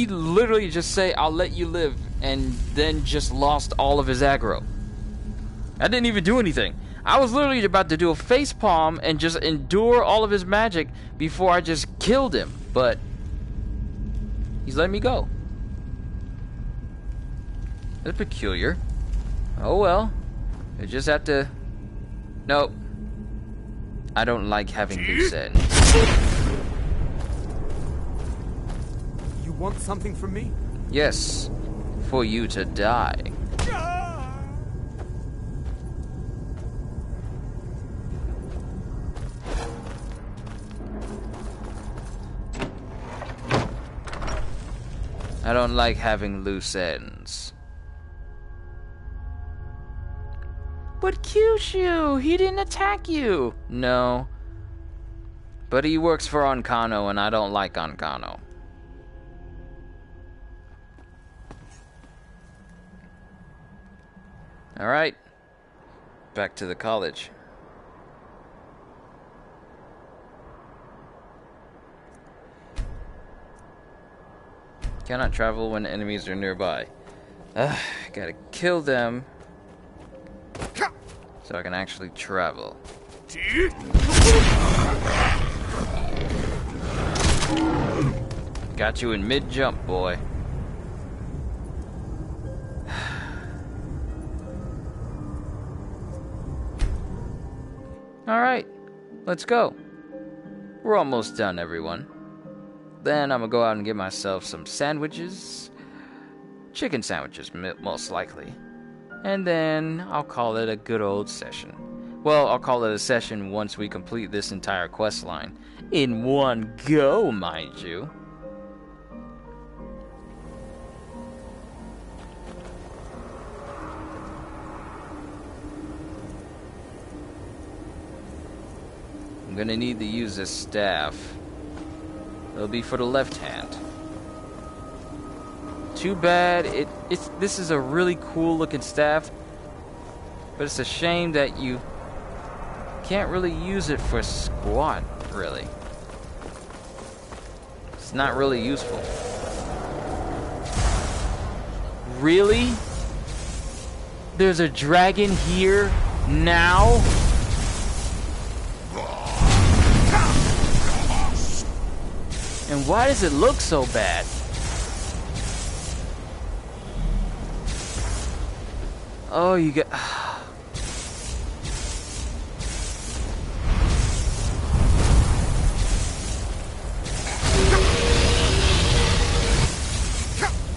literally just say, I'll let you live, and then just lost all of his aggro? I didn't even do anything. I was literally about to do a facepalm and just endure all of his magic before I just killed him, but he's letting me go. That's peculiar. Oh well. I just have to... Nope. I don't like having loose ends. You want something from me? Yes. For you to die. I don't like having loose ends. But Kyushu, he didn't attack you. No. But he works for Ankano, and I don't like Ankano. Alright. Back to the college. Cannot travel when enemies are nearby. Gotta kill them so I can actually travel. Got you in mid-jump, boy. Alright, let's go. We're almost done, everyone. Then I'm gonna go out and get myself some sandwiches. Chicken sandwiches, most likely. And then I'll call it a good old session. Well, I'll call it a session once we complete this entire quest line. In one go, mind you. I'm gonna need to use this staff. It'll be for the left hand. Too bad this is a really cool looking staff, but it's a shame that you can't really use it for squat, really. It's not really useful. Really? There's a dragon here now? And why does it look so bad? Oh, you got...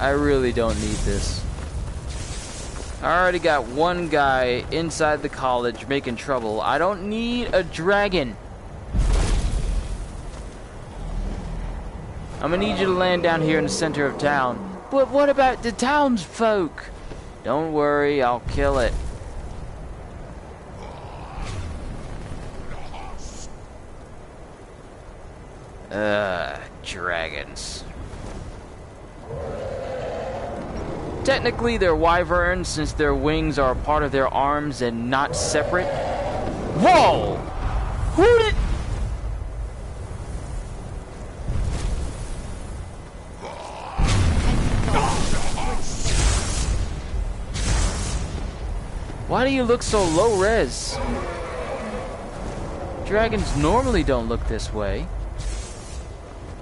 I really don't need this. I already got one guy inside the college making trouble. I don't need a dragon. I'm gonna need you to land down here in the center of town. But what about the townsfolk? Don't worry, I'll kill it. Dragons. Technically, they're wyverns since their wings are a part of their arms and not separate. Whoa! Who did... Why do you look so low res? Dragons normally don't look this way.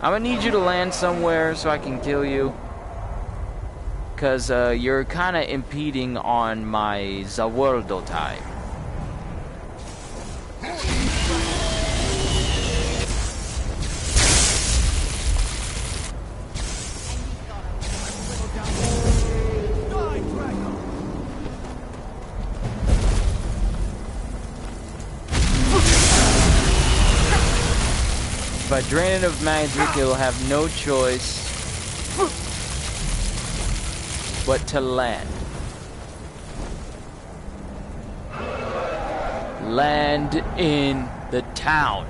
I'm gonna need you to land somewhere so I can kill you. Because you're kind of impeding on my Warudo time. If I drain it of magic, it'll have no choice but to land. Land in the town.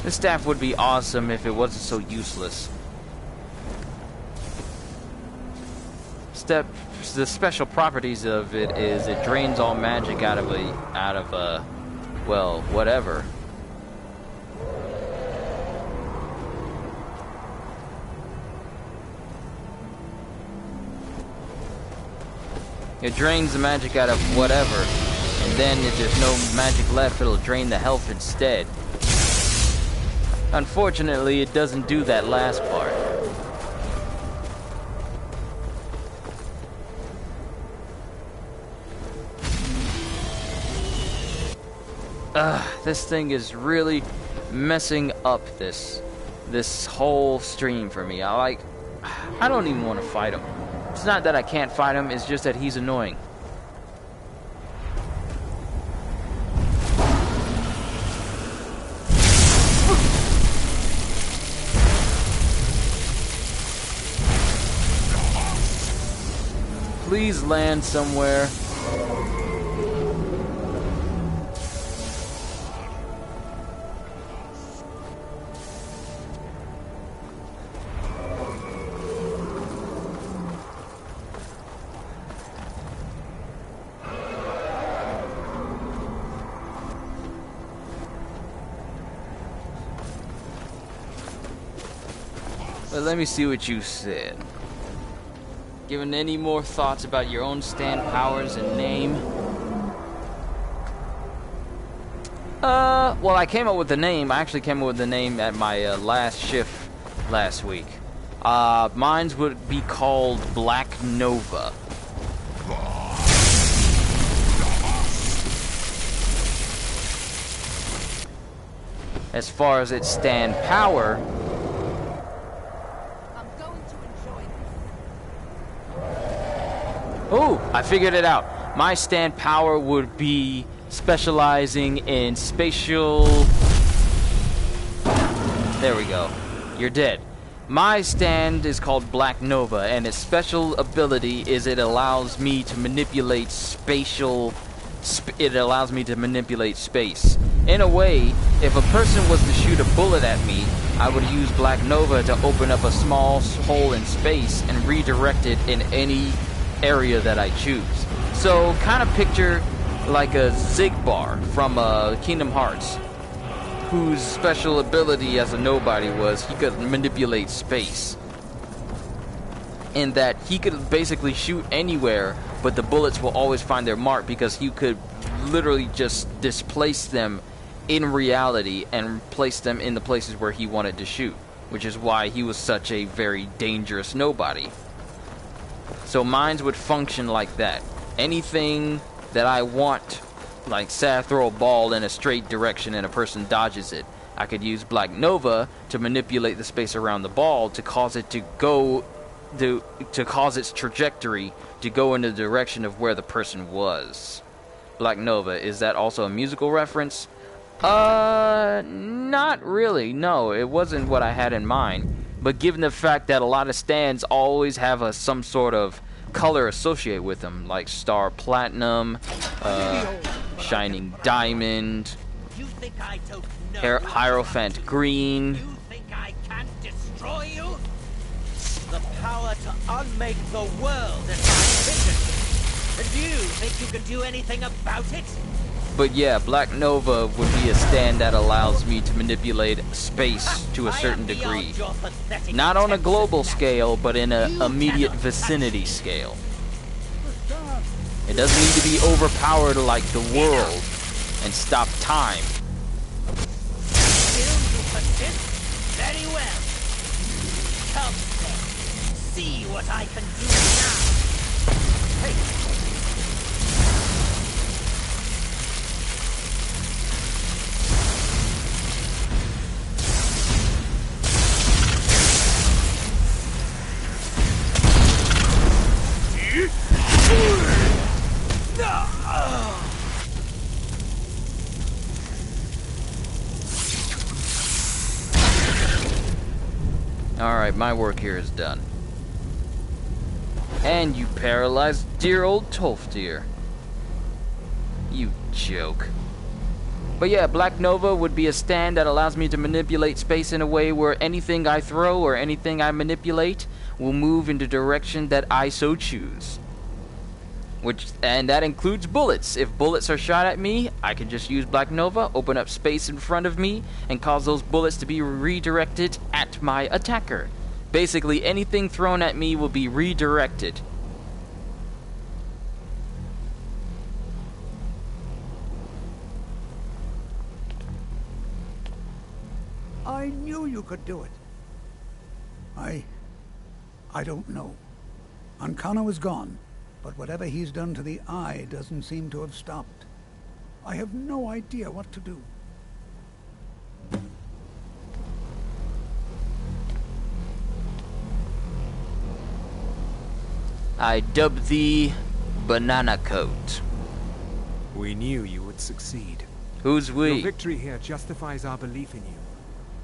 The staff would be awesome if it wasn't so useless. The special properties of it is it drains all magic out of a well, whatever. It drains the magic out of whatever, and then if there's no magic left, it'll drain the health instead. Unfortunately, it doesn't do that last part. This thing is really messing up this whole stream for me. I don't even want to fight him. It's not that I can't fight him, it's just that he's annoying. Please land somewhere. But let me see what you said. Given any more thoughts about your own stand powers and name? Well, I came up with the name. I actually came up with the name at my last shift last week. Mine would be called Black Nova. As far as its stand power, oh, I figured it out. My stand power would be specializing in spatial... There we go. You're dead. My stand is called Black Nova, and its special ability is it allows me to manipulate spatial... It allows me to manipulate space. In a way, if a person was to shoot a bullet at me, I would use Black Nova to open up a small hole in space and redirect it in any area that I choose. So kind of picture like a Zigbar from Kingdom Hearts, whose special ability as a nobody was he could manipulate space. In that he could basically shoot anywhere, but the bullets will always find their mark because he could literally just displace them in reality and place them in the places where he wanted to shoot, which is why he was such a very dangerous nobody. So mines would function like that. Anything that I want, like say I throw a ball in a straight direction and a person dodges it, I could use Black Nova to manipulate the space around the ball to cause it to go to cause its trajectory to go in the direction of where the person was. Black Nova, is that also a musical reference? Not really. No, it wasn't what I had in mind. But given the fact that a lot of stands always have some sort of color associated with them, like Star Platinum, Shining Diamond, Hierophant Green. You think I can't destroy you? The power to unmake the world is my vision. And you think you can do anything about it? But yeah, Black Nova would be a stand that allows me to manipulate space to a certain degree. Not on a global scale, but in an immediate vicinity scale. It doesn't need to be overpowered like the world and stop time. Still you persist? Very well. Come then. See what I can do now. Hey. Alright, my work here is done. And you paralyzed dear old Tolfdir. You joke. But yeah, Black Nova would be a stand that allows me to manipulate space in a way where anything I throw or anything I manipulate will move in the direction that I so choose. And that includes bullets. If bullets are shot at me, I can just use Black Nova, open up space in front of me, and cause those bullets to be redirected at my attacker. Basically, anything thrown at me will be redirected. I knew you could do it. I don't know. Ancano is gone. But whatever he's done to the eye doesn't seem to have stopped. I have no idea what to do. I dub thee Banana Coat. We knew you would succeed. Who's we? Your victory here justifies our belief in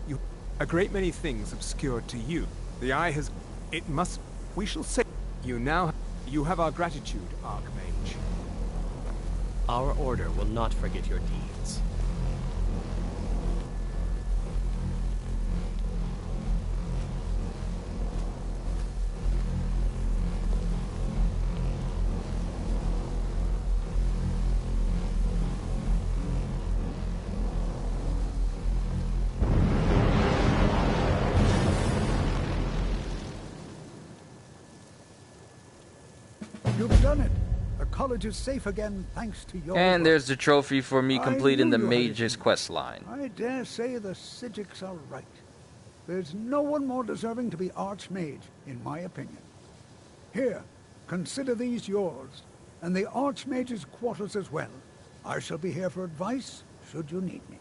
you. A great many things obscured to you. The eye has... It must... We shall say... You now... You have our gratitude, Archmage. Our order will not forget your deeds. You've done it. The college is safe again, thanks to your... And there's the trophy for me completing the I knew you had Mage's quest line. I dare say the Psijics are right. There's no one more deserving to be Archmage, in my opinion. Here, consider these yours, and the Archmage's quarters as well. I shall be here for advice, should you need me.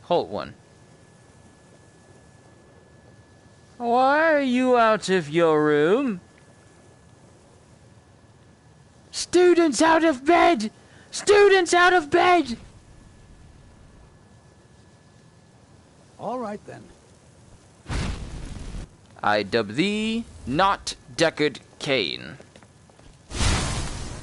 Halt one. Why are you out of your room? Students out of bed! Students out of bed! All right then. I dub thee not Deckard Cain.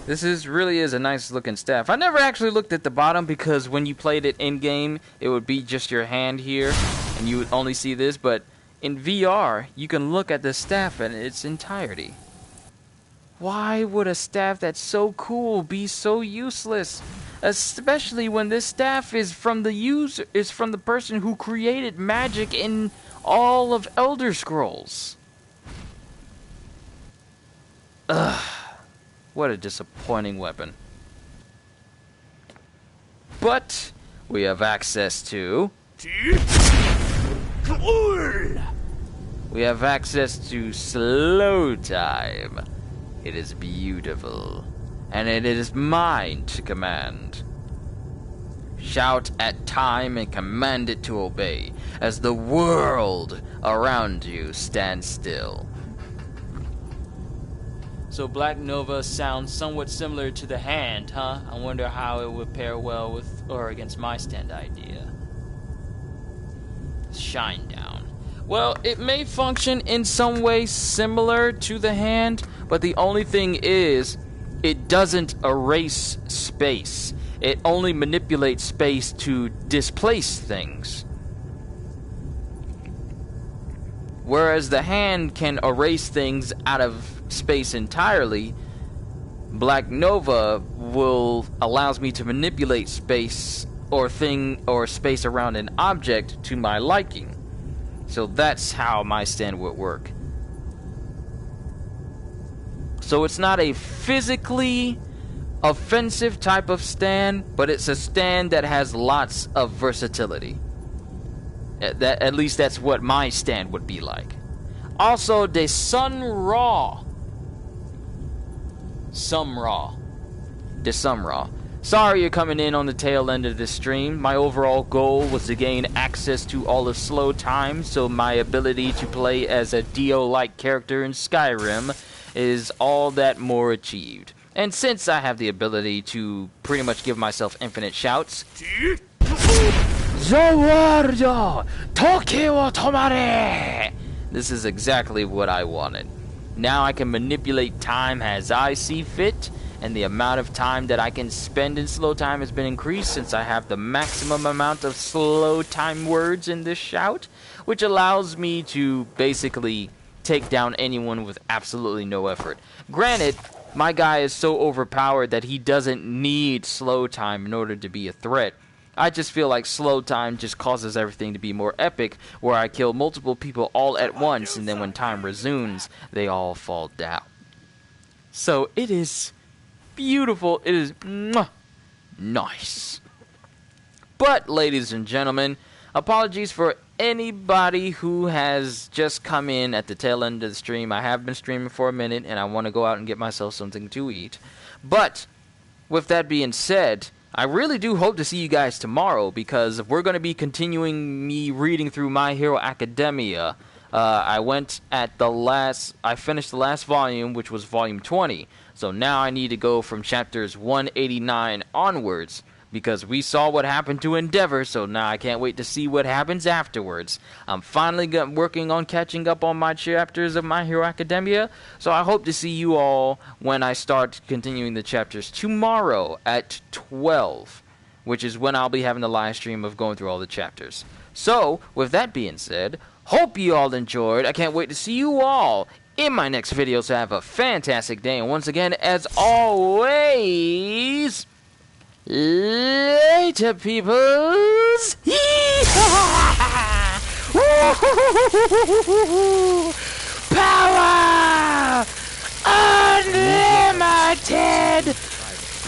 This really is a nice looking staff. I never actually looked at the bottom because when you played it in game, it would be just your hand here, and you would only see this, but in VR, you can look at the staff in its entirety. Why would a staff that's so cool be so useless? Especially when this staff is from the person who created magic in all of Elder Scrolls. Ugh. What a disappointing weapon. But we have access to... We have access to slow time. It is beautiful, and it is mine to command. Shout at time and command it to obey, as the world around you stands still. So Black Nova sounds somewhat similar to the hand, huh? I wonder how it would pair well with or against my stand idea. Shine down. Well, it may function in some way similar to the hand, but the only thing is, it doesn't erase space. It only manipulates space to displace things. Whereas the hand can erase things out of space entirely, Black Nova allows me to manipulate space or space around an object to my liking. So that's how my stand would work. So it's not a physically offensive type of stand, but it's a stand that has lots of versatility. At least that's what my stand would be like. Also, the Sun Ra. Sorry you're coming in on the tail end of this stream. My overall goal was to gain access to all of slow time, so my ability to play as a Dio-like character in Skyrim is all that more achieved. And since I have the ability to pretty much give myself infinite shouts, Warudo, Toki wo tomare! This is exactly what I wanted. Now I can manipulate time as I see fit, and the amount of time that I can spend in slow time has been increased since I have the maximum amount of slow time words in this shout, which allows me to basically take down anyone with absolutely no effort. Granted, my guy is so overpowered that he doesn't need slow time in order to be a threat. I just feel like slow time just causes everything to be more epic, where I kill multiple people all at once, and then when time resumes, they all fall down. So it is beautiful. It is nice. But, ladies and gentlemen, apologies for anybody who has just come in at the tail end of the stream. I have been streaming for a minute, and I want to go out and get myself something to eat. But, with that being said, I really do hope to see you guys tomorrow, because we're going to be continuing me reading through My Hero Academia. I finished the last volume, which was volume 20. So now I need to go from chapters 189 onwards, because we saw what happened to Endeavor, so now I can't wait to see what happens afterwards. I'm finally working on catching up on my chapters of My Hero Academia, so I hope to see you all when I start continuing the chapters tomorrow at 12, which is when I'll be having the live stream of going through all the chapters. So, with that being said, hope you all enjoyed. I can't wait to see you all in my next video, so have a fantastic day. And once again, as always, later, peoples. Power! Unlimited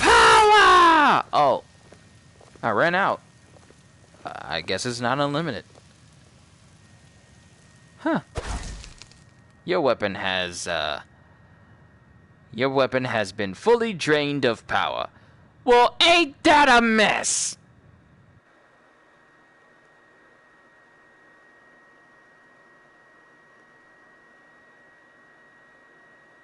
power! Oh, I ran out. I guess it's not unlimited. Huh. Your weapon has been fully drained of power. Well, ain't that a mess?